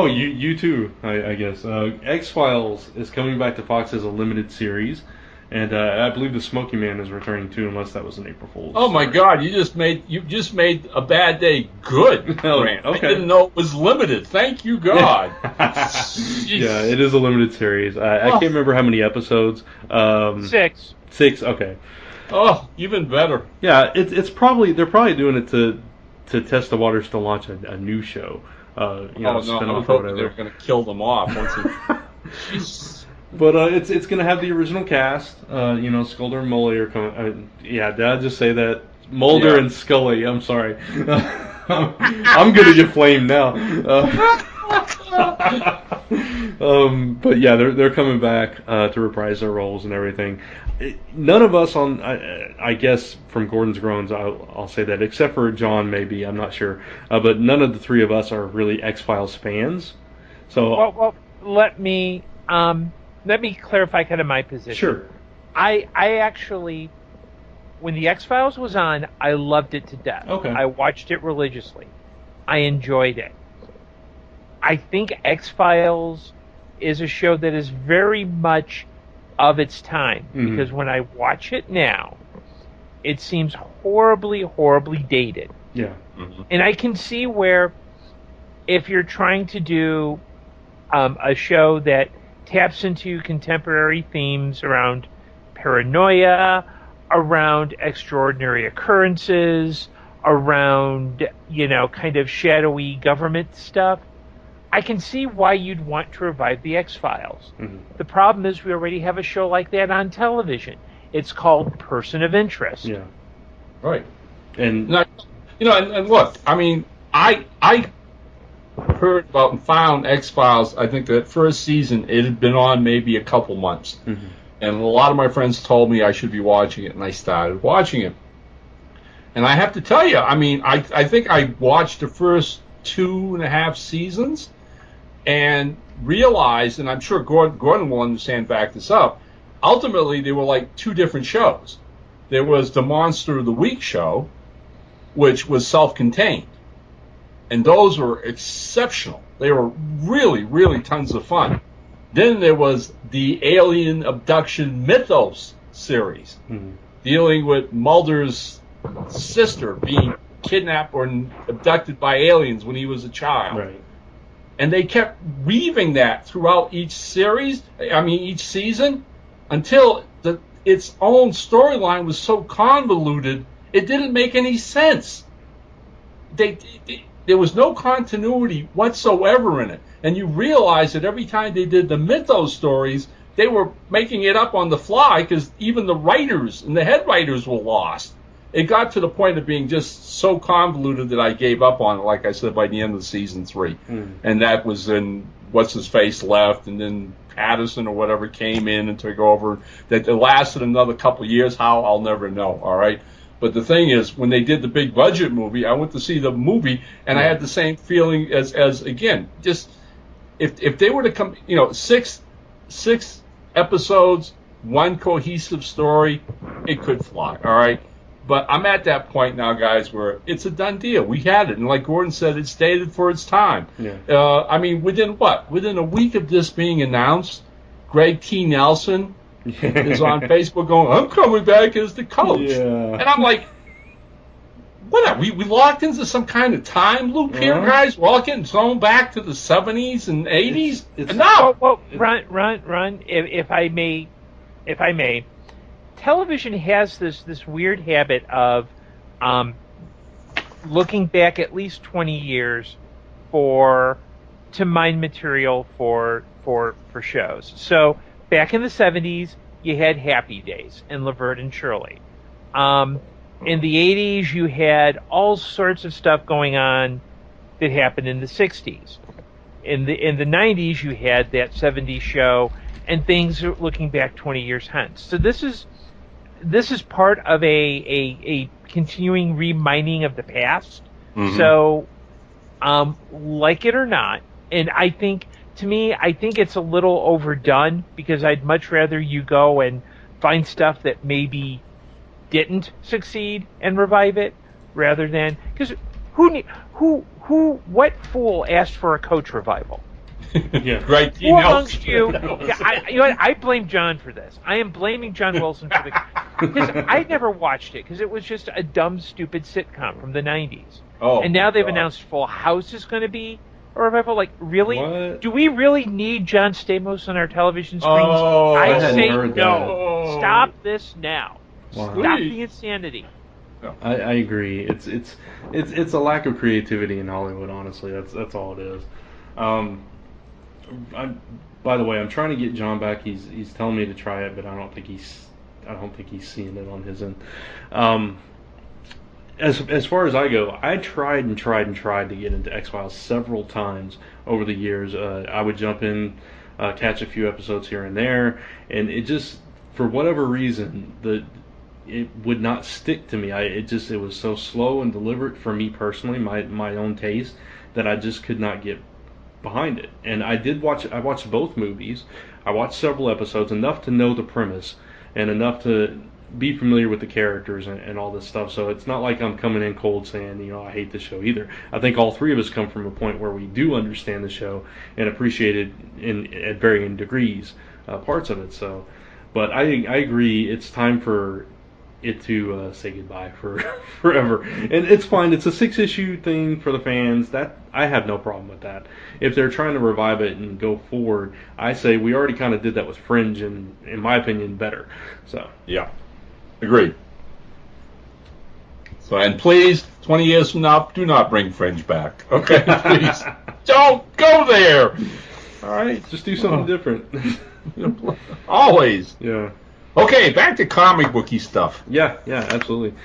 Speaker 1: you too, I guess. X-Files is coming back to Fox as a limited series, And I believe the Smoky Man is returning too, unless that was an April Fool's.
Speaker 3: Oh my God! You just made a bad day good, Grant.
Speaker 1: Okay.
Speaker 3: I didn't know it was limited. Thank you, God.
Speaker 1: Yeah, it is a limited series. I can't remember how many episodes.
Speaker 2: 6.
Speaker 1: 6. Okay.
Speaker 3: Oh, even better.
Speaker 1: Yeah, they're probably doing it to test the waters to launch a new show.
Speaker 3: Spin-off I was hoping they were going to kill them off once.
Speaker 1: But it's going to have the original cast. Sculder and Mully are coming. Did I just say that? Mulder and Scully. I'm sorry. I'm going to get flamed now. But yeah, they're coming back to reprise their roles and everything. None of us I guess from Gordon's Groans, I'll say that, except for John, maybe, I'm not sure. But none of the three of us are really X-Files fans. So
Speaker 2: well, let me clarify kind of my position.
Speaker 1: Sure.
Speaker 2: I actually, when the X-Files was on, I loved it to death.
Speaker 1: Okay.
Speaker 2: I watched it religiously. I enjoyed it. I think X-Files is a show that is very much of its time, because when I watch it now, it seems horribly, horribly dated.
Speaker 1: Yeah.
Speaker 2: And I can see where, if you're trying to do a show that taps into contemporary themes around paranoia, around extraordinary occurrences, around, kind of shadowy government stuff, I can see why you'd want to revive the X-Files. The problem is we already have a show like that on television. It's called Person of Interest.
Speaker 1: Yeah.
Speaker 3: Right.
Speaker 1: And
Speaker 3: and look, I mean, I heard about and found X-Files. I think that first season it had been on maybe a couple months, and a lot of my friends told me I should be watching it, and I started watching it. And I have to tell you, I mean, I think I watched the first 2.5 seasons. And realized, and I'm sure Gordon will understand, back this up, ultimately they were like two different shows. There was the Monster of the Week show, which was self-contained. And those were exceptional. They were really, really tons of fun. Then there was the Alien Abduction Mythos series, dealing with Mulder's sister being kidnapped or abducted by aliens when he was a child.
Speaker 1: Right.
Speaker 3: And they kept weaving that throughout each season, until its own storyline was so convoluted, it didn't make any sense. There was no continuity whatsoever in it. And you realize that every time they did the Mythos stories, they were making it up on the fly, because even the writers and the head writers were lost. It got to the point of being just so convoluted that I gave up on it, like I said, by the end of season 3. And that was when What's-His-Face left, and then Patterson or whatever came in and took over. That it lasted another couple of years. How, I'll never know, all right? But the thing is, when they did the big budget movie, I went to see the movie, and I had the same feeling as again, just if they were to come, 6 episodes, one cohesive story, it could fly, all right? But I'm at that point now, guys, where it's a done deal. We had it. And like Gordon said, it's dated for its time.
Speaker 1: Yeah.
Speaker 3: I mean, within a week of this being announced, Greg T. Nelson is on Facebook going, I'm coming back as the coach.
Speaker 1: Yeah.
Speaker 3: And I'm like, what are we locked into some kind of time loop here, guys? We're all getting thrown back to the 70s and 80s? No!
Speaker 2: Well, run, if I may. Television has this weird habit of looking back at least 20 years to mine material for shows. So back in the 70s, you had Happy Days and Laverne and Shirley. In the 80s, you had all sorts of stuff going on that happened in the 60s. In the 90s, you had that 70s show, and things are looking back 20 years hence. So this is part of a continuing remining of the past. So, like it or not, and I think it's a little overdone, because I'd much rather you go and find stuff that maybe didn't succeed and revive it, rather than, because what fool asked for a Coach revival?
Speaker 1: Yeah.
Speaker 3: Right.
Speaker 2: Who amongst you? Yeah, you know what? I blame John for this. I am blaming John Wilson for because I never watched it because it was just a dumb, stupid sitcom from the '90s.
Speaker 3: Oh,
Speaker 2: and now they've
Speaker 3: God.
Speaker 2: announced Full House is going to be a revival. Like, really?
Speaker 1: What?
Speaker 2: Do we really need John Stamos on our television screens?
Speaker 3: Oh,
Speaker 2: I
Speaker 1: hadn't
Speaker 2: say
Speaker 1: heard
Speaker 2: no.
Speaker 3: that.
Speaker 2: Stop this now.
Speaker 1: Wow.
Speaker 2: Stop the insanity.
Speaker 1: I agree. It's a lack of creativity in Hollywood. Honestly, that's all it is. By the way, I'm trying to get John back. He's telling me to try it, but I don't think he's seeing it on his end. As far as I go, I tried to get into X-Files several times over the years. I would jump in, catch a few episodes here and there, and it just, for whatever reason, it would not stick to me. It was so slow and deliberate for me personally, my own taste, that I just could not get behind it. And I watched both movies. I watched several episodes, enough to know the premise and enough to be familiar with the characters and all this stuff. So it's not like I'm coming in cold saying, I hate the show either. I think all three of us come from a point where we do understand the show and appreciate it at varying degrees, parts of it. So, but I agree, it's time for it to say goodbye for forever. And it's fine. It's a 6-issue thing for the fans. That I have no problem with that. If they're trying to revive it and go forward, I say we already kind of did that with Fringe, and in my opinion, better. So
Speaker 3: yeah, agreed. So, and please, 20 years from now, do not bring Fringe back. Okay, please, don't go there.
Speaker 1: All right, just do something different.
Speaker 3: Always.
Speaker 1: Yeah.
Speaker 3: Okay, back to comic booky stuff.
Speaker 1: Yeah, absolutely.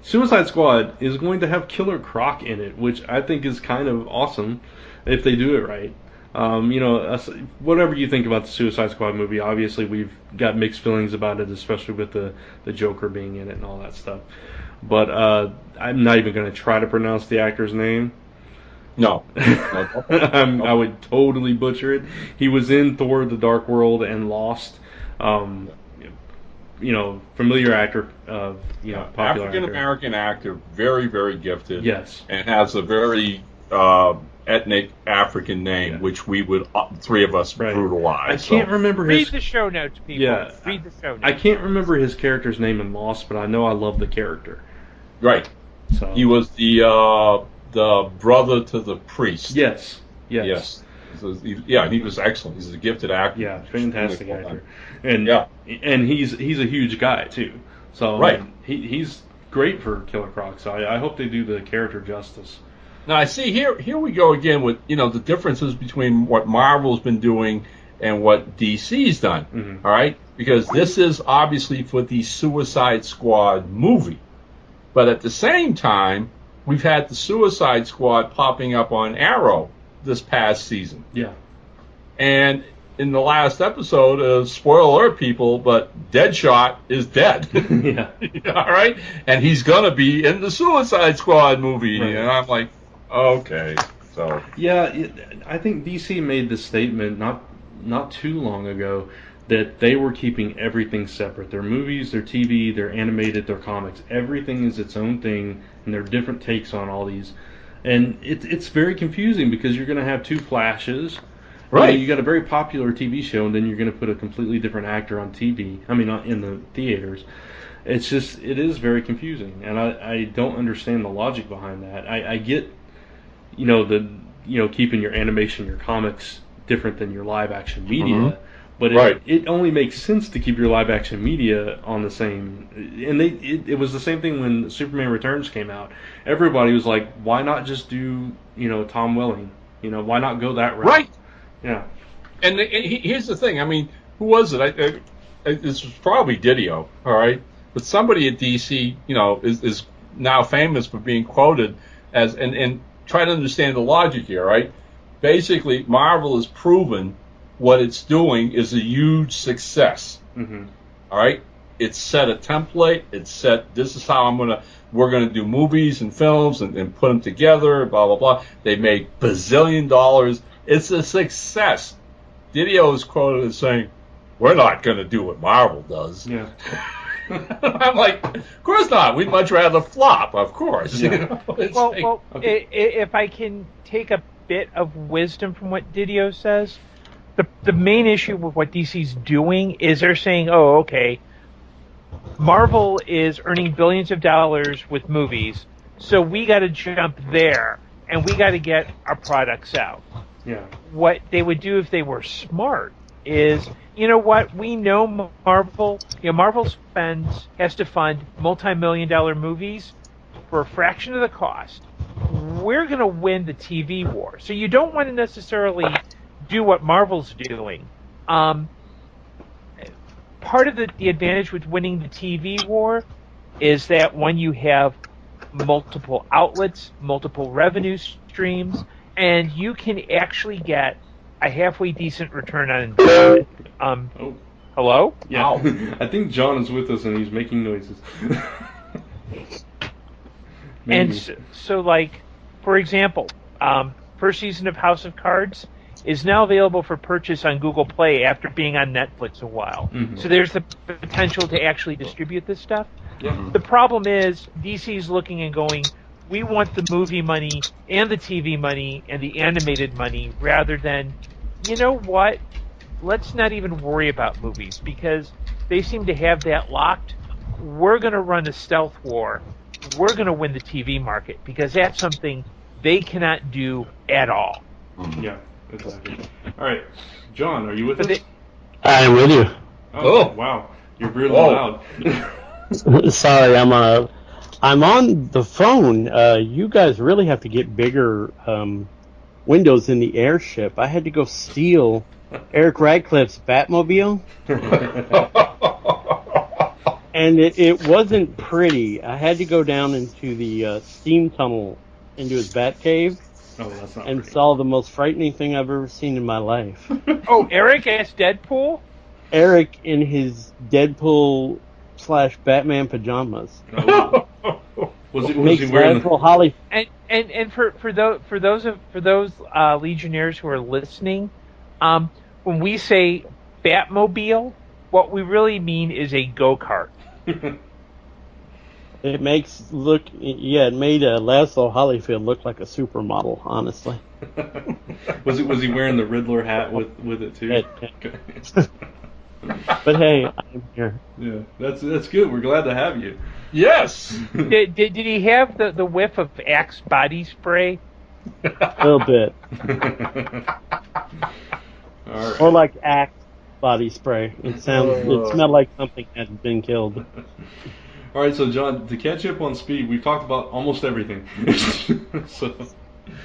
Speaker 1: Suicide Squad is going to have Killer Croc in it, which I think is kind of awesome if they do it right. Whatever you think about the Suicide Squad movie, obviously we've got mixed feelings about it, especially with the Joker being in it and all that stuff. But I'm not even going to try to pronounce the actor's name.
Speaker 3: No.
Speaker 1: I would totally butcher it. He was in Thor: The Dark World and Lost. Familiar actor, popular
Speaker 3: African American actor, very, very gifted.
Speaker 1: Yes.
Speaker 3: And has a very ethnic African name, which we would, three of us, brutalize.
Speaker 1: I can't remember his...
Speaker 2: Read the show notes, people.
Speaker 1: Yeah.
Speaker 2: Read the show notes.
Speaker 1: I can't remember his character's name in Lost, but I know I love the character.
Speaker 3: Right.
Speaker 1: So
Speaker 3: he was the brother to the priest.
Speaker 1: Yes.
Speaker 3: So, he was excellent. He's a gifted actor.
Speaker 1: Yeah, fantastic actor. And he's a huge guy too. So
Speaker 3: right.
Speaker 1: He's great for Killer Croc. So I hope they do the character justice.
Speaker 3: Now I see here we go again with the differences between what Marvel's been doing and what DC's done.
Speaker 1: Mm-hmm.
Speaker 3: All right, because this is obviously for the Suicide Squad movie, but at the same time we've had the Suicide Squad popping up on Arrow this past season.
Speaker 1: Yeah.
Speaker 3: And in the last episode, spoiler alert, people, but Deadshot is dead.
Speaker 1: Yeah.
Speaker 3: All right? And he's going to be in the Suicide Squad movie. Right. And I'm like, okay. So.
Speaker 1: Yeah, I think DC made this statement not too long ago that they were keeping everything separate. Their movies, their TV, their animated, their comics, everything is its own thing, and there are different takes on all these. And it's very confusing because you're going to have two Flashes.
Speaker 3: Right.
Speaker 1: You got a very popular TV show, and then you're going to put a completely different actor on TV. I mean, not in the theaters. It is very confusing, and I don't understand the logic behind that. I get, keeping your animation, your comics different than your live action media.
Speaker 3: Mm-hmm.
Speaker 1: But
Speaker 3: right.
Speaker 1: it only makes sense to keep your live action media on the same. And it was the same thing when Superman Returns came out. Everybody was like, why not just do Tom Welling? Why not go that route?
Speaker 3: Right.
Speaker 1: Yeah.
Speaker 3: And here's the thing. I mean, who was it? This was probably Didio. All right. But somebody at DC, is now famous for being quoted as and try to understand the logic here. Right. Basically, Marvel has proven what it's doing is a huge success.
Speaker 1: Mm-hmm.
Speaker 3: All right, it's set a template. It's set. This is how we're gonna do movies and films and put them together. Blah blah blah. They make bazillion dollars. It's a success. Didio is quoted as saying, "We're not gonna do what Marvel does."
Speaker 1: Yeah.
Speaker 3: I'm like, of course not. We'd much rather flop, of course.
Speaker 1: Yeah.
Speaker 2: If I can take a bit of wisdom from what Didio says. The main issue with what DC's doing is they're saying, oh, okay, Marvel is earning billions of dollars with movies, so we got to jump there, and we got to get our products out.
Speaker 1: Yeah.
Speaker 2: What they would do if they were smart is, you know what, we know Marvel, Marvel has to fund multi-million-dollar movies for a fraction of the cost. We're going to win the TV war. So you don't want to necessarily do what Marvel's doing. Part of the advantage with winning the TV war is that when you have multiple outlets, multiple revenue streams, and you can actually get a halfway decent return on investment. Hello?
Speaker 1: Yeah. I think John is with us and he's making noises.
Speaker 2: And so, like, for example, first season of House of Cards is now available for purchase on Google Play after being on Netflix a while. Mm-hmm. So there's the potential to actually distribute this stuff. Yeah. The problem is DC's looking and going, we want the movie money and the TV money and the animated money rather than, you know what, let's not even worry about movies because they seem to have that locked. We're going to run a stealth war. We're going to win the TV market because that's something they cannot do at all.
Speaker 1: Yeah, exactly. All right, John, are you with us?
Speaker 7: I'm with you.
Speaker 1: Oh, wow. You're really loud.
Speaker 7: Sorry, I'm on the phone. You guys really have to get bigger windows in the airship. I had to go steal Eric Radcliffe's Batmobile. And it wasn't pretty. I had to go down into the steam tunnel into his Batcave and saw the most frightening thing I've ever seen in my life.
Speaker 2: Oh, Eric as Deadpool?
Speaker 7: Eric in his Deadpool / Batman pajamas.
Speaker 1: Oh. Was he wearing
Speaker 7: Holly?
Speaker 2: And for those Legionnaires who are listening, when we say Batmobile, what we really mean is a go-kart.
Speaker 7: It made Laszlo Hollyfield look like a supermodel, honestly.
Speaker 1: Was he wearing the Riddler hat with it too?
Speaker 7: But hey, I'm here.
Speaker 1: Yeah, that's good. We're glad to have you.
Speaker 3: Yes.
Speaker 2: Did he have the whiff of Axe body spray?
Speaker 7: A little bit.
Speaker 1: All right.
Speaker 7: Or like Axe body spray. It smelled like something had been killed.
Speaker 1: All right, so John, to catch up on speed, we've talked about almost everything. So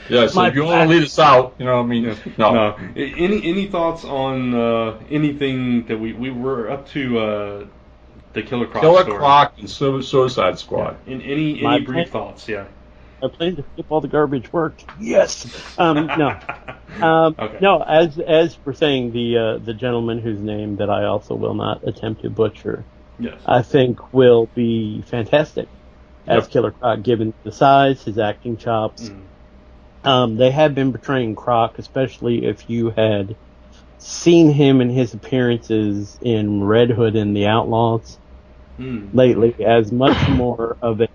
Speaker 3: if you want to lead us out, you know what I mean? No.
Speaker 1: Any thoughts on anything that we were up to the Killer Croc story?
Speaker 3: Killer Croc and Suicide Squad.
Speaker 1: Yeah. Any brief thoughts? Yeah.
Speaker 7: I plan to skip all the garbage work. Yes. No.
Speaker 1: Okay.
Speaker 7: No. As for saying, the gentleman whose name that I also will not attempt to butcher,
Speaker 1: yes,
Speaker 7: I think will be fantastic as Killer Croc, given the size, his acting chops. They have been portraying Croc, especially if you had seen him in his appearances in Red Hood and the Outlaws lately, as much more of a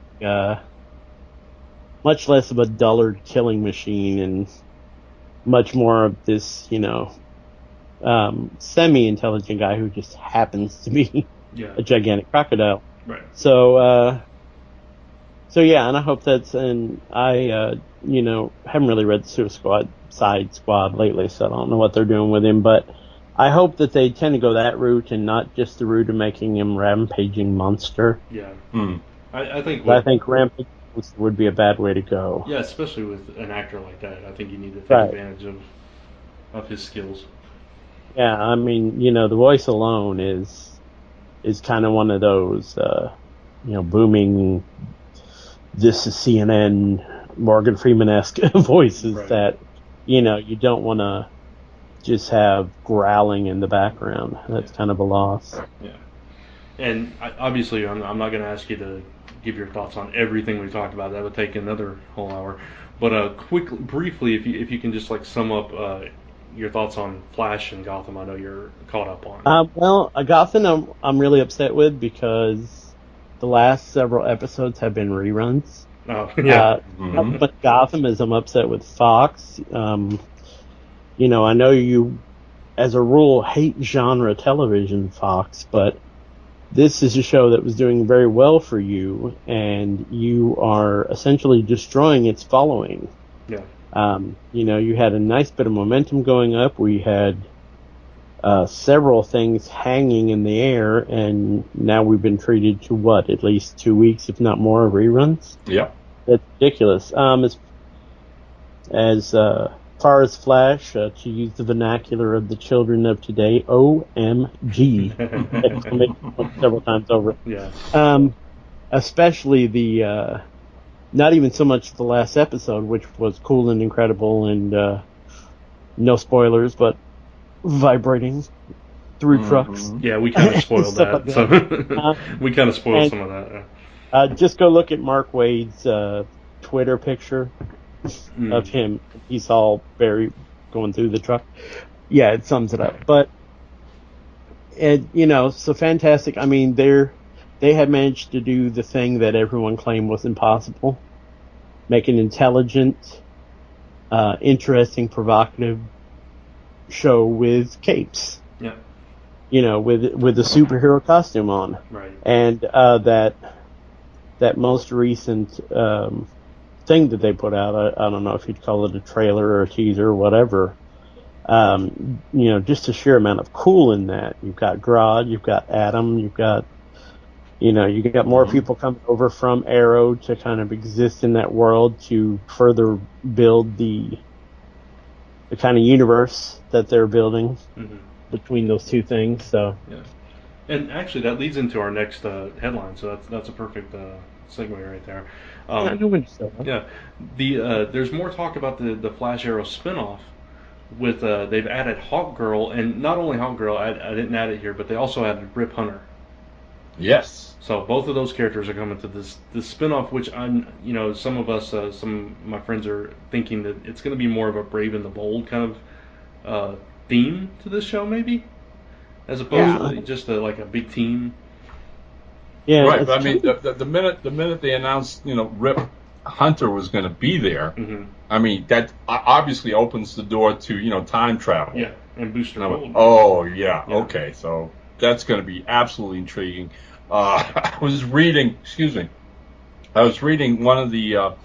Speaker 7: much less of a dullard killing machine and much more of this, semi-intelligent guy who just happens to be a gigantic crocodile.
Speaker 1: Right.
Speaker 7: So yeah, and I hope and I, haven't really read the Suicide Squad lately, so I don't know what they're doing with him, but I hope that they tend to go that route and not just the route of making him rampaging monster.
Speaker 1: Yeah. I think
Speaker 7: rampaging would be a bad way to go.
Speaker 1: Yeah, especially with an actor like that. I think you need to take advantage of his skills.
Speaker 7: Yeah, I mean, the voice alone is kind of one of those, booming, this is CNN, Morgan Freeman-esque voices that, you don't want to just have growling in the background. That's kind of a loss.
Speaker 1: Yeah. And obviously, I'm not going to ask you to give your thoughts on everything we talked about. That would take another whole hour. But briefly, if you can just sum up your thoughts on Flash and Gotham. I know you're caught up on.
Speaker 7: Gotham I'm really upset with because the last several episodes have been reruns.
Speaker 1: Oh, yeah.
Speaker 7: But Gothamism upset with Fox. You know, I know you, as a rule, hate genre television, Fox, but this is a show that was doing very well for you, and you are essentially destroying its following.
Speaker 1: Yeah.
Speaker 7: You know, you had a nice bit of momentum going up. We had several things hanging in the air, and now we've been treated to at least 2 weeks, if not more, of reruns?
Speaker 3: Yeah.
Speaker 7: That's ridiculous. As far as Flash, to use the vernacular of the children of today, OMG! Exclamation several times over.
Speaker 1: Yeah.
Speaker 7: Especially the, not even so much the last episode, which was cool and incredible, and no spoilers, but vibrating through trucks.
Speaker 1: Yeah, we kind of spoiled that.
Speaker 7: Like
Speaker 1: So we kind of spoiled some of that.
Speaker 7: Just go look at Mark Wade's Twitter picture of him. He's all very going through the truck. Yeah, it sums it up. But you know, so fantastic. I mean, they had managed to do the thing that everyone claimed was impossible: make an intelligent, interesting, provocative show with capes.
Speaker 1: Yeah.
Speaker 7: You know, with the superhero costume on.
Speaker 1: Right.
Speaker 7: And that most recent thing that they put out, I don't know if you'd call it a trailer or a teaser or whatever. You know, just a sheer amount of cool in that. You've got Grodd, you've got Adam, you've got more people coming over from Arrow to kind of exist in that world to further build the kind of universe that they're building between those two things. So
Speaker 1: yeah, and actually that leads into our next headline. So that's a perfect segue right there. Yeah, there's more talk about the Flash Arrow spinoff. With they've added Hawkgirl, and not only Hawkgirl, I didn't add it here, but they also added Rip Hunter.
Speaker 3: Yes.
Speaker 1: So both of those characters are coming to this spinoff, which some of us, some of my friends are thinking that it's going to be more of a Brave and the Bold kind of theme to this show, maybe, as opposed to just like a big team.
Speaker 7: Yeah,
Speaker 3: right. But I mean, the minute they announced, Rip Hunter was going to be there, I mean that obviously opens the door to time travel.
Speaker 1: Yeah, and Booster Gold.
Speaker 3: Oh yeah, okay, so that's going to be absolutely intriguing. I was reading one of the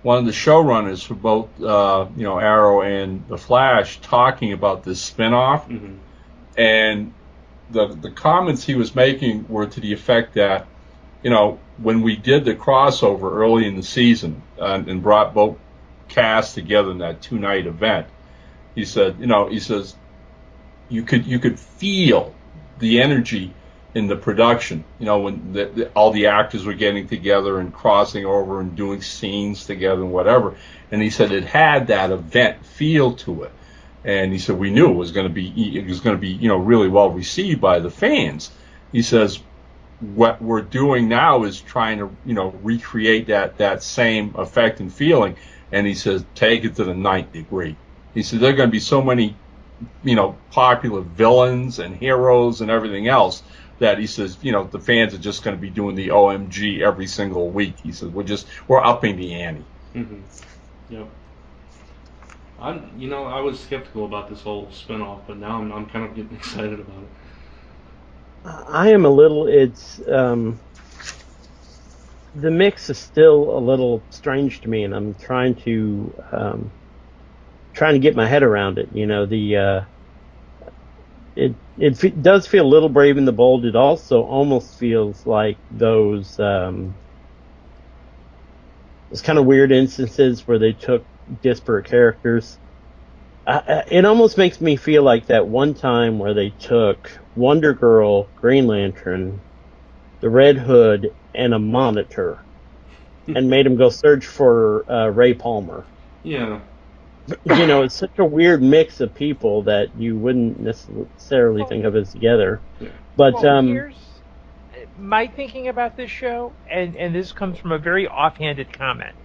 Speaker 3: showrunners for both Arrow and the Flash talking about this spinoff, and the comments he was making were to the effect that when we did the crossover early in the season and brought both casts together in that 2-night event, he says you could feel the energy in the production, when all the actors were getting together and crossing over and doing scenes together and whatever. And he said it had that event feel to it. And he said we knew it was going to be really well received by the fans. He says what we're doing now is trying to recreate that same effect and feeling. And he says take it to the 9th degree. He said there are going to be so many popular villains and heroes and everything else that he says, the fans are just going to be doing the OMG every single week. He says we're upping the ante.
Speaker 1: Yep. I was skeptical about this whole spinoff, but now I'm kind of getting excited about it.
Speaker 7: I am a little. It's the mix is still a little strange to me, and I'm trying to get my head around it. It does feel a little Brave and the Bold. It also almost feels like those kind of weird instances where they took disparate characters. It almost makes me feel like that one time where they took Wonder Girl, Green Lantern, the Red Hood, and a Monitor, and made them go search for Ray Palmer.
Speaker 1: Yeah.
Speaker 7: It's such a weird mix of people that you wouldn't necessarily think of as together. Yeah. But
Speaker 2: here's my thinking about this show, and this comes from a very offhanded comment,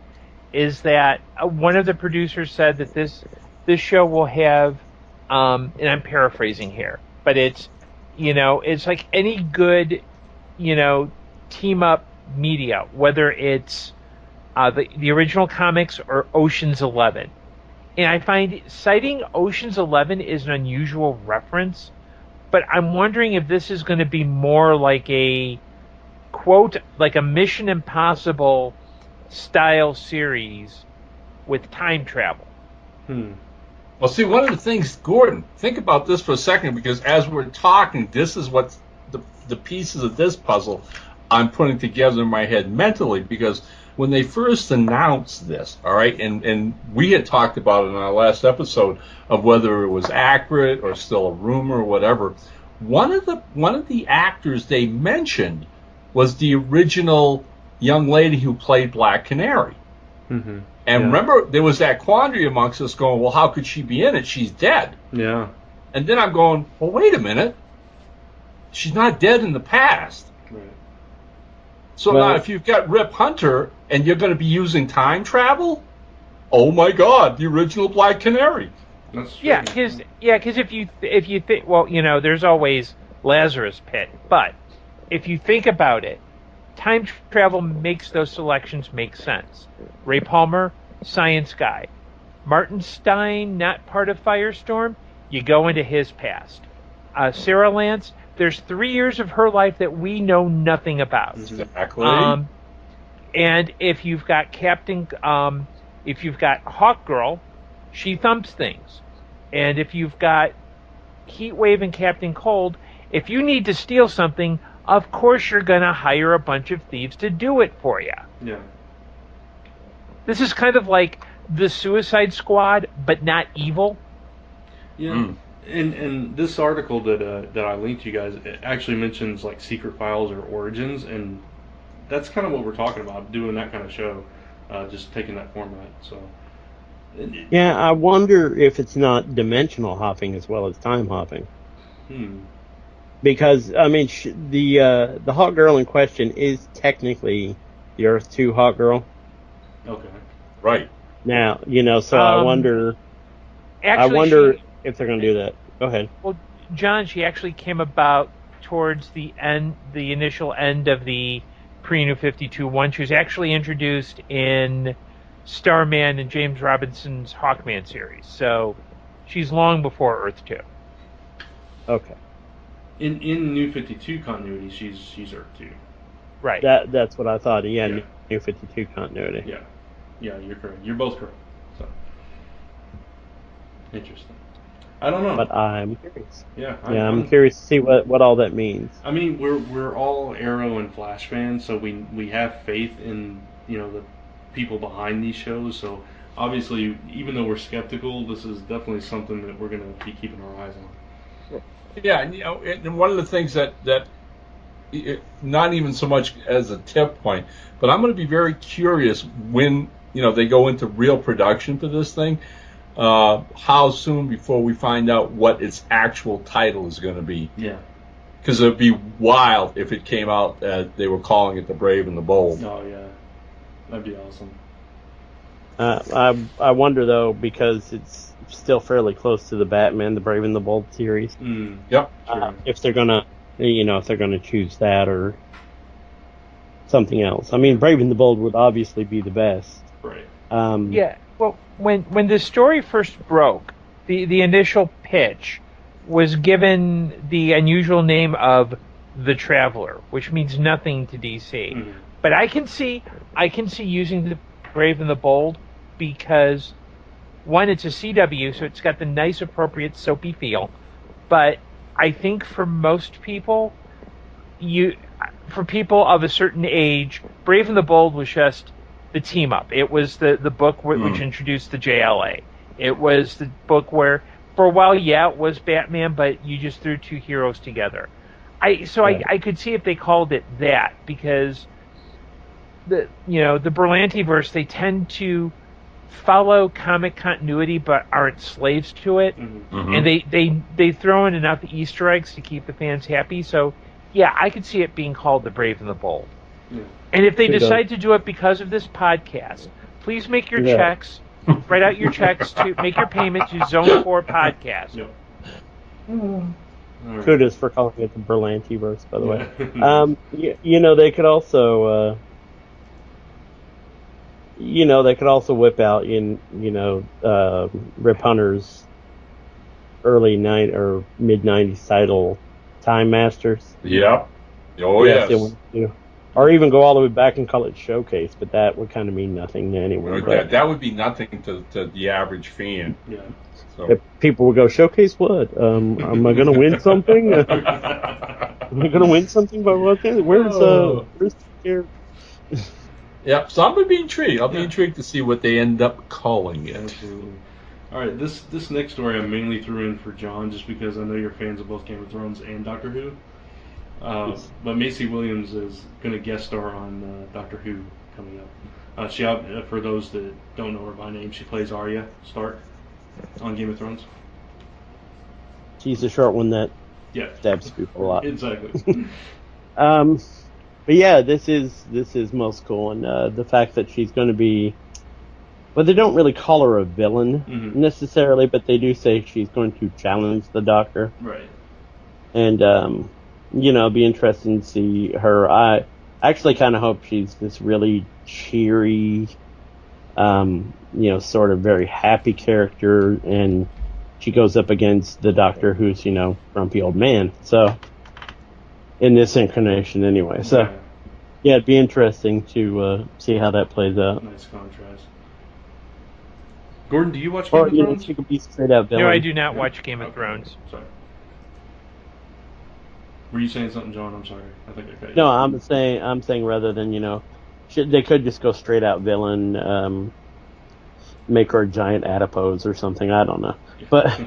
Speaker 2: is that one of the producers said that this show will have, and I'm paraphrasing here, but it's like any good team up media, whether it's The original comics are Ocean's 11. And I find citing Ocean's 11 is an unusual reference, but I'm wondering if this is going to be more like a, quote, like a Mission Impossible style series with time travel.
Speaker 3: Well, see, one of the things, Gordon, think about this for a second, because as we're talking, this is what the pieces of this puzzle I'm putting together in my head mentally, because when they first announced this, all right, and we had talked about it in our last episode of whether it was accurate or still a rumor or whatever, one of the actors they mentioned was the original young lady who played Black Canary.
Speaker 1: Mm-hmm.
Speaker 3: And remember, there was that quandary amongst us going, well, how could she be in it? She's dead.
Speaker 1: Yeah.
Speaker 3: And then I'm going, well, wait a minute. She's not dead in the past.
Speaker 1: Right.
Speaker 3: So now if you've got Rip Hunter and you're going to be using time travel, oh my God, the original Black Canary.
Speaker 1: That's true.
Speaker 2: Yeah, because if you think, well, there's always Lazarus Pit, but if you think about it, time travel makes those selections make sense. Ray Palmer, science guy. Martin Stein, not part of Firestorm, you go into his past. Sarah Lance, there's 3 years of her life that we know nothing about.
Speaker 3: Exactly.
Speaker 2: And if you've got Hawk Girl, she thumps things. And if you've got Heatwave and Captain Cold, if you need to steal something, of course you're going to hire a bunch of thieves to do it for you.
Speaker 1: Yeah.
Speaker 2: This is kind of like the Suicide Squad, but not evil.
Speaker 1: Yeah. And this article that I linked you guys, it actually mentions like secret files or origins, and that's kind of what we're talking about, doing that kind of show, just taking that format. So.
Speaker 7: Yeah, I wonder if it's not dimensional hopping as well as time hopping. Because I mean, the Hawk Girl in question is technically the Earth 2 Hawk Girl.
Speaker 1: Okay.
Speaker 3: Right.
Speaker 7: Now, so I wonder.
Speaker 2: Actually,
Speaker 7: I wonder if they're going to do that. Go ahead.
Speaker 2: Well, John, she actually came about towards the initial end of the pre-New 52 one. She was actually introduced in Starman and James Robinson's Hawkman series. So she's long before Earth 2.
Speaker 7: Okay.
Speaker 1: In New 52 continuity, she's Earth 2.
Speaker 2: Right.
Speaker 7: That's what I thought. Yeah. New 52 continuity.
Speaker 1: Yeah. Yeah, you're correct. You're both correct. So interesting. I don't know.
Speaker 7: But I'm curious.
Speaker 1: Yeah.
Speaker 7: I'm curious to see what all that means.
Speaker 1: I mean, we're all Arrow and Flash fans, so we have faith in the people behind these shows. So obviously, even though we're skeptical, this is definitely something that we're going to be keeping our eyes on.
Speaker 3: Yeah, and one of the things that not even so much as a tip point, but I'm going to be very curious when they go into real production for this thing. How soon before we find out what its actual title is going to be?
Speaker 1: Yeah.
Speaker 3: Because it would be wild if it came out that they were calling it The Brave and the Bold.
Speaker 1: Oh yeah, that'd be awesome.
Speaker 7: I wonder though, because it's still fairly close to the Batman, The Brave and the Bold series.
Speaker 3: Yep.
Speaker 1: Sure.
Speaker 7: If they're gonna, if they're gonna choose that or something else. I mean, Brave and the Bold would obviously be the best.
Speaker 1: Right.
Speaker 2: Yeah. Well, when the story first broke, the initial pitch was given the unusual name of The Traveler, which means nothing to DC.
Speaker 1: Mm-hmm.
Speaker 2: But I can see using The Brave and the Bold because, one, it's a CW, so it's got the nice, appropriate, soapy feel. But I think for most people, for people of a certain age, Brave and the Bold was just the team up. It was the book which introduced the JLA. It was the book where, for a while, it was Batman, but you just threw two heroes together. I could see if they called it that, because the Berlantiverse, they tend to follow comic continuity but aren't slaves to it, and they throw in enough Easter eggs to keep the fans happy. So yeah, I could see it being called The Brave and the Bold. Yeah. And if they decide to do it because of this podcast, please make your checks, write out your checks to make your payment to Zone 4 Podcast.
Speaker 1: Yep.
Speaker 7: Right. Kudos for calling it the Berlantiverse, by the way. They could also, they could also whip out Rip Hunter's early or mid '90s title, Time Masters.
Speaker 3: Yep. Oh yes.
Speaker 7: They want to. Or even go all the way back and call it Showcase, but that would kind of mean nothing to anyone.
Speaker 3: That would be nothing to the average fan.
Speaker 7: Yeah. So. People would go, Showcase what? Am I going to win something? Am I going to win something by what? Where's the character?
Speaker 3: Yep. So I'm going to be intrigued. I'll be intrigued to see what they end up calling it.
Speaker 1: Absolutely. All right. This next story I mainly threw in for John just because I know you're fans of both Game of Thrones and Doctor Who. But Macy Williams is going to guest star on Doctor Who coming up. She, for those that don't know her by name, she plays Arya Stark on Game of Thrones.
Speaker 7: She's the short one that stabs people a lot.
Speaker 1: Exactly.
Speaker 7: But yeah, this is most cool, and the fact that she's going to be. Well, they don't really call her a villain necessarily, but they do say she's going to challenge the Doctor.
Speaker 1: Right.
Speaker 7: And be interesting to see her. I actually kind of hope she's this really cheery, sort of very happy character, and she goes up against the Doctor, who's grumpy old man. So, in this incarnation, anyway. So, yeah, it'd be interesting to see how that plays out.
Speaker 1: Nice contrast. Gordon, do you watch Game of Thrones?
Speaker 7: She could be straight out villain.
Speaker 2: No, I do not watch Game of Thrones.
Speaker 1: Sorry. Were you saying something, John? I'm sorry. I think I cut you.
Speaker 7: No, I'm saying rather than they could just go straight out villain, make her a giant adipose or something. I don't know, but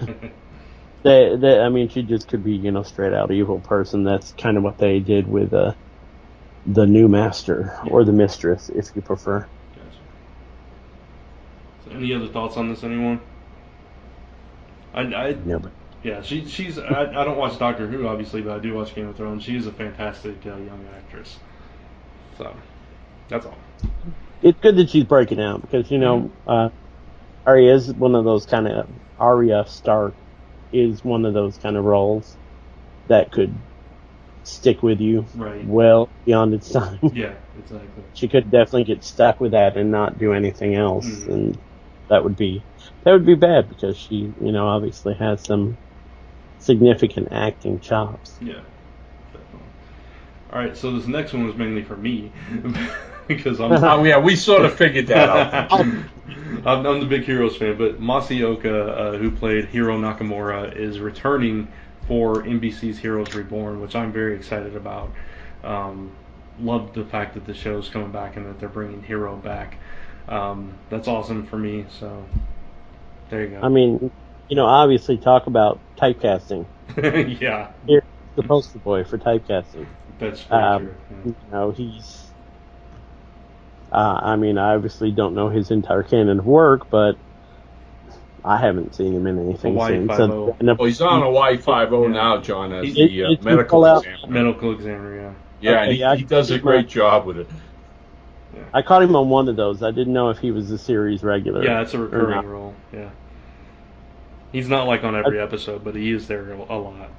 Speaker 7: she just could be straight out evil person. That's kind of what they did with the new master or the mistress, if you prefer.
Speaker 1: Gotcha. So any other thoughts on this, anyone? Yeah, she's. I don't watch Doctor Who, obviously, but I do watch Game of Thrones. She's a fantastic young actress. So, that's all.
Speaker 7: It's good that she's breaking out because Arya is one of those kind of Arya Stark is one of those kind of roles that could stick with you well beyond its time.
Speaker 1: Yeah, exactly.
Speaker 7: She could definitely get stuck with that and not do anything else, and that would be bad because she obviously has some significant acting chops.
Speaker 1: Yeah, definitely. All right, so this next one was mainly for me because I'm.
Speaker 3: We sort of figured that out.
Speaker 1: I'm the big Heroes fan, but Masaoka, who played Hiro Nakamura, is returning for NBC's Heroes Reborn, which I'm very excited about. Love the fact that the show's coming back and that they're bringing Hiro back. That's awesome for me. So there you go.
Speaker 7: I mean, obviously talk about typecasting.
Speaker 1: Yeah.
Speaker 7: Here's the poster boy for typecasting.
Speaker 1: That's very true.
Speaker 7: He's. I obviously don't know his entire canon of work, but I haven't seen him in anything since.
Speaker 3: He's on a Y50 now, John, as the medical examiner.
Speaker 1: Medical examiner,
Speaker 3: yeah. Yeah, he does a great job with it.
Speaker 7: Yeah. I caught him on one of those. I didn't know if he was a series regular.
Speaker 1: Yeah, it's a recurring role. Yeah. He's not like on every episode, but he is there a lot.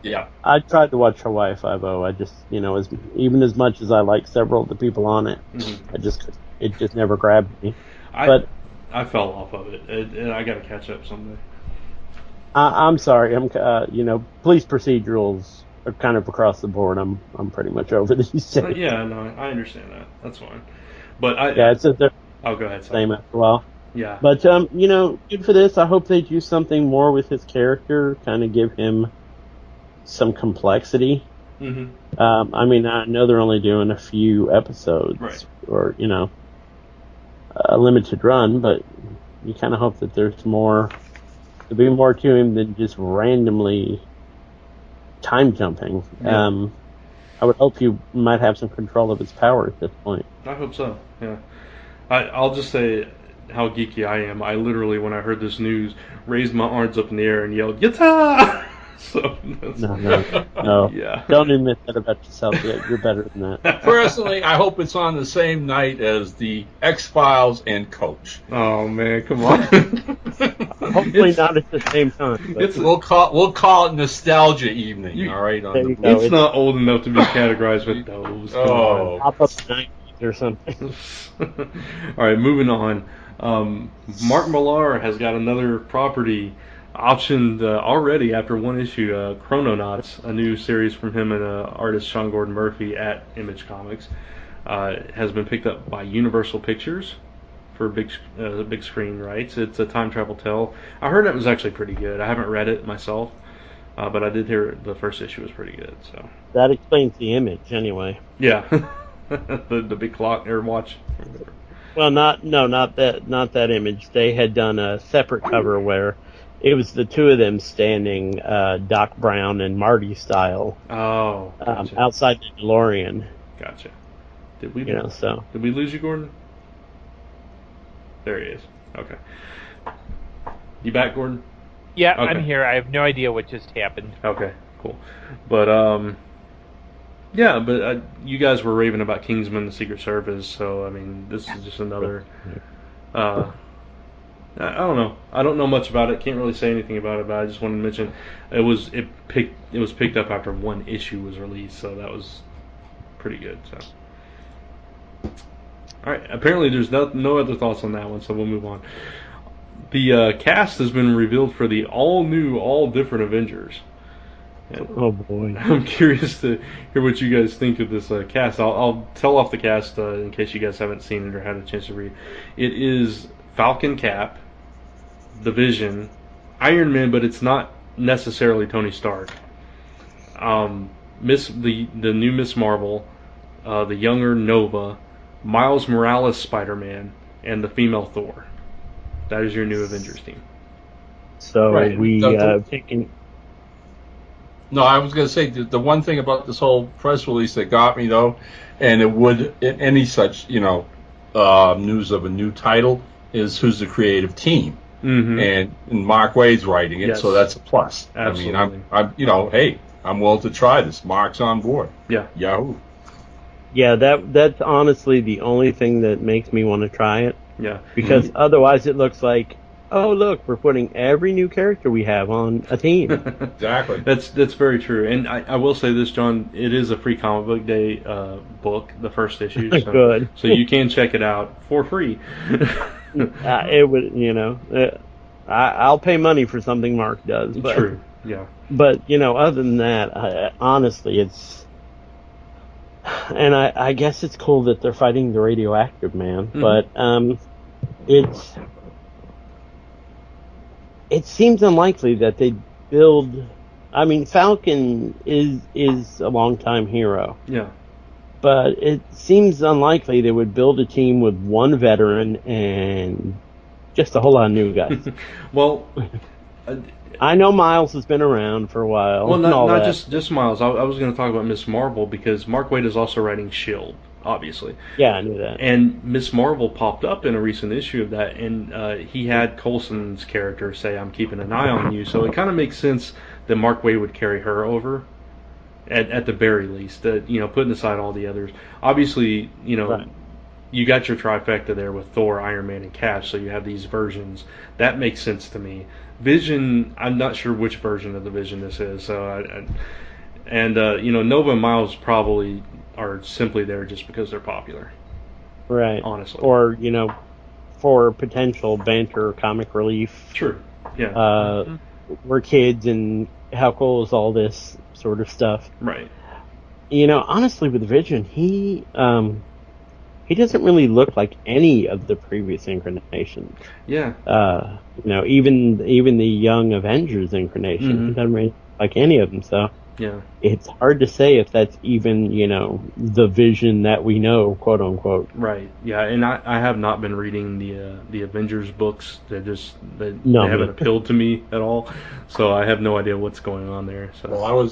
Speaker 3: Yeah.
Speaker 7: I tried to watch Hawaii 5-0. I just, even as much as I like several of the people on it, it just never grabbed me.
Speaker 1: I fell off of it. I got to catch up someday.
Speaker 7: I'm sorry. Police procedurals are kind of across the board. I'm pretty much over these days.
Speaker 1: Yeah, no, I understand that. That's fine. But
Speaker 7: it's they're
Speaker 1: go ahead.
Speaker 7: Same after a while.
Speaker 1: Yeah.
Speaker 7: But good for this. I hope they do something more with his character. Kind of give him some complexity.
Speaker 1: Mm-hmm.
Speaker 7: I know they're only doing a few episodes, or a limited run, but you kind of hope that there'll be more to him than just randomly time jumping. Yeah. I would hope you might have some control of his power at this point.
Speaker 1: I hope so. Yeah. I'll just say how geeky I am. I literally, when I heard this news, raised my arms up in the air and yelled, "Yatta!" So
Speaker 7: no.
Speaker 1: Yeah.
Speaker 7: Don't admit that about yourself yet. You're better than that.
Speaker 3: Personally, I hope it's on the same night as the X-Files and Coach.
Speaker 1: Oh man, come on.
Speaker 7: Hopefully not at the same time.
Speaker 3: We'll call it nostalgia evening. All right.
Speaker 1: It's not old enough to be categorized with those.
Speaker 3: Oh.
Speaker 7: Pop up the 90s or something.
Speaker 1: All right, moving on. Mark Millar has got another property optioned already after one issue. Chrononauts, a new series from him and artist Sean Gordon Murphy at Image Comics, has been picked up by Universal Pictures for big screen rights. It's a time travel tale. I heard it was actually pretty good. I haven't read it myself, but I did hear the first issue was pretty good. So
Speaker 7: that explains the Image, anyway.
Speaker 1: Yeah, the big clock or watch.
Speaker 7: Well, not that Image. They had done a separate cover where it was the two of them standing, Doc Brown and Marty style.
Speaker 1: Oh, gotcha.
Speaker 7: Outside the DeLorean.
Speaker 1: Gotcha. Did we?
Speaker 7: Did
Speaker 1: we lose you, Gordon? There he is. Okay. You back, Gordon?
Speaker 2: Yeah,
Speaker 1: okay.
Speaker 2: I'm here. I have no idea what just happened.
Speaker 1: Okay, cool. But yeah, but you guys were raving about Kingsman: The Secret Service, so I mean, this is just another. I don't know. I don't know much about it. Can't really say anything about it. But I just wanted to mention it was picked up after one issue was released, so that was pretty good. So. All right. Apparently, there's no other thoughts on that one, so we'll move on. The cast has been revealed for the all-new, all-different Avengers. And
Speaker 7: oh boy!
Speaker 1: I'm curious to hear what you guys think of this cast. I'll tell off the cast in case you guys haven't seen it or had a chance to read. It is Falcon, Cap, the Vision, Iron Man, but it's not necessarily Tony Stark. The new Miss Marvel, the younger Nova, Miles Morales Spider-Man, and the female Thor. That is your new Avengers team.
Speaker 7: So
Speaker 3: right.
Speaker 7: we picking.
Speaker 3: No, I was going to say the one thing about this whole press release that got me though, and it would any such news of a new title is who's the creative team, and Mark Waid's writing it, so that's a plus.
Speaker 1: Absolutely.
Speaker 3: I mean, I'm hey, I'm willing to try this. Mark's on board.
Speaker 1: Yeah.
Speaker 3: Yahoo.
Speaker 7: Yeah, that's honestly the only thing that makes me want to try it.
Speaker 1: Yeah.
Speaker 7: Because otherwise it looks like, oh look, we're putting every new character we have on a team.
Speaker 3: Exactly.
Speaker 1: That's very true. And I will say this, John, it is a free comic book day book, the first issue. So,
Speaker 7: Good.
Speaker 1: So you can check it out for free.
Speaker 7: It would, I'll pay money for something Mark does. But,
Speaker 1: true. Yeah.
Speaker 7: But other than that, honestly, it's. And I guess it's cool that they're fighting the radioactive man, but it seems unlikely that they build. I mean, Falcon is a longtime hero.
Speaker 1: Yeah.
Speaker 7: But it seems unlikely they would build a team with one veteran and just a whole lot of new guys.
Speaker 1: Well,
Speaker 7: I know Miles has been around for a while.
Speaker 1: Well, not just Miles. I was going to talk about Miss Marvel because Mark Waid is also writing S.H.I.E.L.D., obviously.
Speaker 7: Yeah, I knew that.
Speaker 1: And Miss Marvel popped up in a recent issue of that, and he had Coulson's character say, "I'm keeping an eye on you." So it kind of makes sense that Mark Waid would carry her over, at the very least. Putting aside all the others. Obviously,
Speaker 7: right.
Speaker 1: You got your trifecta there with Thor, Iron Man, and Cap, so you have these versions. That makes sense to me. Vision, I'm not sure which version of the Vision this is. So, Nova and Miles probably are simply there just because they're popular.
Speaker 7: Right.
Speaker 1: Honestly.
Speaker 7: Or, for potential banter, comic relief.
Speaker 1: True. Yeah.
Speaker 7: We're kids, and how cool is all this sort of stuff?
Speaker 1: Right.
Speaker 7: Honestly, with Vision, he doesn't really look like any of the previous incarnations.
Speaker 1: Yeah.
Speaker 7: Even the Young Avengers incarnation, he doesn't really look like any of them. So
Speaker 1: yeah,
Speaker 7: it's hard to say if that's even the Vision that we know, quote unquote.
Speaker 1: Right. Yeah, and I have not been reading the Avengers books. They haven't appealed to me at all. So I have no idea what's going on there. So.
Speaker 3: Well,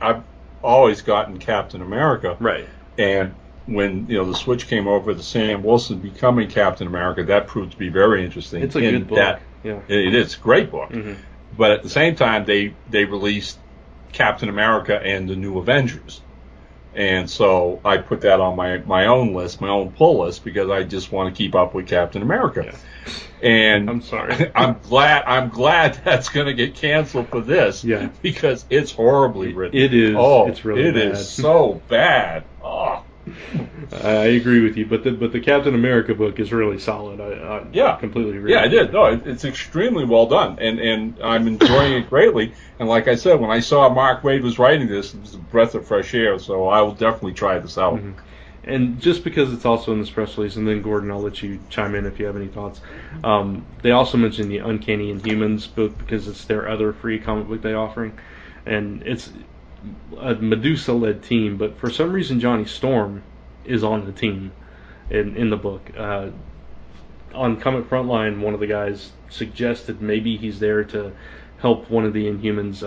Speaker 3: I've always gotten Captain America.
Speaker 1: Right.
Speaker 3: And when the switch came over to Sam Wilson becoming Captain America, that proved to be very interesting.
Speaker 1: It's a good book. Yeah,
Speaker 3: it is a great book. But at the same time, they released Captain America and the New Avengers, and so I put that on my own list, my own pull list, because I just want to keep up with Captain America. Yeah. And
Speaker 1: I'm sorry.
Speaker 3: I'm glad that's going to get canceled for this.
Speaker 1: Yeah.
Speaker 3: Because it's horribly written.
Speaker 1: It is.
Speaker 3: Oh,
Speaker 1: it's really bad.
Speaker 3: It is so bad. Oh.
Speaker 1: I agree with you, but the Captain America book is really solid. I completely agree.
Speaker 3: Yeah, I did. No, it's extremely well done, and I'm enjoying it greatly. And like I said, when I saw Mark Waid was writing this, it was a breath of fresh air. So I will definitely try this out.
Speaker 1: Mm-hmm. And just because it's also in this press release, and then Gordon, I'll let you chime in if you have any thoughts. They also mentioned the Uncanny Inhumans book because it's their other free comic book they're offering, and it's a Medusa-led team, but for some reason Johnny Storm is on the team in the book. On Comic Frontline, one of the guys suggested maybe he's there to help one of the Inhumans,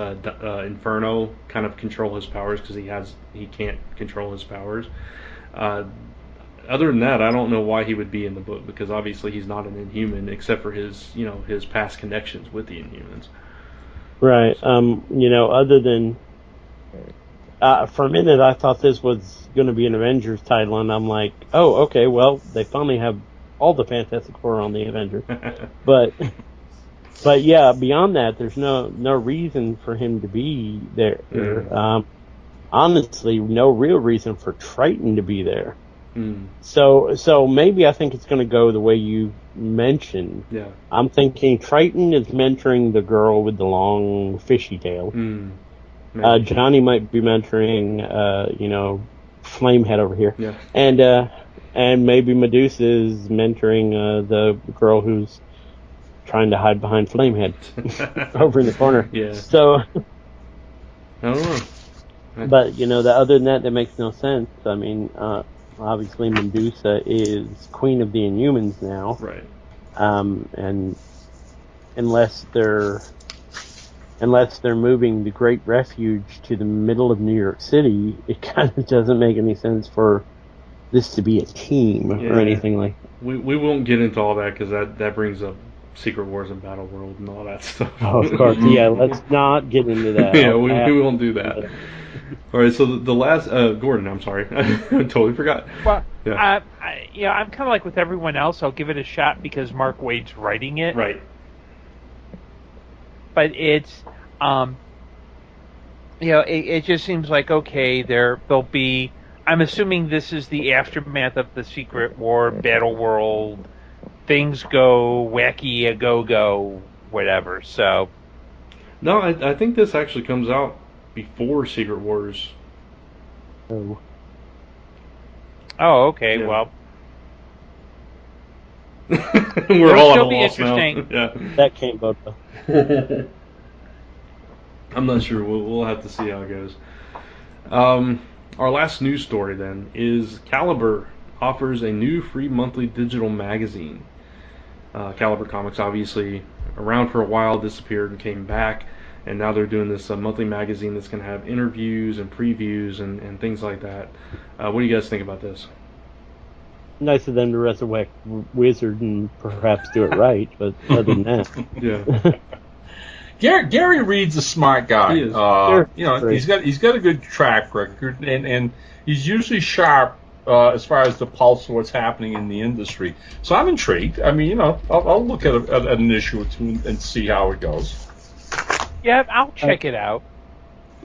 Speaker 1: Inferno, kind of control his powers because he can't control his powers. Other than that, I don't know why he would be in the book because obviously he's not an Inhuman except for his past connections with the Inhumans.
Speaker 7: Right. Other than for a minute, I thought this was going to be an Avengers title, and I'm like, oh, okay, well, they finally have all the Fantastic Four on the Avengers. but yeah, beyond that, there's no reason for him to be there.
Speaker 1: Mm.
Speaker 7: Honestly, no real reason for Triton to be there.
Speaker 1: Mm.
Speaker 7: So maybe I think it's going to go the way you mentioned.
Speaker 1: Yeah.
Speaker 7: I'm thinking Triton is mentoring the girl with the long fishy tail.
Speaker 1: Mm.
Speaker 7: Johnny might be mentoring, Flamehead over here.
Speaker 1: Yeah.
Speaker 7: And maybe Medusa is mentoring the girl who's trying to hide behind Flamehead over in the corner.
Speaker 1: Yeah.
Speaker 7: So,
Speaker 1: I don't know.
Speaker 7: But, other than that makes no sense. I mean, obviously Medusa is Queen of the Inhumans now.
Speaker 1: Right.
Speaker 7: And unless they're moving the Great Refuge to the middle of New York City, it kind of doesn't make any sense for this to be a team or anything like that.
Speaker 1: We won't get into all that because that brings up Secret Wars and Battle World and all that stuff.
Speaker 7: Oh, of course. Yeah, let's not get into that.
Speaker 1: Yeah, we won't do that. All right, so the last Gordon, I'm sorry, I totally forgot.
Speaker 2: Well,
Speaker 1: yeah.
Speaker 2: I'm kind of like with everyone else. I'll give it a shot because Mark Waid's writing it.
Speaker 1: Right.
Speaker 2: But it's, it just seems like okay. There'll be. I'm assuming this is the aftermath of the Secret War, Battle World. Things go wacky, a go, whatever. So.
Speaker 1: No, I think this actually comes out before Secret Wars.
Speaker 7: Oh,
Speaker 2: okay.
Speaker 1: Yeah.
Speaker 2: Well,
Speaker 1: we're all
Speaker 2: still
Speaker 1: on
Speaker 2: be
Speaker 1: a loss now.
Speaker 2: interesting.
Speaker 1: Yeah.
Speaker 7: that came up.
Speaker 1: I'm not sure. We'll have to see how it goes. Our last news story then is Caliber offers a new free monthly digital magazine. Caliber Comics, obviously around for a while, disappeared and came back, and now they're doing this monthly magazine that's going to have interviews and previews and things like that. What do you guys think about this?
Speaker 7: Nice of them to resurrect Wizard and perhaps do it right, but other than that.
Speaker 1: Yeah.
Speaker 3: Gary Reed's a smart guy.
Speaker 1: He is.
Speaker 3: He's got a good track record, and he's usually sharp as far as the pulse of what's happening in the industry. So I'm intrigued. I mean, I'll look at an issue or two and see how it goes.
Speaker 2: Yeah, I'll check it out.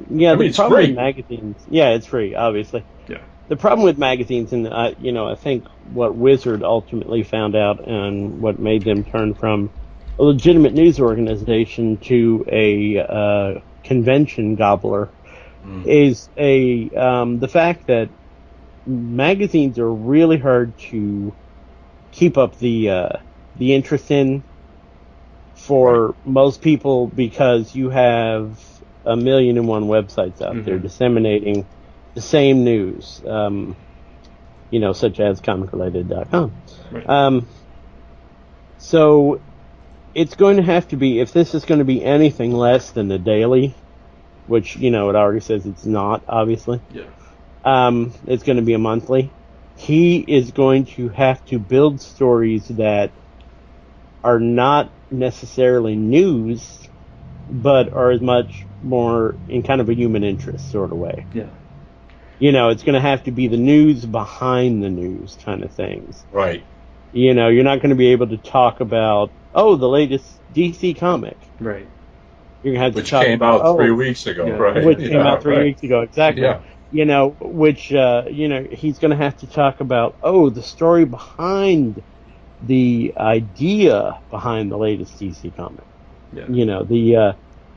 Speaker 7: Yeah, the
Speaker 3: it's
Speaker 7: problem
Speaker 3: free.
Speaker 7: with magazines. Yeah, it's free, obviously.
Speaker 1: Yeah.
Speaker 7: The problem with magazines, and I think what Wizard ultimately found out, and what made them turn from a legitimate news organization to a convention gobbler, is the fact that magazines are really hard to keep up the interest in for most people because you have 1,000,001 websites out there disseminating the same news, such as comicrelated.com.
Speaker 1: Right.
Speaker 7: So it's going to have to be, if this is going to be anything less than the daily, which, it already says it's not, obviously.
Speaker 1: Yeah.
Speaker 7: It's going to be a monthly. He is going to have to build stories that are not necessarily news, but are as much more in kind of a human interest sort of way.
Speaker 1: Yeah.
Speaker 7: It's going to have to be the news behind the news kind of things.
Speaker 3: Right.
Speaker 7: You're not going to be able to talk about, the latest DC comic.
Speaker 1: Right.
Speaker 7: You're going to have
Speaker 3: Which
Speaker 7: to talk
Speaker 3: came
Speaker 7: about,
Speaker 3: out 3 weeks ago,
Speaker 1: Yeah.
Speaker 3: right?
Speaker 7: Which came out 3 weeks ago, exactly.
Speaker 3: Yeah.
Speaker 7: which he's going to have to talk about. Oh, the story behind the idea behind the latest DC comic. Yeah.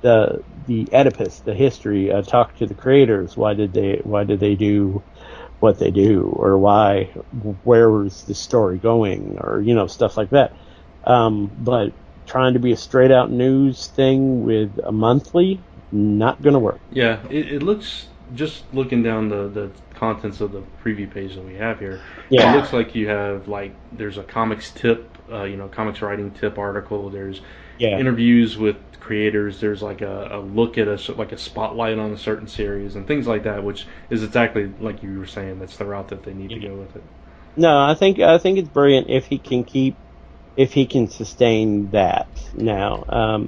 Speaker 7: The Oedipus, the history. Talk to the creators. Why did they do what they do, or where was the story going, or stuff like that. But trying to be a straight out news thing with a monthly, not going to work.
Speaker 1: Yeah, it looks, just looking down the contents of the preview page that we have here, it looks like you have, there's a comics tip, comics writing tip article, there's interviews with creators, there's a look at a spotlight on a certain series and things like that, which is exactly like you were saying, that's the route that they need to go with it.
Speaker 7: No, I think it's brilliant if he can sustain that. Now,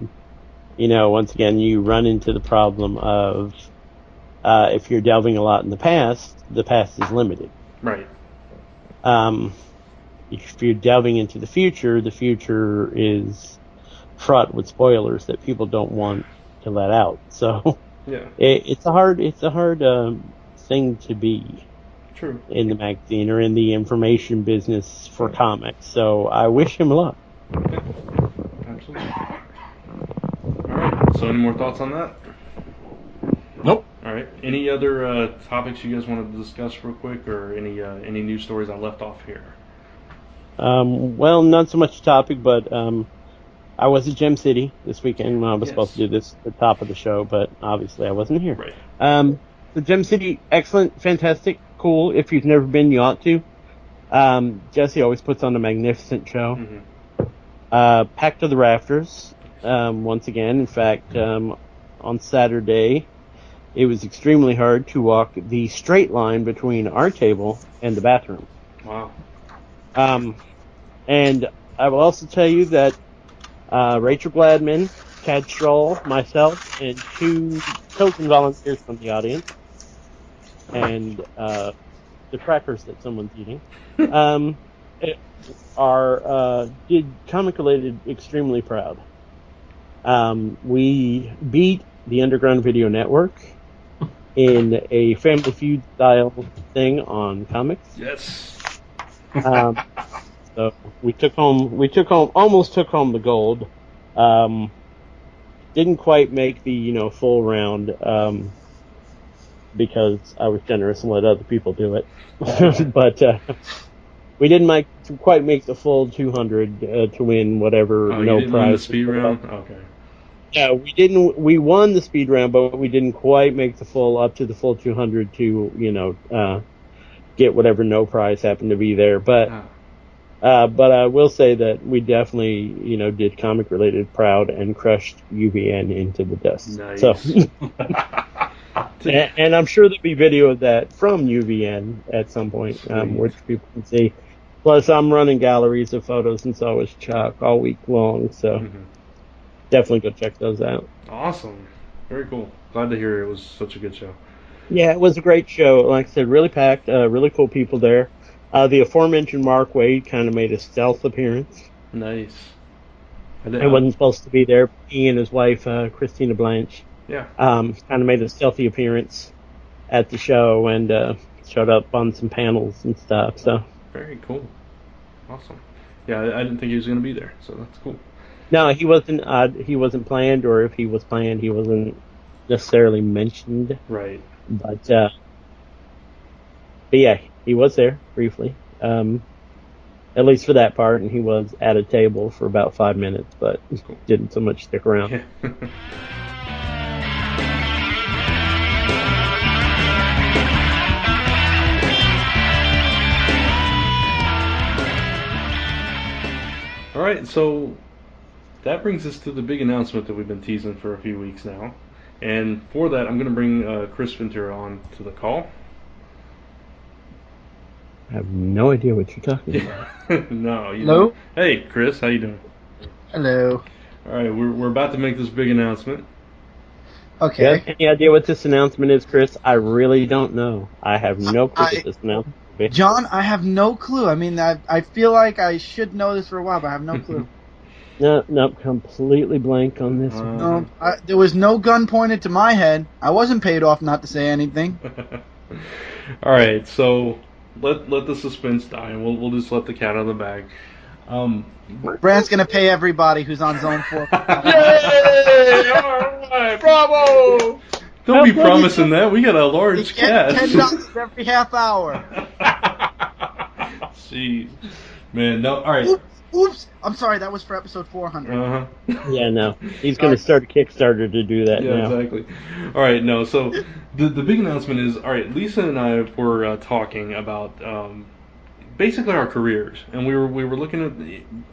Speaker 7: once again, you run into the problem of if you're delving a lot in the past is limited.
Speaker 1: Right.
Speaker 7: If you're delving into the future is fraught with spoilers that people don't want to let out. So
Speaker 1: yeah,
Speaker 7: it's a hard thing to be.
Speaker 1: True.
Speaker 7: In the magazine or in the information business for comics. So I wish him luck.
Speaker 1: Yeah, absolutely. All right. So any more thoughts on that?
Speaker 3: Nope.
Speaker 1: All right. Any other topics you guys wanted to discuss real quick, or any news stories I left off here?
Speaker 7: Well, not so much a topic, but I was at Gem City this weekend. I was supposed to do this at the top of the show, but obviously I wasn't here.
Speaker 1: Right.
Speaker 7: So Gem City, excellent, fantastic, cool. If you've never been, you ought to. Jesse always puts on a magnificent show.
Speaker 1: Mm-hmm.
Speaker 7: Packed to the rafters, once again. In fact, on Saturday, it was extremely hard to walk the straight line between our table and the bathroom.
Speaker 1: Wow.
Speaker 7: And I will also tell you that Rachel Gladman, Chad Stroll, myself, and 2 token volunteers from the audience, and the crackers that someone's eating, did Comic Related extremely proud. We beat the Underground Video Network in a Family Feud style thing on comics.
Speaker 1: Yes.
Speaker 7: So almost took home the gold. Didn't quite make the full round because I was generous and let other people do it. But we didn't quite make the full 200 to win whatever.
Speaker 1: Oh,
Speaker 7: no
Speaker 1: you didn't
Speaker 7: prize.
Speaker 1: win the speed round? Okay.
Speaker 7: Yeah, we didn't. We won the speed round, but we didn't quite make the full up to the full 200 to get whatever no prize happened to be there. But I will say that we definitely did Comic Related proud and crushed UVN into the dust.
Speaker 1: Nice.
Speaker 7: So, and I'm sure there'll be video of that from UVN at some point, which people can see. Plus, I'm running galleries of photos, and so is Chuck all week long. So. Definitely go check those out.
Speaker 1: Awesome. Very cool. Glad to hear it was such a good show.
Speaker 7: Yeah, it was a great show. Like I said, really packed, really cool people there. The aforementioned Mark Wade kind of made a stealth appearance.
Speaker 1: Nice.
Speaker 7: I wasn't supposed to be there. He and his wife, Christina Blanche, kind of made a stealthy appearance at the show and showed up on some panels and stuff. So
Speaker 1: very cool. Awesome. Yeah, I didn't think he was going to be there, so that's cool.
Speaker 7: No, he wasn't. He wasn't planned, or if he was planned, he wasn't necessarily mentioned.
Speaker 1: Right.
Speaker 7: But yeah, he was there briefly, at least for that part, and he was at a table for about 5 minutes, but cool. Didn't so much stick around.
Speaker 1: Yeah. All right, so that brings us to the big announcement that we've been teasing for a few weeks now. And for that, I'm going to bring Chris Ventura on to the call.
Speaker 7: I have no idea what you're talking about.
Speaker 1: No.
Speaker 8: Hello?
Speaker 1: Hey, Chris, how you doing?
Speaker 8: Hello.
Speaker 1: All right, we're about to make this big announcement.
Speaker 8: Okay.
Speaker 7: Any idea what this announcement is, Chris? I really don't know. I have no clue what this announcement is.
Speaker 8: John, I have no clue. I mean, I feel like I should know this for a while, but I have no clue.
Speaker 7: No, completely blank on this.
Speaker 8: No, there was no gun pointed to my head. I wasn't paid off not to say anything.
Speaker 1: All right, so let the suspense die, and we'll just let the cat out of the bag.
Speaker 8: Brand's gonna pay everybody who's on Zone 4.
Speaker 3: Yay! All right, bravo!
Speaker 1: Don't be promising that. We got a large
Speaker 8: You get
Speaker 1: cast.
Speaker 8: $10 every half hour.
Speaker 1: Jeez, man. No, all right.
Speaker 8: Oops! I'm sorry, that was for episode 400.
Speaker 1: Uh huh.
Speaker 7: Yeah, no. He's going to start a Kickstarter to do that
Speaker 1: Yeah,
Speaker 7: now.
Speaker 1: exactly. All right, no. So the big announcement is, all right. Lisa and I were talking about basically our careers, and we were looking at.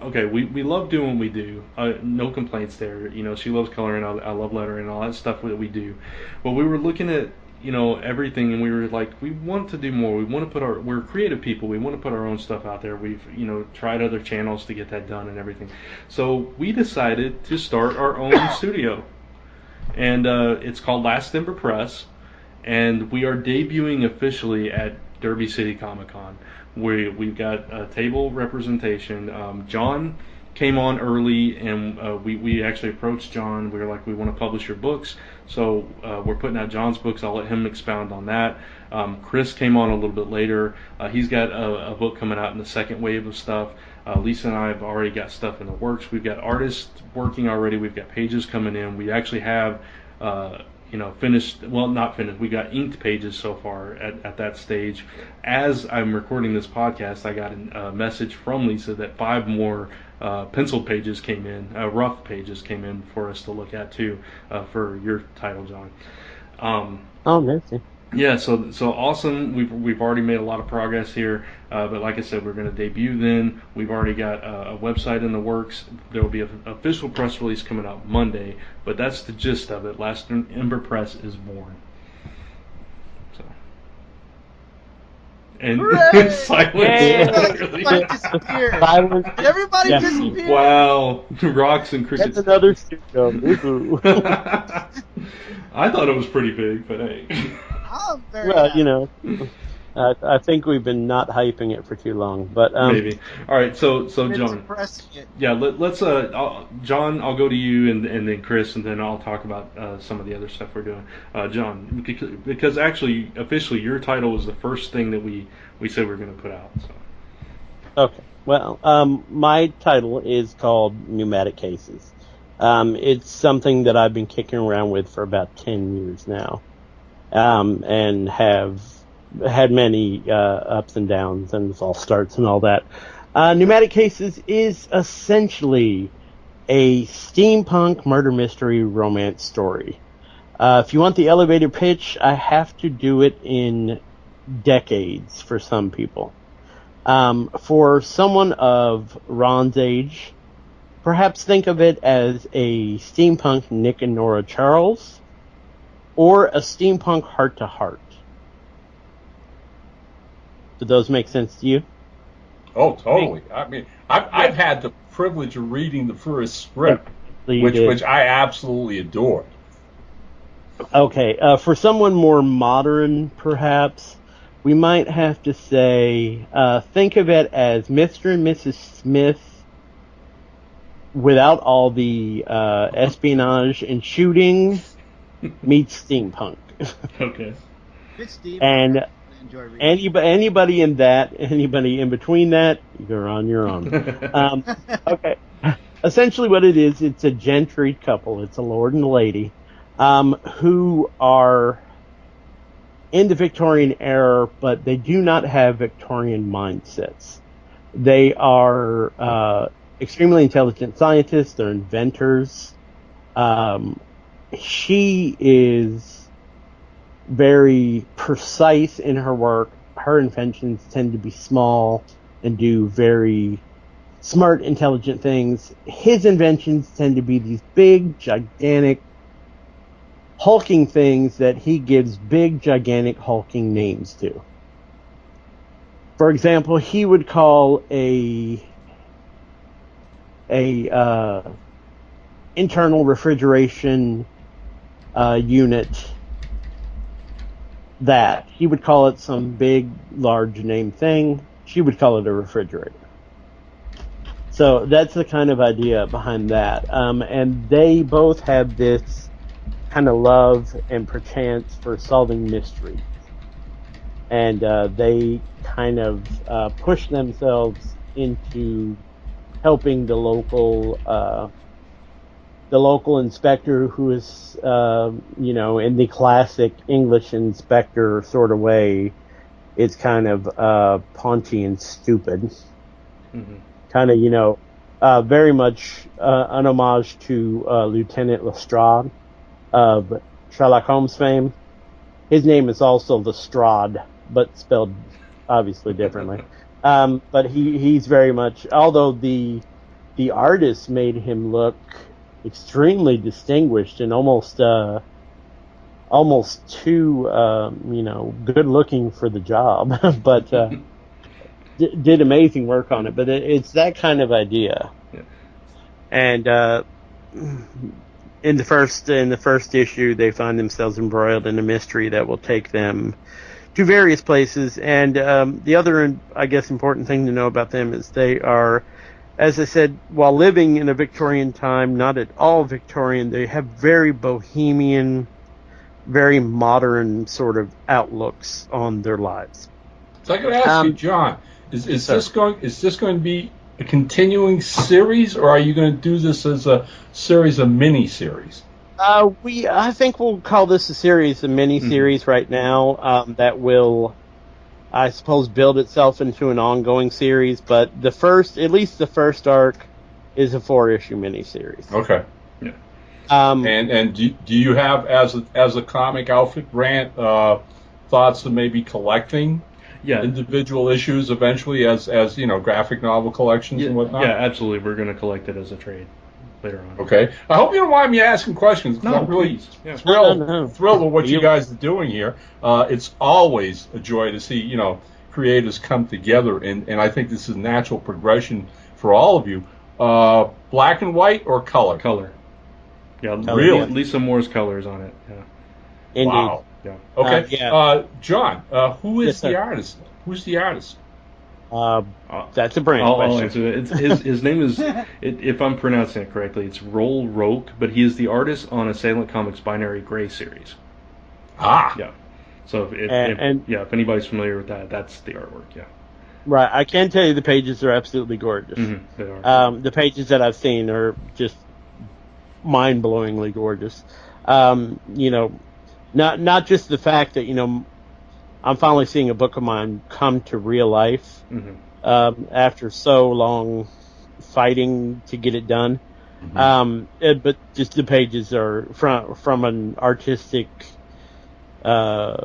Speaker 1: Okay, we love doing what we do. No complaints there. You know, she loves coloring. I love lettering and all that stuff that we do. But we were looking at everything, and we were like, we want to do more. We want to we're creative people. We want to put our own stuff out there. We've tried other channels to get that done and everything. So we decided to start our own studio, and it's called Last Ember Press, and we are debuting officially at Derby City Comic Con. We've got a table representation. John came on early, and we actually approached John. We were like, we want to publish your books, so we're putting out John's books. I'll let him expound on that. Chris came on a little bit later. He's got a book coming out in the second wave of stuff. Lisa and I have already got stuff in the works. We've got artists working already. We've got pages coming in. We actually have finished, well, not finished, we got inked pages so far at that stage. As I'm recording this podcast, I got a message from Lisa that 5 more penciled pages came in, rough pages came in for us to look at too, for your title, John.
Speaker 7: Oh, nice.
Speaker 1: Yeah, so awesome. We've already made a lot of progress here, but like I said, we're going to debut then. We've already got a website in the works. There will be an official press release coming out Monday, but that's the gist of it. Last Ember Press is born. So. And silence.
Speaker 8: Everybody disappeared.
Speaker 7: Silence.
Speaker 8: Everybody
Speaker 7: Yeah.
Speaker 8: disappeared.
Speaker 1: Wow, rocks and crickets.
Speaker 7: That's another studio. Woohoo.
Speaker 1: I thought it was pretty big, but hey.
Speaker 8: I'm very
Speaker 7: Well,
Speaker 8: happy.
Speaker 7: I think we've been not hyping it for too long, but
Speaker 1: Maybe. All right, so
Speaker 8: It's
Speaker 1: John.
Speaker 8: impressing it.
Speaker 1: Yeah, let's John, I'll go to you and then Chris, and then I'll talk about some of the other stuff we're doing. John, because actually officially your title was the first thing that we said we were going to put out. So.
Speaker 7: Okay. Well, my title is called Pneumatic Cases. It's something that I've been kicking around with for about 10 years now, and have had many ups and downs and false starts and all that. Pneumatic Cases is essentially a steampunk murder mystery romance story. If you want the elevator pitch, I have to do it in decades for some people. For someone of Ron's age, perhaps think of it as a steampunk Nick and Nora Charles, or a steampunk Heart to Heart. Do those make sense to you?
Speaker 3: Oh, totally. I mean, I've had the privilege of reading the first script,
Speaker 7: You
Speaker 3: which
Speaker 7: did.
Speaker 3: I absolutely adored.
Speaker 7: Okay, for someone more modern, perhaps, we might have to say, think of it as Mr. and Mrs. Smith without all the espionage and shooting meets steampunk.
Speaker 1: Okay.
Speaker 8: It's Steve.
Speaker 7: And
Speaker 8: I enjoy reading.
Speaker 7: anybody in between that, you're on your own. Okay. Essentially what it is, it's a gentry couple. It's a lord and a lady, who are in the Victorian era, but they do not have Victorian mindsets. They are extremely intelligent scientists. They're inventors. She is very precise in her work. Her inventions tend to be small and do very smart, intelligent things. His inventions tend to be these big, gigantic, hulking things that he gives big, gigantic, hulking names to. For example, he would call a internal refrigeration unit that. He would call it some big, large name thing. She would call it a refrigerator. So that's the kind of idea behind that. And they both have this kind of love and perchance for solving mysteries. and they kind of push themselves into helping the local inspector, who is in the classic English inspector sort of way, it's kind of paunchy and stupid. Mm-hmm. Kind of, very much an homage to Lieutenant Lestrade of Sherlock Holmes fame. His name is also Lestrade, but spelled obviously differently. But he's very much, although the artist made him look extremely distinguished and almost too good looking for the job, but did amazing work on it. But it's that kind of idea. Yeah. And in the first issue, they find themselves embroiled in a mystery that will take them to various places. And the other, I guess, important thing to know about them is they are, as I said, while living in a Victorian time, not at all Victorian, they have very bohemian, very modern sort of outlooks on their lives.
Speaker 3: So I could ask you, John, is this going to be a continuing series, or are you going to do this as a series of mini-series?
Speaker 7: I think we'll call this a mini-series right now, that will, I suppose, build itself into an ongoing series, but at least the first arc is a 4-issue mini-series.
Speaker 3: Okay. Yeah. And do you have, as a comic outfit, Grant, thoughts of maybe collecting individual issues eventually as graphic novel collections and whatnot?
Speaker 1: Yeah, absolutely. We're going to collect it as a trade later on.
Speaker 3: Okay. I hope you don't mind me asking questions, because I'm really thrilled with what you guys are doing here. It's always a joy to see, creators come together, and I think this is a natural progression for all of you. Black and white or color?
Speaker 1: Color. Yeah,
Speaker 3: really?
Speaker 1: Lisa Moore's colors on it. Yeah.
Speaker 7: Indeed.
Speaker 3: Wow.
Speaker 1: Yeah.
Speaker 3: Okay. John, who is the artist? Who's the artist?
Speaker 7: That's a brand question.
Speaker 1: I'll answer it. His name is, if I'm pronouncing it correctly, it's Roll Roke, but he is the artist on Assailant Comics' Binary Gray series.
Speaker 3: Ah.
Speaker 1: Yeah. So if anybody's familiar with that, that's the artwork. Yeah.
Speaker 7: Right. I can tell you the pages are absolutely gorgeous.
Speaker 1: Mm-hmm. They are.
Speaker 7: The pages that I've seen are just mind-blowingly gorgeous. Not just the fact that, I'm finally seeing a book of mine come to real life, after so long fighting to get it done. Mm-hmm. But just the pages are from an artistic, I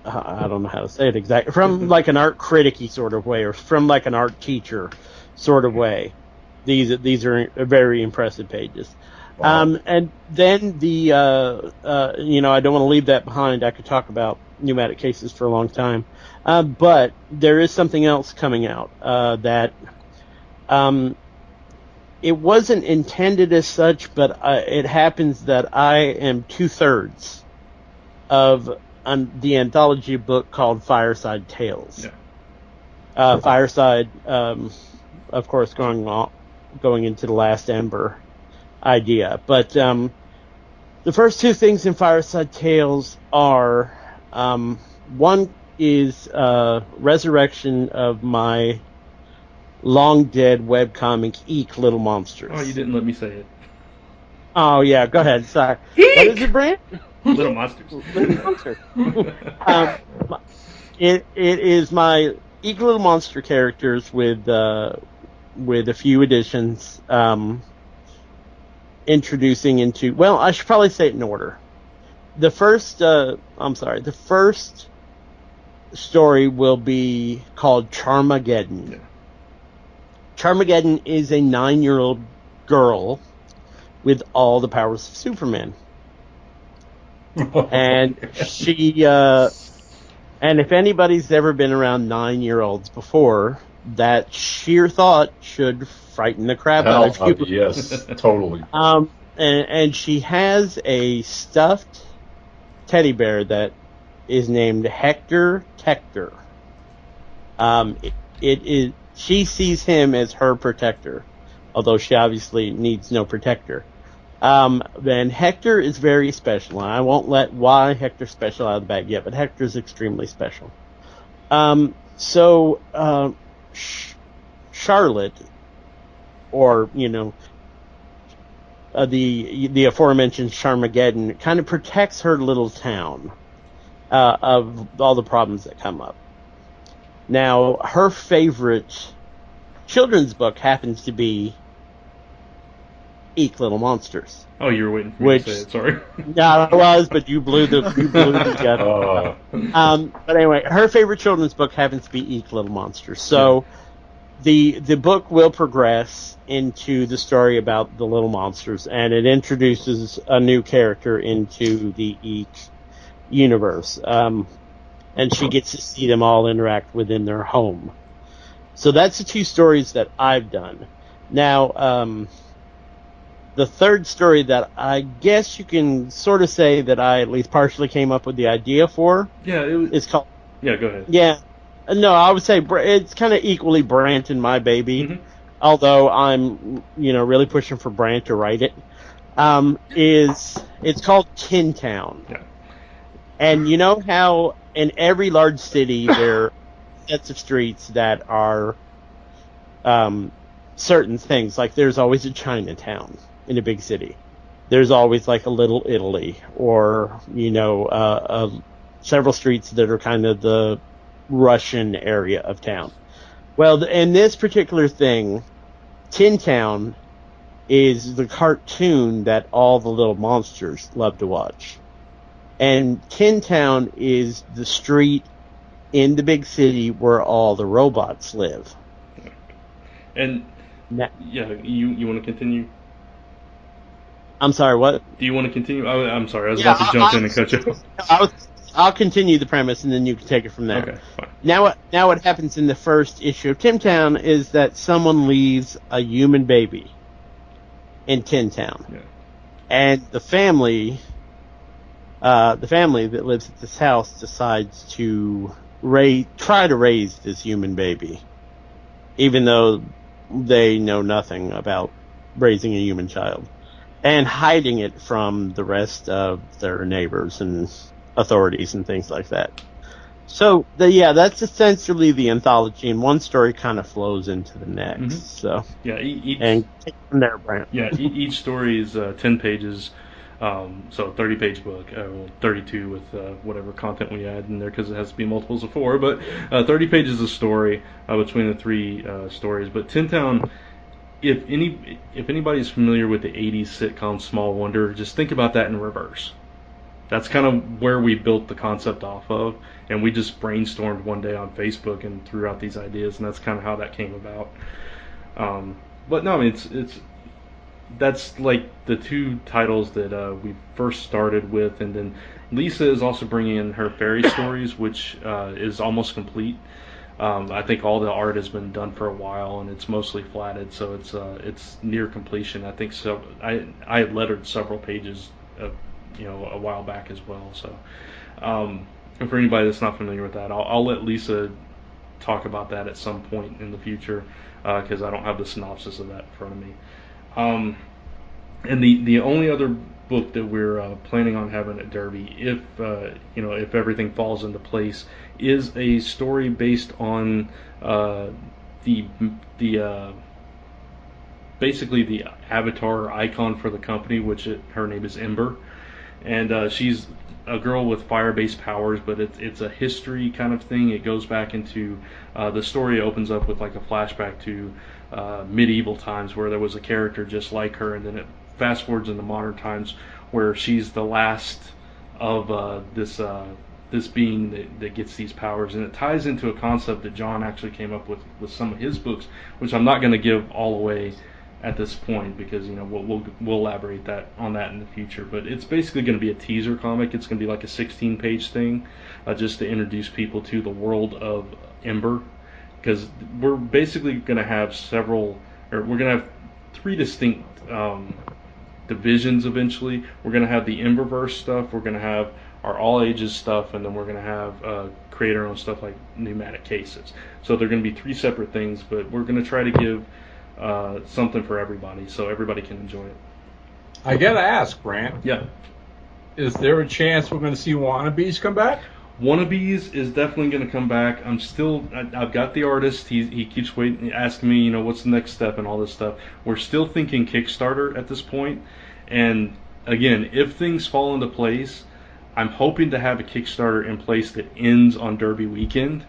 Speaker 7: don't know how to say it exactly, from like an art critic-y sort of way, or from like an art teacher sort of way. These are very impressive pages. Wow. And then the, I don't want to leave that behind. I could talk about pneumatic cases for a long time. But there is something else coming out, that, it wasn't intended as such, but it happens that I am 2/3 of the anthology book called Fireside Tales. Yeah. Fireside, of course, going into the Last Ember idea. But the first two things in Fireside Tales are, one is resurrection of my long-dead webcomic, Eek! Little Monsters.
Speaker 1: Oh, you didn't let me say it.
Speaker 7: Oh, yeah, go ahead. Sorry. Eek! What is it, Brant?
Speaker 1: Little Monsters.
Speaker 7: Little Monster. It is my Eek! Little Monster characters with a few additions, introducing into, well, I should probably say it in order. The first story will be called Charmageddon. Yeah. Charmageddon is a 9-year-old girl with all the powers of Superman. And she, and if anybody's ever been around 9-year-olds before, that sheer thought should frighten the crap out of you.
Speaker 3: Yes, totally.
Speaker 7: And she has a stuffed teddy bear that is named Hector Tector. She sees him as her protector, although she obviously needs no protector. Then Hector is very special, and I won't let why Hector's special out of the bag yet, but Hector's extremely special. Charlotte, or, the aforementioned Charmageddon, kind of protects her little town of all the problems that come up. Now, her favorite children's book happens to be Eek Little Monsters.
Speaker 1: Oh, you were waiting for me to say it. Sorry.
Speaker 7: Yeah, I was, but you blew the But anyway, her favorite children's book happens to be Eek Little Monsters. So the book will progress into the story about the little monsters, and it introduces a new character into the Eek universe. And she gets to see them all interact within their home. So that's the two stories that I've done. Now, the third story that I guess you can sort of say that I at least partially came up with the idea for.
Speaker 1: Yeah,
Speaker 7: it's called.
Speaker 1: Yeah, go ahead.
Speaker 7: Yeah, no, I would say it's kind of equally Brant and my baby,
Speaker 1: Mm-hmm.
Speaker 7: although I'm really pushing for Brant to write it. It's called Tin Town.
Speaker 1: Yeah.
Speaker 7: And you know how in every large city there are sets of streets that are certain things. Like there's always a Chinatown in a big city. There's always like a Little Italy, or several streets that are kind of the Russian area of town. Well, in this particular thing, Tin Town is the cartoon that all the little monsters love to watch. And Tin Town is the street in the big city where all the robots live.
Speaker 1: And you want to continue?
Speaker 7: I'm sorry, what?
Speaker 1: Do you want to continue? I'm sorry, I was about to jump in and cut you off.
Speaker 7: I'll continue the premise, and then you can take it from there.
Speaker 1: Okay, fine.
Speaker 7: Now what happens in the first issue of Tin Town is that someone leaves a human baby in Tin Town.
Speaker 1: Yeah.
Speaker 7: And the family that lives at this house decides to try to raise this human baby, even though they know nothing about raising a human child, and hiding it from the rest of their neighbors and authorities and things like that. So, that's essentially the anthology, and one story kind of flows into the next.
Speaker 1: Mm-hmm.
Speaker 7: So,
Speaker 1: and
Speaker 7: take it from there, Brant.
Speaker 1: Yeah, each story is 10 pages, so 30-page book, 32 with whatever content we add in there, because it has to be multiples of 4, but 30 pages of story between the three stories. But Tin Town, if anybody's familiar with the 80s sitcom Small Wonder, just think about that in reverse. That's kind of where we built the concept off of, and we just brainstormed one day on Facebook and threw out these ideas, and that's kind of how that came about. But no, I mean, that's like the two titles that we first started with, and then Lisa is also bringing in her fairy stories, which is almost complete. I think all the art has been done for a while, and it's mostly flatted, so it's near completion. I think so. I had lettered several pages a while back as well. So, and for anybody that's not familiar with that, I'll let Lisa talk about that at some point in the future, because I don't have the synopsis of that in front of me. And the only other book that we're planning on having at Derby, if everything falls into place, is a story based on basically the avatar or icon for the company, which her name is Ember. And she's a girl with fire-based powers, but it's a history kind of thing. It goes back into the story opens up with like a flashback to medieval times where there was a character just like her, and then it fast forwards into modern times where she's the last of this being that gets these powers, and it ties into a concept that John actually came up with some of his books, which I'm not going to give all away at this point, because we'll elaborate on that in the future. But it's basically going to be a teaser comic. It's going to be like a 16-page thing, just to introduce people to the world of Ember, because we're basically going to have we're going to have 3 distinct divisions eventually. We're going to have the Emberverse stuff, we're going to have our all ages stuff, and then we're going to have create our own stuff like pneumatic cases. So they're going to be 3 separate things, but we're going to try to give something for everybody, so everybody can enjoy it.
Speaker 3: I gotta ask, Grant.
Speaker 1: Yeah.
Speaker 3: Is there a chance we're going to see Wannabes come back?
Speaker 1: Wannabes is definitely going to come back. I've got the artist. He keeps waiting, asking me, what's the next step and all this stuff. We're still thinking Kickstarter at this point. And again, if things fall into place, I'm hoping to have a Kickstarter in place that ends on Derby weekend.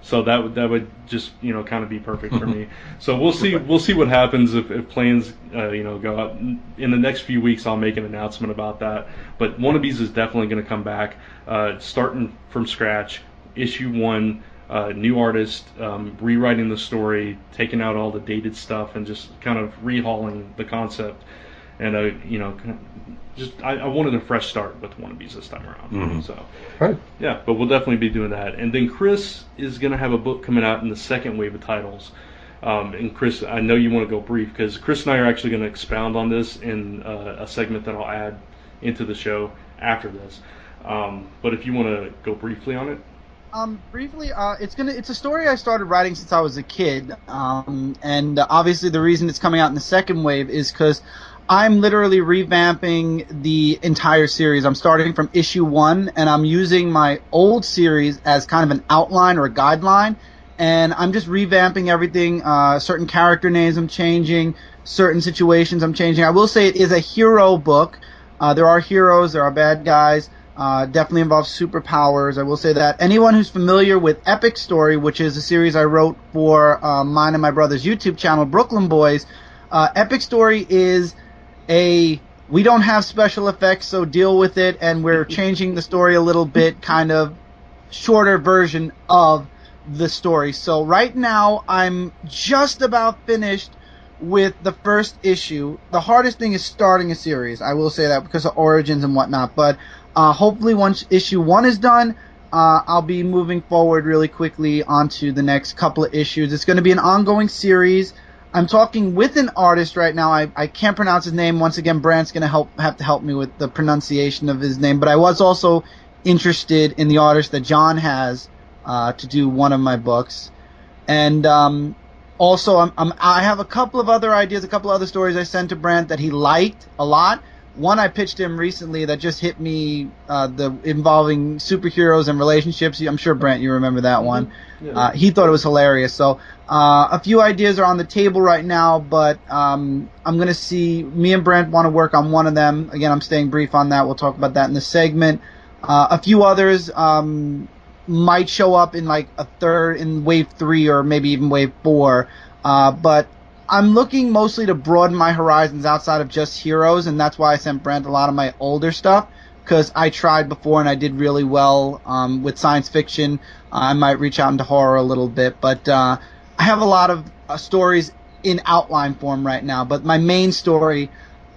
Speaker 1: So that would just kind of be perfect for me. So we'll see what happens if plans go out in the next few weeks. I'll make an announcement about that. But Wannabes is definitely going to come back, starting from scratch. Issue 1, new artist, rewriting the story, taking out all the dated stuff, and just kind of rehauling the concept. And I wanted a fresh start with Wannabes this time around.
Speaker 3: Mm-hmm.
Speaker 1: So,
Speaker 3: right.
Speaker 1: Yeah, but we'll definitely be doing that. And then Chris is going to have a book coming out in the second wave of titles. And Chris, I know you want to go brief because Chris and I are actually going to expound on this in a segment that I'll add into the show after this. But if you want to go briefly on it.
Speaker 8: Briefly, it's a story I started writing since I was a kid, and obviously the reason it's coming out in the second wave is because I'm literally revamping the entire series. I'm starting from issue 1, and I'm using my old series as kind of an outline or a guideline, and I'm just revamping everything. Certain character names I'm changing, certain situations I'm changing. I will say it is a hero book. There are heroes, there are bad guys. Definitely involves superpowers. I will say that. Anyone who's familiar with Epic Story, which is a series I wrote for mine and my brother's YouTube channel, Brooklyn Boys, Epic Story is we don't have special effects, so deal with it, and we're changing the story a little bit, kind of shorter version of the story. So right now, I'm just about finished with the first issue. The hardest thing is starting a series, I will say that, because of origins and whatnot, but hopefully once issue 1 is done, I'll be moving forward really quickly onto the next couple of issues. It's going to be an ongoing series. I'm talking with an artist right now. I can't pronounce his name. Once again, Brant's going to have to help me with the pronunciation of his name. But I was also interested in the artist that John has to do one of my books. And also, I have a couple of other ideas, a couple of other stories I sent to Brant that he liked a lot. One I pitched him recently that just hit me, involving superheroes and relationships. I'm sure, Brant, you remember that one. Yeah. He thought it was hilarious. So a few ideas are on the table right now, but I'm going to see. Me and Brant want to work on one of them. Again, I'm staying brief on that. We'll talk about that in the segment. A few others might show up in in wave 3 or maybe even wave 4. But I'm looking mostly to broaden my horizons outside of just heroes, and that's why I sent Brant a lot of my older stuff, because I tried before and I did really well with science fiction. I might reach out into horror a little bit, but I have a lot of stories in outline form right now, but my main story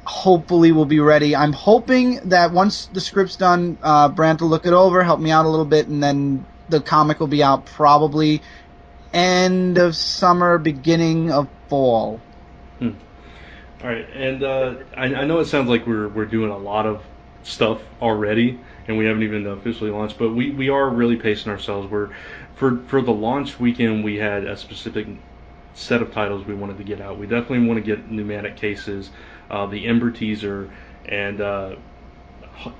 Speaker 8: hopefully will be ready. I'm hoping that once the script's done, Brant will look it over, help me out a little bit, and then the comic will be out probably end of summer, beginning of fall.
Speaker 1: All right, and I know it sounds like we're doing a lot of stuff already, and we haven't even officially launched, but we are really pacing ourselves. For the launch weekend, we had a specific set of titles we wanted to get out. We definitely want to get Pneumatic Cases, the Ember teaser, and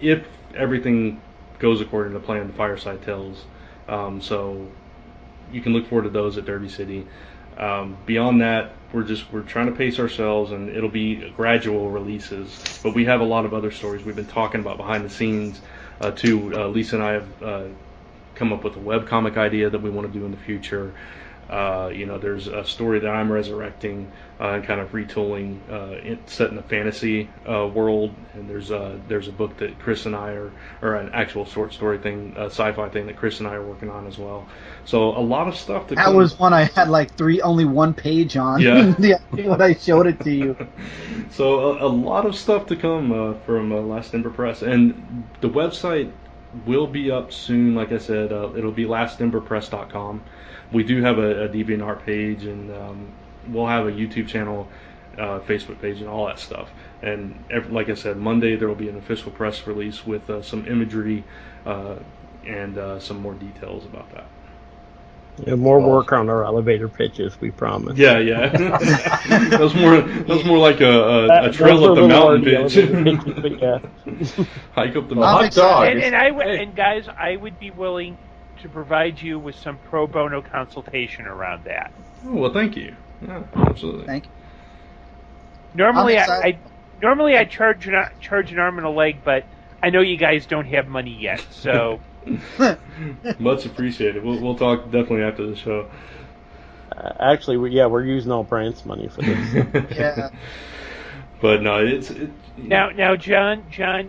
Speaker 1: if everything goes according to plan, the Fireside Tales. So you can look forward to those at Derby City. Beyond that, we're trying to pace ourselves, and it'll be gradual releases. But we have a lot of other stories we've been talking about behind the scenes too. Lisa and I have come up with a webcomic idea that we want to do in the future. There's a story that I'm resurrecting and kind of retooling, set in a fantasy world. And there's a book that Chris and I or an actual short story thing, a sci-fi thing that Chris and I are working on as well. So a lot of stuff.
Speaker 8: That was one I had only one page on.
Speaker 1: Yeah.
Speaker 8: When I showed it to you.
Speaker 1: So a lot of stuff to come from Last Ember Press, and the website will be up soon. Like I said, it'll be lastemberpress.com. We do have a DeviantArt page, and we'll have a YouTube channel, Facebook page, and all that stuff. And like I said, Monday there will be an official press release with some imagery and some more details about that.
Speaker 7: Yeah, more work on our elevator pitches, we promise.
Speaker 1: Yeah. That's more like a trail up the mountain pitch.
Speaker 7: Pitches, but yeah.
Speaker 1: Hike up the
Speaker 3: Well,
Speaker 1: mountain.
Speaker 3: hot dog.
Speaker 2: And guys, I would be willing to provide you with some pro bono consultation around that.
Speaker 1: Oh, well, thank you. Yeah, absolutely.
Speaker 8: Thank you.
Speaker 2: Normally,
Speaker 8: I'm
Speaker 2: I charge an arm and a leg, but I know you guys don't have money yet, so.
Speaker 1: Much appreciated. We'll talk definitely after the show.
Speaker 7: Actually, we're using all Brant's money for this.
Speaker 8: Yeah.
Speaker 1: But no,
Speaker 2: Now, John,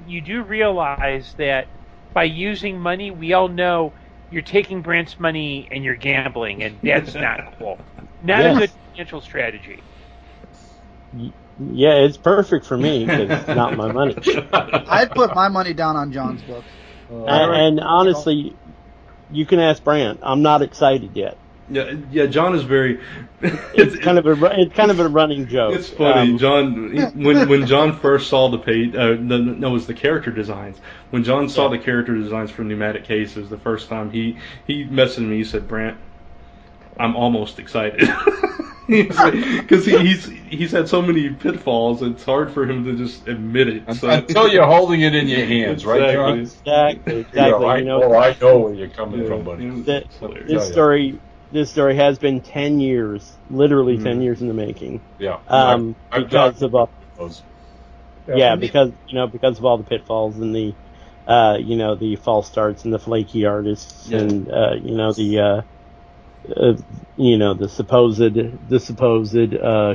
Speaker 2: you do realize that by using money, we all know you're taking Brant's money and you're gambling, and that's not cool. Not a good financial strategy.
Speaker 7: Yeah, it's perfect for me because it's not my money.
Speaker 8: I'd put my money down on John's book.
Speaker 7: And honestly, you can ask Brant. I'm not excited yet.
Speaker 1: Yeah. John is very.
Speaker 7: It's kind of a running joke.
Speaker 1: It's funny, John. When John first saw the page, it was the character designs. When John saw the character designs for Pneumatic Cases the first time, he messaged me. He said, "Brant, I'm almost excited." Because he's had so many pitfalls, it's hard for him to just admit it. So.
Speaker 3: Until you're holding it in your hands, right, John?
Speaker 7: Exactly.
Speaker 3: I know where you're coming from, buddy.
Speaker 7: This story has been 10 years, literally 10 years in the making.
Speaker 3: Yeah.
Speaker 7: Because of all because of all the pitfalls and the the false starts and the flaky artists and the supposed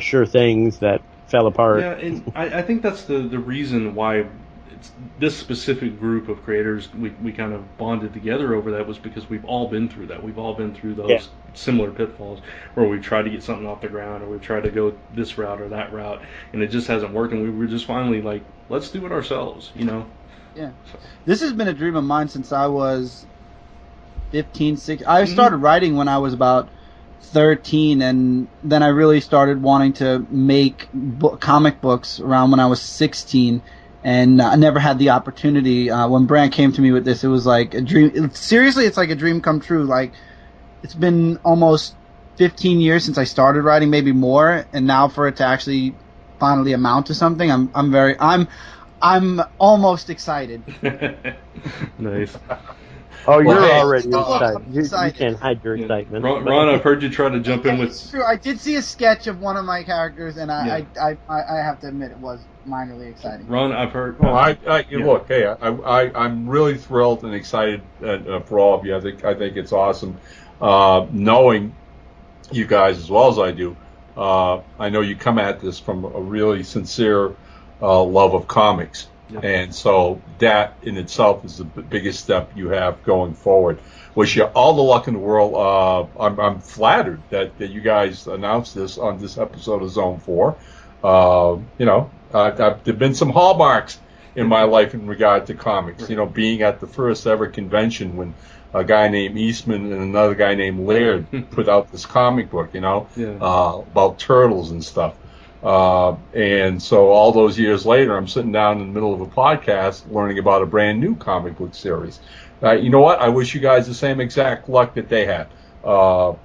Speaker 7: sure things that fell apart.
Speaker 1: Yeah, and I think that's the reason why this specific group of creators, we kind of bonded together over that, was because we've all been through that. We've all been through those similar pitfalls where we've tried to get something off the ground or we've tried to go this route or that route, and it just hasn't worked, and we were just finally like, let's do it ourselves, Yeah.
Speaker 8: So. This has been a dream of mine since I was 15, 16. I started writing when I was about 13, and then I really started wanting to make comic books around when I was 16, and I never had the opportunity. When Brant came to me with this, it was like a dream. Seriously, it's like a dream come true. Like, it's been almost 15 years since I started writing, maybe more, and now for it to actually finally amount to something, I'm almost excited.
Speaker 1: Nice.
Speaker 7: Oh, you're already excited. You can't hide your excitement.
Speaker 1: Ron, I've heard you try to jump in with.
Speaker 8: It's true. I did see a sketch of one of my characters, and I have to admit it was minorly exciting.
Speaker 1: Ron, I've heard.
Speaker 3: Look, hey, I'm really thrilled and excited for all of you. I think it's awesome, knowing you guys as well as I do. I know you come at this from a really sincere love of comics. And so that in itself is the biggest step you have going forward. Wish you all the luck in the world. I'm flattered that you guys announced this on this episode of Zone 4. There've been some hallmarks in my life in regard to comics. Being at the first ever convention when a guy named Eastman and another guy named Laird put out this comic book, about turtles and stuff. And so all those years later, I'm sitting down in the middle of a podcast learning about a brand new comic book series. You know what? I wish you guys the same exact luck that they had,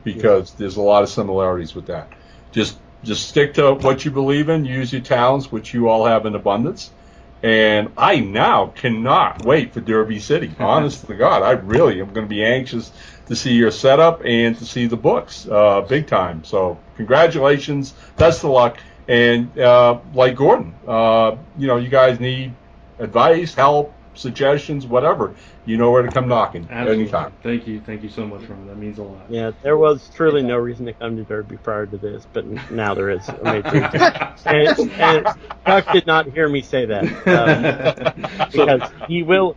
Speaker 3: because there's a lot of similarities with that. Just stick to what you believe in, use your talents, which you all have in abundance. And I now cannot wait for Derby City. Honest to God, I really am going to be anxious to see your setup and to see the books, big time. So congratulations, best of luck. And like Gordon, you guys need advice, help, suggestions, whatever. You know where to come knocking anytime.
Speaker 1: Thank you so much, Ron. That means a lot.
Speaker 7: Yeah, there was truly no reason to come to Derby prior to this, but now there is. And Chuck did not hear me say that, because he will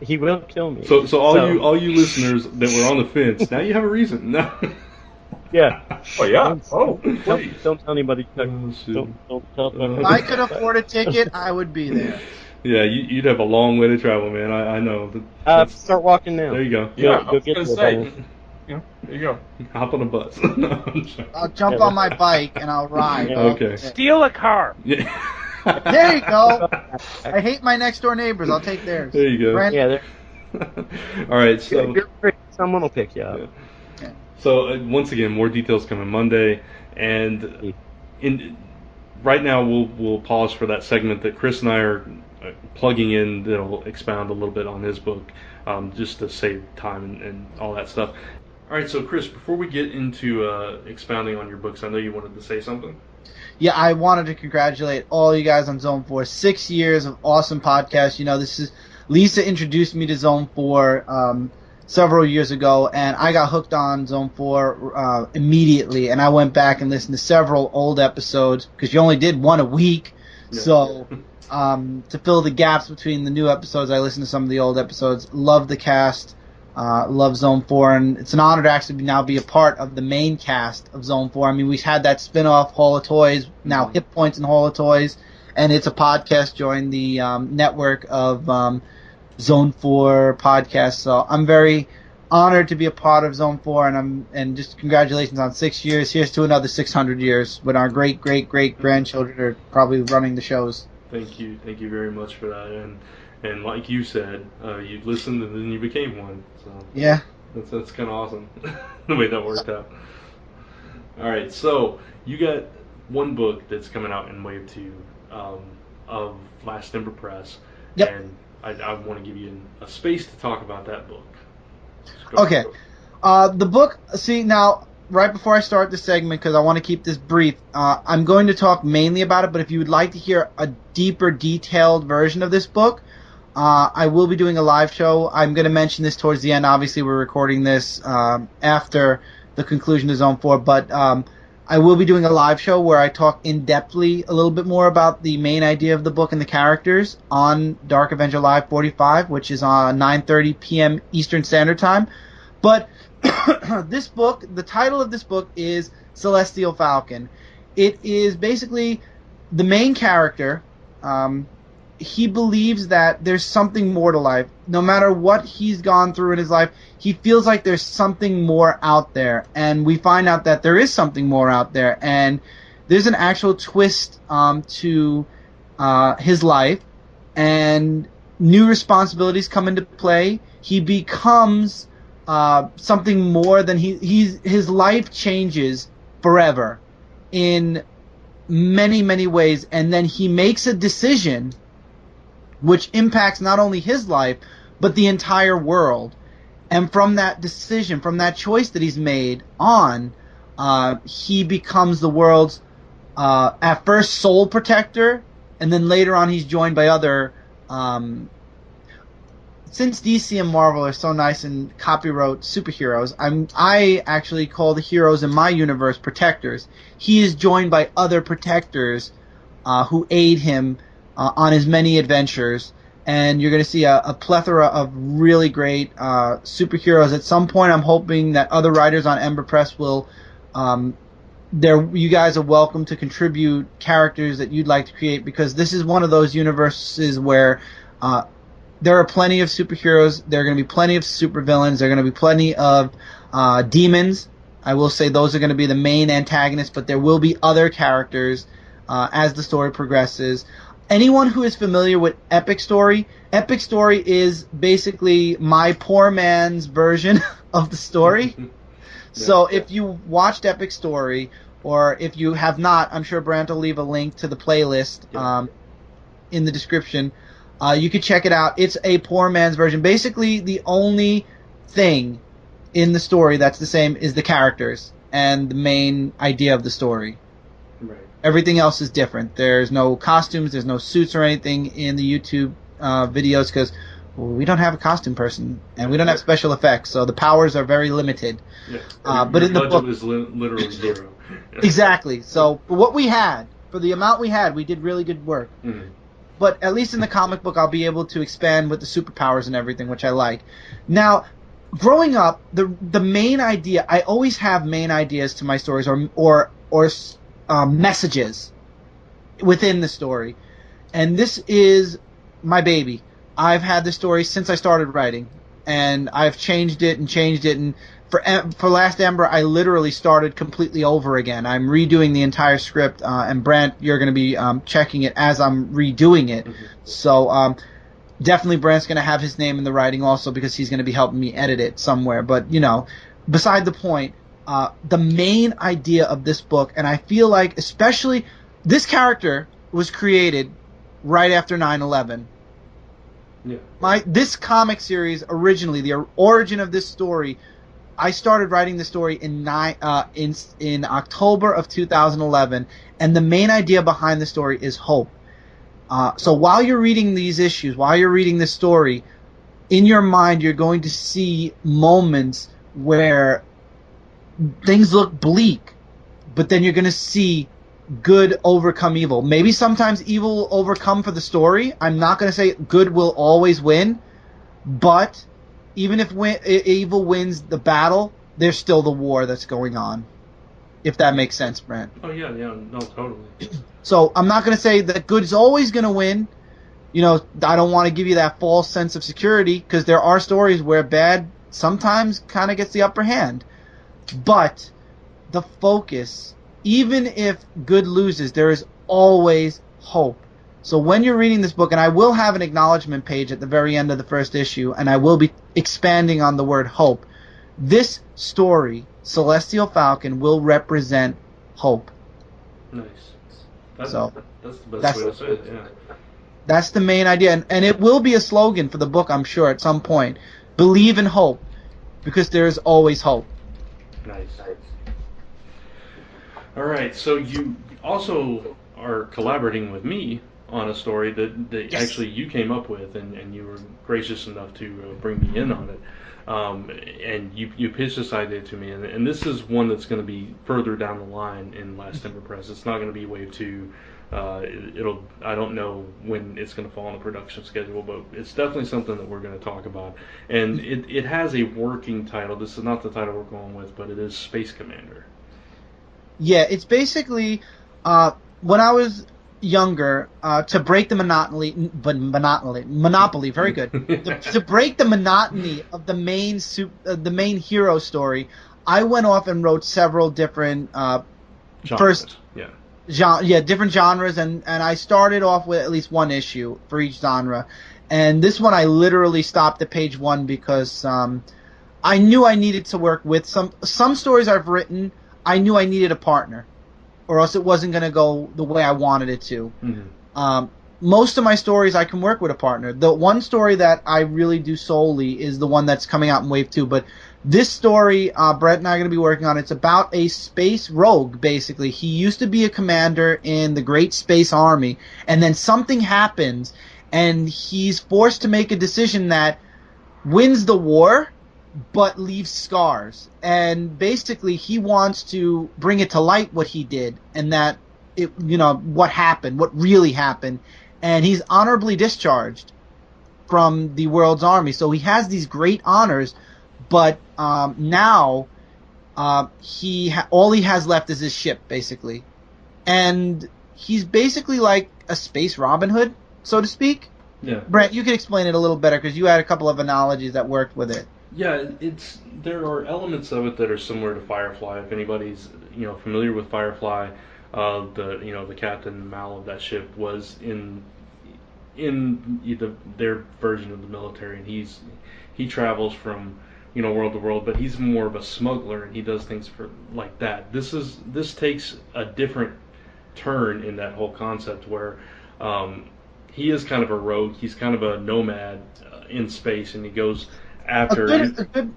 Speaker 7: kill me.
Speaker 1: So all you listeners that were on the fence, now you have a reason. No.
Speaker 7: Yeah.
Speaker 3: Oh yeah.
Speaker 7: Don't tell anybody. Don't tell.
Speaker 8: If I could afford a ticket, I would be there.
Speaker 1: Yeah, you'd have a long way to travel, man. I know.
Speaker 7: Start walking now.
Speaker 1: There you go.
Speaker 3: Yeah, I was gonna say. There you go.
Speaker 1: Hop on a bus.
Speaker 8: I'll jump on my bike and I'll ride.
Speaker 1: Yeah. Okay.
Speaker 2: Steal a car.
Speaker 1: Yeah.
Speaker 8: There you go. I hate my next door neighbors. I'll take theirs.
Speaker 1: There you go.
Speaker 8: Brent?
Speaker 7: Yeah.
Speaker 1: All right. So
Speaker 7: someone will pick you up.
Speaker 1: Yeah. So once again, more details coming Monday, and right now we'll pause for that segment that Chris and I are plugging in that'll expound a little bit on his book, just to save time and all that stuff. All right, so Chris, before we get into expounding on your books, I know you wanted to say something.
Speaker 8: Yeah, I wanted to congratulate all you guys on Zone 4. 6 years of awesome podcasts. You know, Lisa introduced me to Zone 4 several years ago, and I got hooked on Zone 4 immediately, and I went back and listened to several old episodes, because you only did one a week. Yeah. So to fill the gaps between the new episodes, I listened to some of the old episodes. Love the cast. Love Zone 4, and it's an honor to actually now be a part of the main cast of Zone 4. I mean, we've had that spin-off Hall of Toys, now Hit Points and Hall of Toys, and it's a podcast joined the network of Zone 4 podcasts. So I'm very honored to be a part of Zone 4, and just congratulations on 6 years. Here's to another 600 years when our great-great-great-grandchildren are probably running the shows.
Speaker 1: Thank you very much for that, and like you said, you listened and then you became one. So
Speaker 8: yeah,
Speaker 1: that's kind of awesome the way that worked out. All right, so you got one book that's coming out in Wave 2 of Last Ember Press,
Speaker 8: yep.
Speaker 1: And I want to give you a space to talk about that book.
Speaker 8: Okay, the book. See, now right before I start this segment, because I want to keep this brief, I'm going to talk mainly about it. But if you would like to hear a deeper, detailed version of this book, I will be doing a live show. I'm going to mention this towards the end. Obviously, we're recording this after the conclusion of Zone 4, but I will be doing a live show where I talk in-depthly a little bit more about the main idea of the book and the characters on Dark Avenger Live 45, which is on 9:30 p.m. Eastern Standard Time. But this book, the title of this book is Celestial Falcon. It is basically the main character. He believes that there's something more to life. No matter what he's gone through in his life, he feels like there's something more out there. And we find out that there is something more out there. And there's an actual twist to his life. And new responsibilities come into play. He becomes something more than his life changes forever in many, many ways. And then he makes a decision which impacts not only his life, but the entire world. And from that decision, from that choice that he's made on, he becomes the world's, at first, sole protector, and then later on he's joined by other... since DC and Marvel are so nice and copywrote superheroes, I actually call the heroes in my universe protectors. He is joined by other protectors who aid him on his many adventures, and you're going to see a plethora of really great superheroes. At some point, I'm hoping that other writers on Ember Press will. You guys are welcome to contribute characters that you'd like to create, because this is one of those universes where there are plenty of superheroes. There are going to be plenty of supervillains. There are going to be plenty of demons. I will say those are going to be the main antagonists, but there will be other characters as the story progresses. Anyone who is familiar with Epic Story is basically my poor man's version of the story. So if you watched Epic Story, or if you have not, I'm sure Brant will leave a link to the playlist in the description. You could check it out. It's a poor man's version. Basically, the only thing in the story that's the same is the characters and the main idea of the story. Right. Everything else is different. There's no costumes, there's no suits or anything in the YouTube videos, because we don't have a costume person and we don't have special effects, so the powers are very limited. Yeah. But in the book,
Speaker 1: is literally zero.
Speaker 8: Exactly. So for what we had, for the amount we had, we did really good work. Mm-hmm. But at least in the comic book, I'll be able to expand with the superpowers and everything, which I like. Now, growing up, the main idea, I always have main ideas to my stories, or messages within the story, and this is my baby. I've had this story since I started writing, and I've changed it, and for Last Ember, I literally started completely over again. I'm redoing the entire script, and Brant, you're going to be checking it as I'm redoing it. Mm-hmm. So definitely Brant's going to have his name in the writing also, because he's going to be helping me edit it somewhere. But, beside the point, the main idea of this book, and I feel like especially this character was created right after 9/11.
Speaker 1: Yeah.
Speaker 8: This comic series originally, the origin of this story, I started writing the story in October of 2011, and the main idea behind the story is hope. So while you're reading these issues, while you're reading this story, in your mind you're going to see moments where things look bleak, but then you're going to see good overcome evil. Maybe sometimes evil will overcome for the story. I'm not going to say good will always win, but even if evil wins the battle, there's still the war that's going on. If that makes sense, Brent.
Speaker 1: Oh yeah, no, totally.
Speaker 8: So I'm not going to say that good is always going to win. You know, I don't want to give you that false sense of security, because there are stories where bad sometimes kind of gets the upper hand. But the focus, even if good loses, there is always hope. So when you're reading this book, and I will have an acknowledgement page at the very end of the first issue, and I will be expanding on the word hope, this story, Celestial Falcon, will represent hope.
Speaker 1: Nice. That's
Speaker 8: So
Speaker 1: the best way to say it, yeah.
Speaker 8: That's the main idea, and it will be a slogan for the book, I'm sure, at some point. Believe in hope, because there is always hope.
Speaker 1: Nice. All right, so you also are collaborating with me on a story that
Speaker 8: Yes.
Speaker 1: actually you came up with, and you were gracious enough to bring me in on it. And you pitched this idea to me, and this is one that's going to be further down the line in Last Timber Press. It's not going to be Wave 2. I don't know when it's going to fall on the production schedule, but it's definitely something that we're going to talk about. And it has a working title. This is not the title we're going with, but it is Space Commander.
Speaker 8: Yeah, it's basically when I was younger, to break the monopoly, very good. To break the monotony of the main hero story, I went off and wrote several different
Speaker 1: Genres.
Speaker 8: different genres, and I started off with at least one issue for each genre. And this one I literally stopped at page 1 because I knew I needed to work with some stories I've written. I knew I needed a partner, or else it wasn't going to go the way I wanted it to.
Speaker 1: Mm-hmm.
Speaker 8: Most of my stories I can work with a partner. The one story that I really do solely is the one that's coming out in Wave 2. But this story, Brett and I are going to be working on, it's about a space rogue, basically. He used to be a commander in the Great Space Army, and then something happens, and he's forced to make a decision that wins the war, but leaves scars. And basically he wants to bring it to light what he did, and that what happened, what really happened. And he's honorably discharged from the world's army, so he has these great honors, but now all he has left is his ship, basically. And he's basically like a space Robin Hood, so to speak.
Speaker 1: Yeah.
Speaker 8: Brent, you can explain it a little better, because you had a couple of analogies that worked with it.
Speaker 1: Yeah, there are elements of it that are similar to Firefly. If anybody's familiar with Firefly, the captain Mal of that ship was in their version of the military, and he travels from world to world, but he's more of a smuggler, and he does things like that. This takes a different turn in that whole concept, where he is kind of a rogue. He's kind of a nomad in space, and he goes after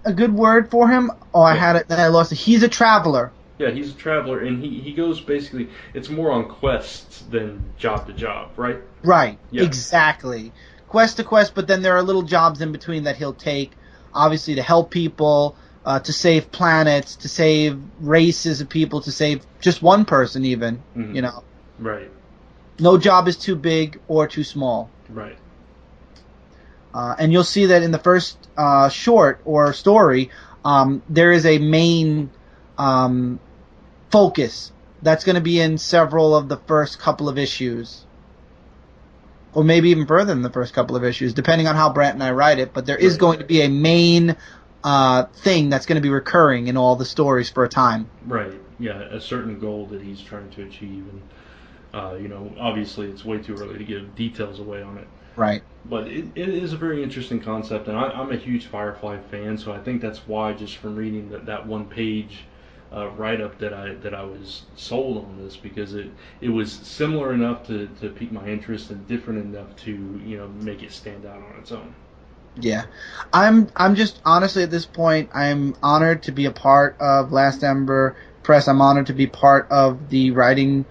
Speaker 8: a good word for him. Oh, I had it, then I lost it. He's a traveler.
Speaker 1: Yeah, he's a traveler, and he goes basically. It's more on quests than job to job, right?
Speaker 8: Right.
Speaker 1: Yeah.
Speaker 8: Exactly. Quest to quest, but then there are little jobs in between that he'll take, obviously to help people, to save planets, to save races of people, to save just one person even.
Speaker 1: Mm-hmm. Right.
Speaker 8: No job is too big or too small.
Speaker 1: Right.
Speaker 8: And you'll see that in the first short or story, there is a main focus that's going to be in several of the first couple of issues, or maybe even further than the first couple of issues, depending on how Brent and I write it. But there is going to be a main thing that's going to be recurring in all the stories for a time.
Speaker 1: Right. Yeah, a certain goal that he's trying to achieve, and obviously it's way too early to give details away on it.
Speaker 8: Right.
Speaker 1: But it is a very interesting concept, and I'm a huge Firefly fan, so I think that's why, just from reading that one page write-up that I was sold on this, because it was similar enough to pique my interest and different enough to make it stand out on its own.
Speaker 8: Yeah, I'm just honestly at this point, I'm honored to be a part of Last Ember Press. I'm honored to be part of the writing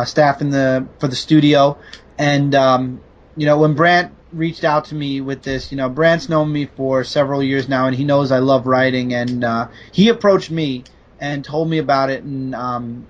Speaker 8: staff for the studio, and when Brant reached out to me with this, Brant's known me for several years now, and he knows I love writing, and he approached me and told me about it, and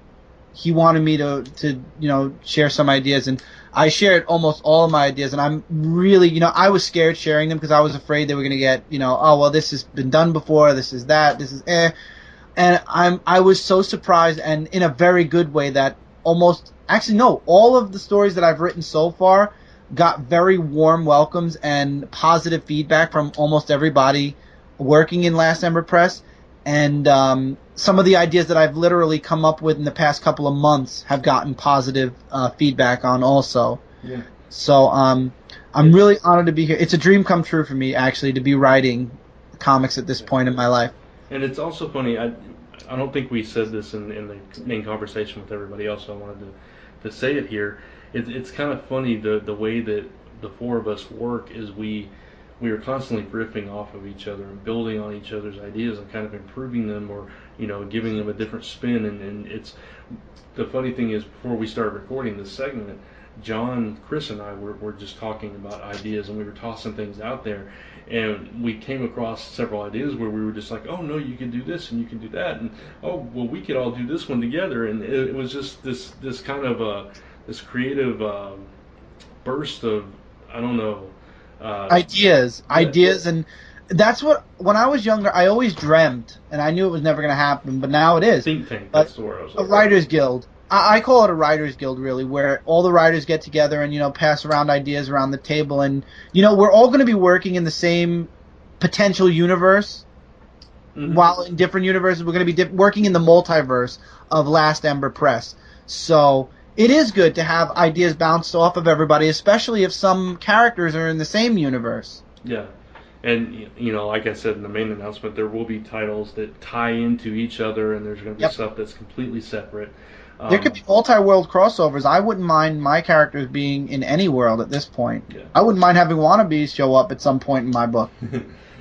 Speaker 8: he wanted me to share some ideas, and I shared almost all of my ideas, and I'm really, I was scared sharing them because I was afraid they were going to get, oh, well, this has been done before, this is that, this is and I was so surprised, and in a very good way, that all of the stories that I've written so far got very warm welcomes and positive feedback from almost everybody working in Last Ember Press, and some of the ideas that I've literally come up with in the past couple of months have gotten positive feedback on also.
Speaker 1: Yeah.
Speaker 8: So I'm really honored to be here. It's a dream come true for me, actually, to be writing comics at this point in my life.
Speaker 1: And it's also funny, I don't think we said this in the main conversation with everybody else, so I wanted to say it here. It's kind of funny the way that the four of us work is we are constantly riffing off of each other and building on each other's ideas and kind of improving them, or giving them a different spin. And it's the funny thing is, before we started recording this segment, John, Chris, and I were just talking about ideas, and we were tossing things out there, and we came across several ideas where we were just like, oh no, you can do this and you can do that, and oh well, we could all do this one together, and it was just this kind of this creative burst of, I don't know,
Speaker 8: ideas, and that's what, when I was younger, I always dreamt, and I knew it was never going to happen, but now it is.
Speaker 1: Think tank, that's the word I was looking
Speaker 8: for. A writer's guild. I call it a writer's guild, really, where all the writers get together and, pass around ideas around the table, and, we're all going to be working in the same potential universe. Mm-hmm. While in different universes, we're going to be working in the multiverse of Last Ember Press. So it is good to have ideas bounced off of everybody, especially if some characters are in the same universe.
Speaker 1: Yeah. And, like I said in the main announcement, there will be titles that tie into each other, and there's going to be stuff that's completely separate.
Speaker 8: There could be multi-world crossovers. I wouldn't mind my characters being in any world at this point.
Speaker 1: Yeah.
Speaker 8: I wouldn't mind having wannabes show up at some point in my book.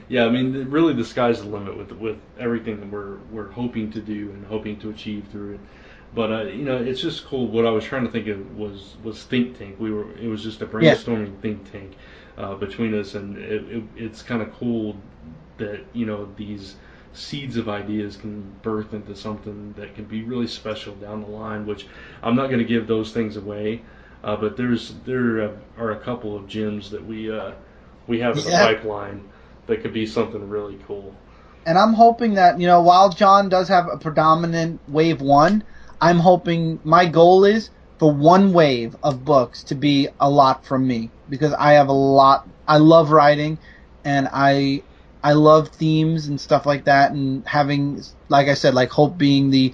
Speaker 1: Yeah, I mean, really the sky's the limit with everything that we're hoping to do and hoping to achieve through it. But it's just cool. What I was trying to think of was think tank. It was just a brainstorming think tank between us, and it's kind of cool that these seeds of ideas can birth into something that can be really special down the line. Which I'm not going to give those things away, but there are a couple of gems that we have in the pipeline that could be something really cool.
Speaker 8: And I'm hoping that while John does have a predominant wave one, I'm hoping, my goal is for one wave of books to be a lot from me, because I have a lot. I love writing, and I love themes and stuff like that, and having, like I said, like Hope being the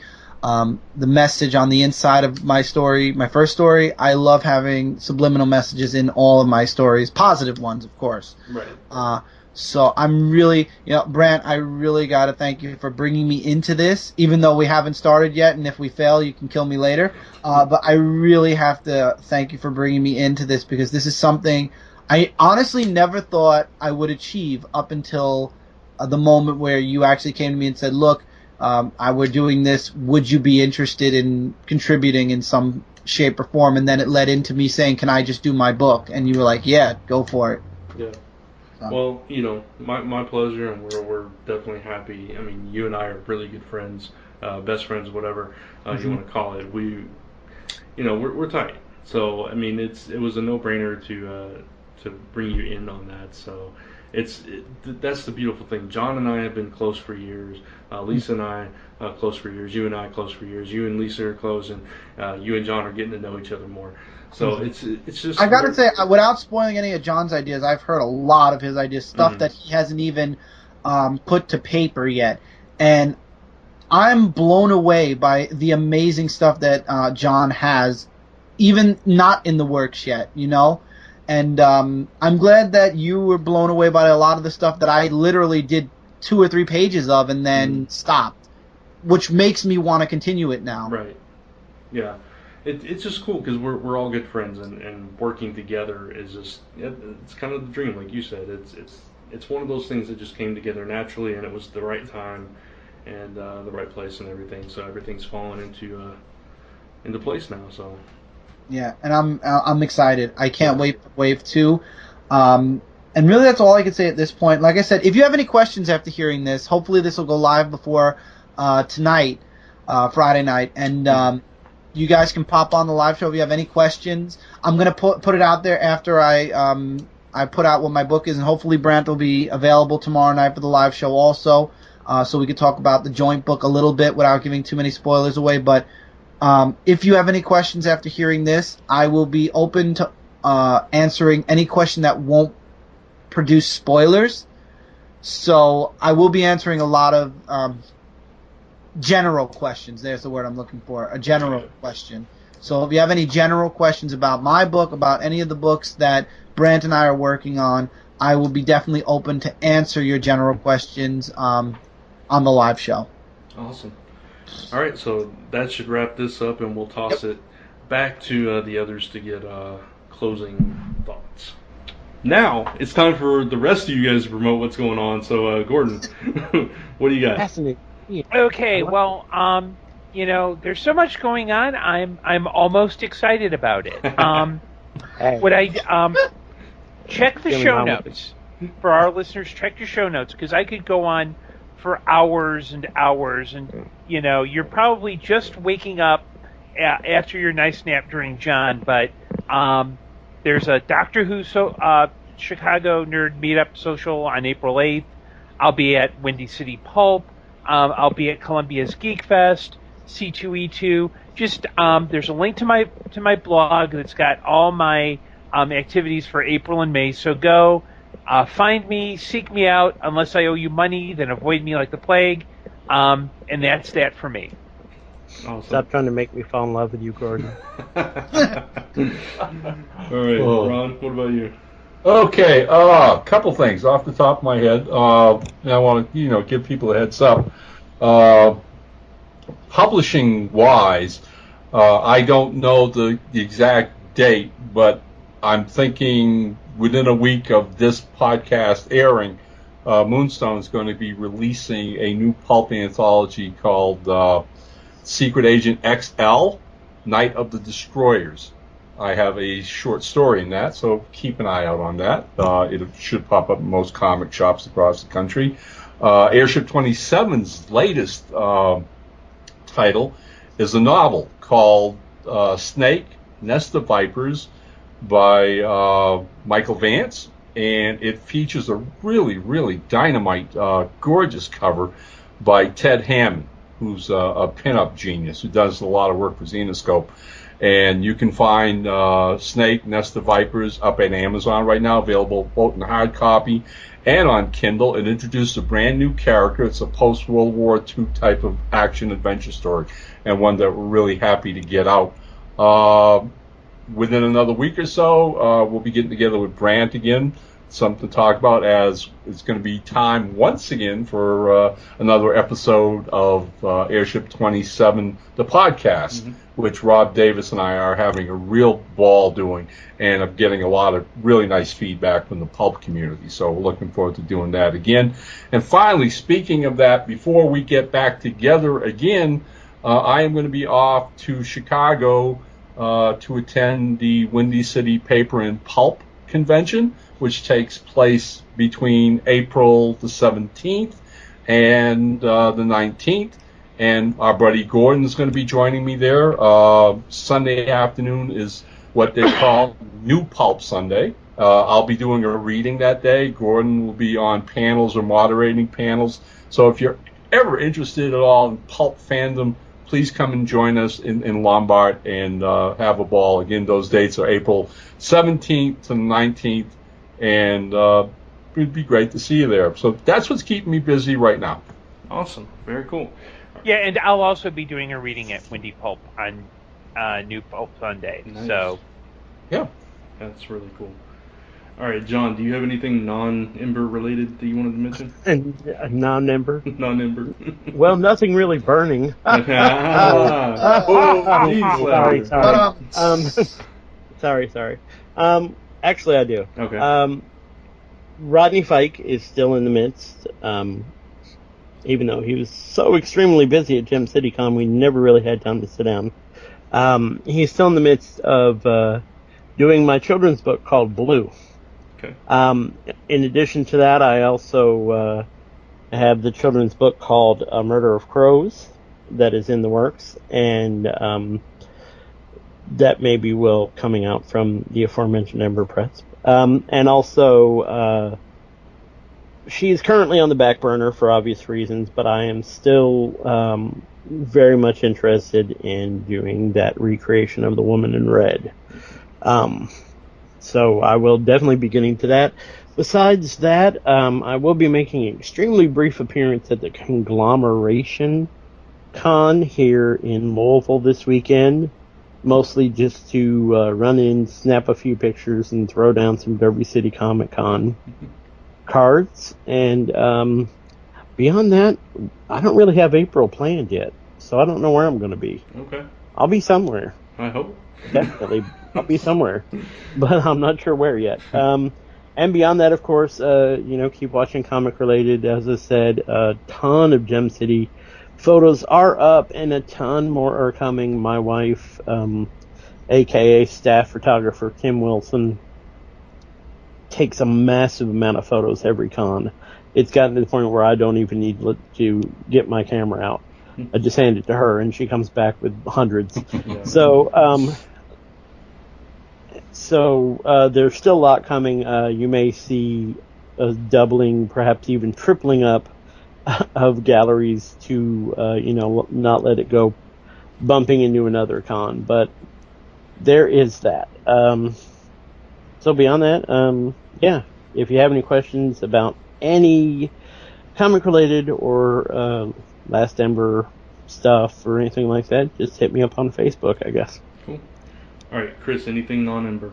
Speaker 8: message on the inside of my story, my first story. I love having subliminal messages in all of my stories, positive ones, of course.
Speaker 1: Right.
Speaker 8: So I'm really, Brant, I really got to thank you for bringing me into this, even though we haven't started yet, and if we fail, you can kill me later. But I really have to thank you for bringing me into this, because this is something I honestly never thought I would achieve up until the moment where you actually came to me and said, look, we're doing this. Would you be interested in contributing in some shape or form? And then it led into me saying, can I just do my book? And you were like, yeah, go for it.
Speaker 1: Yeah. Well, my pleasure, and we're definitely happy. I mean, you and I are really good friends, best friends, whatever you want to call it. We're tight. So I mean, it was a no-brainer to bring you in on that. So that's the beautiful thing. John and I have been close for years. Lisa and I close for years. You and I close for years. You and Lisa are close, and you and John are getting to know each other more. So it's just.
Speaker 8: I gotta say, without spoiling any of John's ideas, I've heard a lot of his ideas, stuff that he hasn't even put to paper yet, and I'm blown away by the amazing stuff that John has, even not in the works yet. And I'm glad that you were blown away by a lot of the stuff that I literally did 2 or 3 pages of and then stopped. which makes me want to continue it now.
Speaker 1: Right. Yeah. It's just cool because we're all good friends, and working together is just it's kind of the dream, like you said. It's one of those things that just came together naturally, and it was the right time and the right place and everything. So everything's fallen into place now. So
Speaker 8: yeah, and I'm excited. I can't wait for Wave 2. And really, that's all I can say at this point. Like I said, if you have any questions after hearing this, hopefully this will go live before tonight, Friday night, and you guys can pop on the live show if you have any questions. I'm gonna put it out there after I put out what my book is, and hopefully Brant will be available tomorrow night for the live show also, so we can talk about the joint book a little bit without giving too many spoilers away. But if you have any questions after hearing this, I will be open to answering any question that won't produce spoilers. So I will be answering a lot of general questions. There's the word I'm looking for. A general question. So if you have any general questions about my book, about any of the books that Brant and I are working on, I will be definitely open to answer your general questions on the live show.
Speaker 1: Awesome. All right, so that should wrap this up, and we'll toss it back to the others to get closing thoughts. Now it's time for the rest of you guys to promote what's going on. So, Gordon, what do you got?
Speaker 7: Fascinating.
Speaker 2: Okay, well, there's so much going on. I'm almost excited about it. Would I check the show notes for our listeners? Check your show notes, because I could go on for hours and hours, and you're probably just waking up after your nice nap during John. But there's a Doctor Who Chicago Nerd Meetup Social on April 8th. I'll be at Windy City Pulp. I'll be at Columbia's Geek Fest, C2E2. Just there's a link to my blog that's got all my activities for April and May. So go find me, seek me out. Unless I owe you money, then avoid me like the plague. And that's that for me.
Speaker 1: Awesome.
Speaker 7: Stop trying to make me fall in love with you, Gordon.
Speaker 1: All right, Ron, what about you?
Speaker 3: Okay, a couple things off the top of my head. And I want to, give people a heads up. Publishing-wise, I don't know the exact date, but I'm thinking within a week of this podcast airing, Moonstone is going to be releasing a new pulp anthology called Secret Agent XL, Night of the Destroyers. I have a short story in that, so keep an eye out on that. It should pop up in most comic shops across the country. Airship 27's latest title is a novel called Snake, Nest of Vipers by Michael Vance, and it features a really, really dynamite, gorgeous cover by Ted Hammond, who's a pinup genius who does a lot of work for Zenoscope. And you can find Snake, Nest of Vipers up at Amazon right now, available both in hard copy and on Kindle. It introduced a brand new character. It's a post-World War II type of action-adventure story, and one that we're really happy to get out. Within another week or so, we'll be getting together with Brant again, something to talk about, as it's going to be time once again for another episode of Airship 27, the podcast, which Rob Davis and I are having a real ball doing, and I'm getting a lot of really nice feedback from the pulp community. So we're looking forward to doing that again. And finally, speaking of that, before we get back together again, I am going to be off to Chicago to attend the Windy City Paper and Pulp Convention, which takes place between April the 17th and the 19th. And our buddy Gordon is going to be joining me there. Sunday afternoon is what they call New Pulp Sunday. I'll be doing a reading that day. Gordon will be on panels or moderating panels. So if you're ever interested at all in pulp fandom, please come and join us in Lombard and have a ball. Again, those dates are April 17th to the 19th. And it'd be great to see you there. So that's what's keeping me busy right now.
Speaker 1: Awesome. Very cool.
Speaker 2: Yeah, and I'll also be doing a reading at Windy Pulp on New Pulp Sunday.
Speaker 1: Nice.
Speaker 2: So,
Speaker 3: yeah,
Speaker 1: that's really cool. All right, John, do you have anything non-Ember related that you wanted to mention?
Speaker 7: Non-Ember?
Speaker 1: Non-Ember.
Speaker 7: Well, nothing really burning. Sorry. Actually, I do.
Speaker 1: Okay.
Speaker 7: Rodney Fike is still in the midst. Even though he was so extremely busy at Gem City Con, we never really had time to sit down. He's still in the midst of doing my children's book called Blue.
Speaker 1: Okay.
Speaker 7: In addition to that, I also have the children's book called A Murder of Crows that is in the works, and that maybe will coming out from the aforementioned Ember Press. And also, she's currently on the back burner for obvious reasons, but I am still very much interested in doing that recreation of the Woman in Red. So I will definitely be getting to that. Besides that, I will be making an extremely brief appearance at the Conglomeration Con here in Louisville this weekend. Mostly just to run in, snap a few pictures, and throw down some Derby City Comic Con cards. And beyond that, I don't really have April planned yet. So I don't know where I'm going to be.
Speaker 1: Okay.
Speaker 7: I'll be somewhere.
Speaker 1: I hope.
Speaker 7: Definitely. I'll be somewhere. But I'm not sure where yet. And beyond that, of course, keep watching comic related. As I said, a ton of Gem City photos are up and a ton more are coming. My wife, aka staff photographer Kim Wilson, takes a massive amount of photos every con. It's gotten to the point where I don't even need to get my camera out. I just hand it to her and she comes back with hundreds.
Speaker 1: Yeah.
Speaker 7: So there's still a lot coming. You may see a doubling, perhaps even tripling up of galleries to, not let it go bumping into another con. But there is that. So beyond that, if you have any questions about any comic related or Last Ember stuff or anything like that, just hit me up on Facebook, I guess.
Speaker 1: Cool. All right, Chris, anything non-Ember?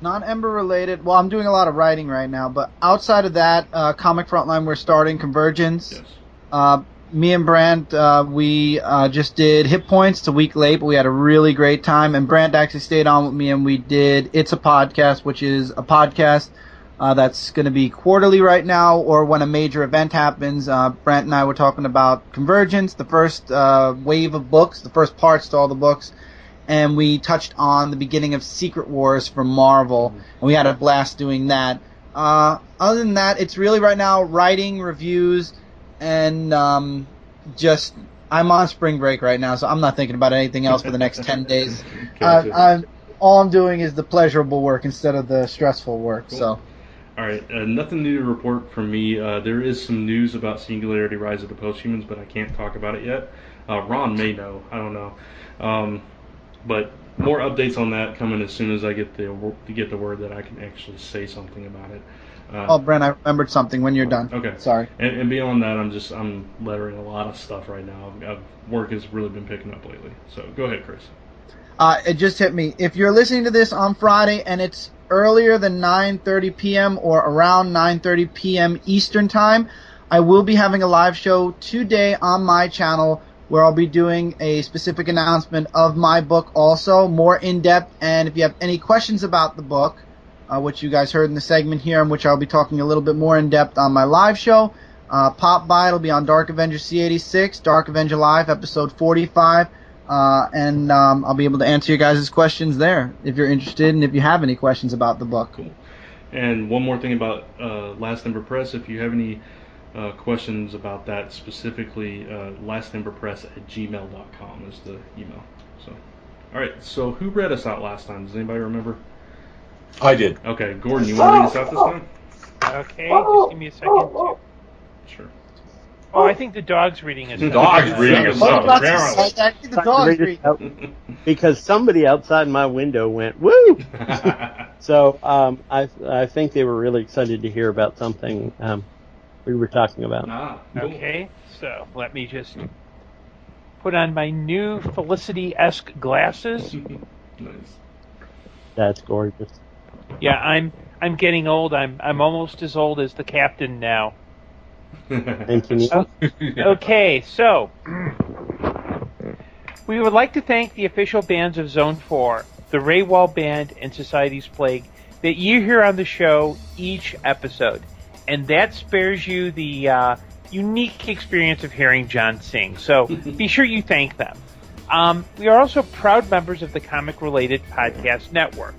Speaker 8: Non-Ember related. Well, I'm doing a lot of writing right now, but outside of that, Comic Frontline, we're starting Convergence.
Speaker 1: Yes.
Speaker 8: Me and Brant, we just did Hit Points. It's a week late, but we had a really great time. And Brant actually stayed on with me, and we did It's a Podcast, which is a podcast that's going to be quarterly right now, or when a major event happens. Brant and I were talking about Convergence, the first wave of books, the first parts to all the books. And we touched on the beginning of Secret Wars from Marvel, and we had a blast doing that. Other than that, it's really right now writing, reviews, and I'm on spring break right now, so I'm not thinking about anything else for the next 10 days. All I'm doing is the pleasurable work instead of the stressful work. Cool. So.
Speaker 1: All right, nothing new to report from me. There is some news about Singularity Rise of the Posthumans, but I can't talk about it yet. Ron may know. I don't know. But more updates on that coming as soon as I get the word that I can actually say something about it.
Speaker 8: Brent, I remembered something when you're done.
Speaker 1: Okay.
Speaker 8: Sorry.
Speaker 1: And beyond that, I'm lettering a lot of stuff right now. Work has really been picking up lately. So go ahead, Chris.
Speaker 8: It just hit me. If you're listening to this on Friday and it's earlier than 9:30 p.m. or around 9:30 p.m. Eastern Time, I will be having a live show today on my channel where I'll be doing a specific announcement of my book also, more in-depth. And if you have any questions about the book, which you guys heard in the segment here, in which I'll be talking a little bit more in-depth on my live show, pop by. It'll be on Dark Avenger C86, Dark Avenger Live, episode 45. And I'll be able to answer you guys' questions there if you're interested and if you have any questions about the book.
Speaker 1: Cool. And one more thing about Last Ember Press, if you have any questions about that specifically, lastemberpress@gmail.com is the email. So, all right. So who read us out last time? Does anybody remember?
Speaker 3: I did.
Speaker 1: Okay, Gordon, you want to read us out this time?
Speaker 2: Okay, just give me a second.
Speaker 1: Sure.
Speaker 2: Oh, I think the dog's reading us.
Speaker 3: The dog's reading us out, apparently.
Speaker 8: I think the dog's reading.
Speaker 7: Because somebody outside my window went, woo! So I think they were really excited to hear about something we were talking about.
Speaker 1: Cool.
Speaker 2: Okay, so let me just put on my new Felicity-esque glasses.
Speaker 1: Nice.
Speaker 7: That's gorgeous.
Speaker 2: Yeah, I'm getting old. I'm almost as old as the captain now.
Speaker 7: Thank you.
Speaker 2: Okay, so we would like to thank the official bands of Zone 4, the Raywall Band and Society's Plague, that you hear on the show each episode. And that spares you the unique experience of hearing John sing. So be sure you thank them. We are also proud members of the Comic Related Podcast Network.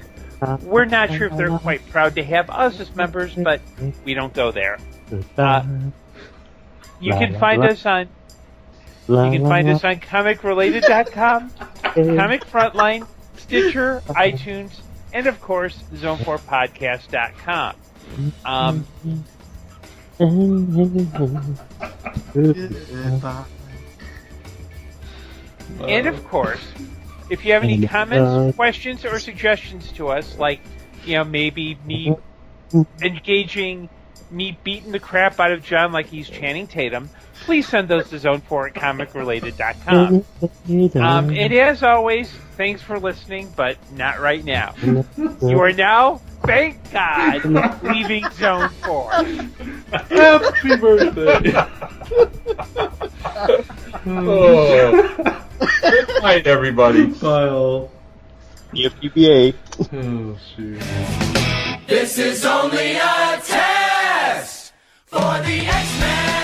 Speaker 2: We're not sure if they're quite proud to have us as members, but we don't go there. You can find us on comicrelated.com, Comic Frontline, Stitcher, iTunes, and of course, Zone4Podcast.com. And of course, if you have any comments, questions, or suggestions to us, like, maybe me engaging me beating the crap out of John like he's Channing Tatum, please send those to Zone4 at comicrelated.com. And as always, thanks for listening, but not right now. You are now, thank God, leaving Zone 4.
Speaker 1: Happy birthday!
Speaker 3: Good night, everybody.
Speaker 1: Bye all.
Speaker 7: PBA.
Speaker 1: Oh, shoot.
Speaker 9: This is only a test for the X-Men.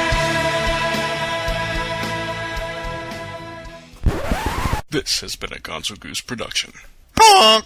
Speaker 5: This has been a Gonzo Goose production.
Speaker 9: Bonk!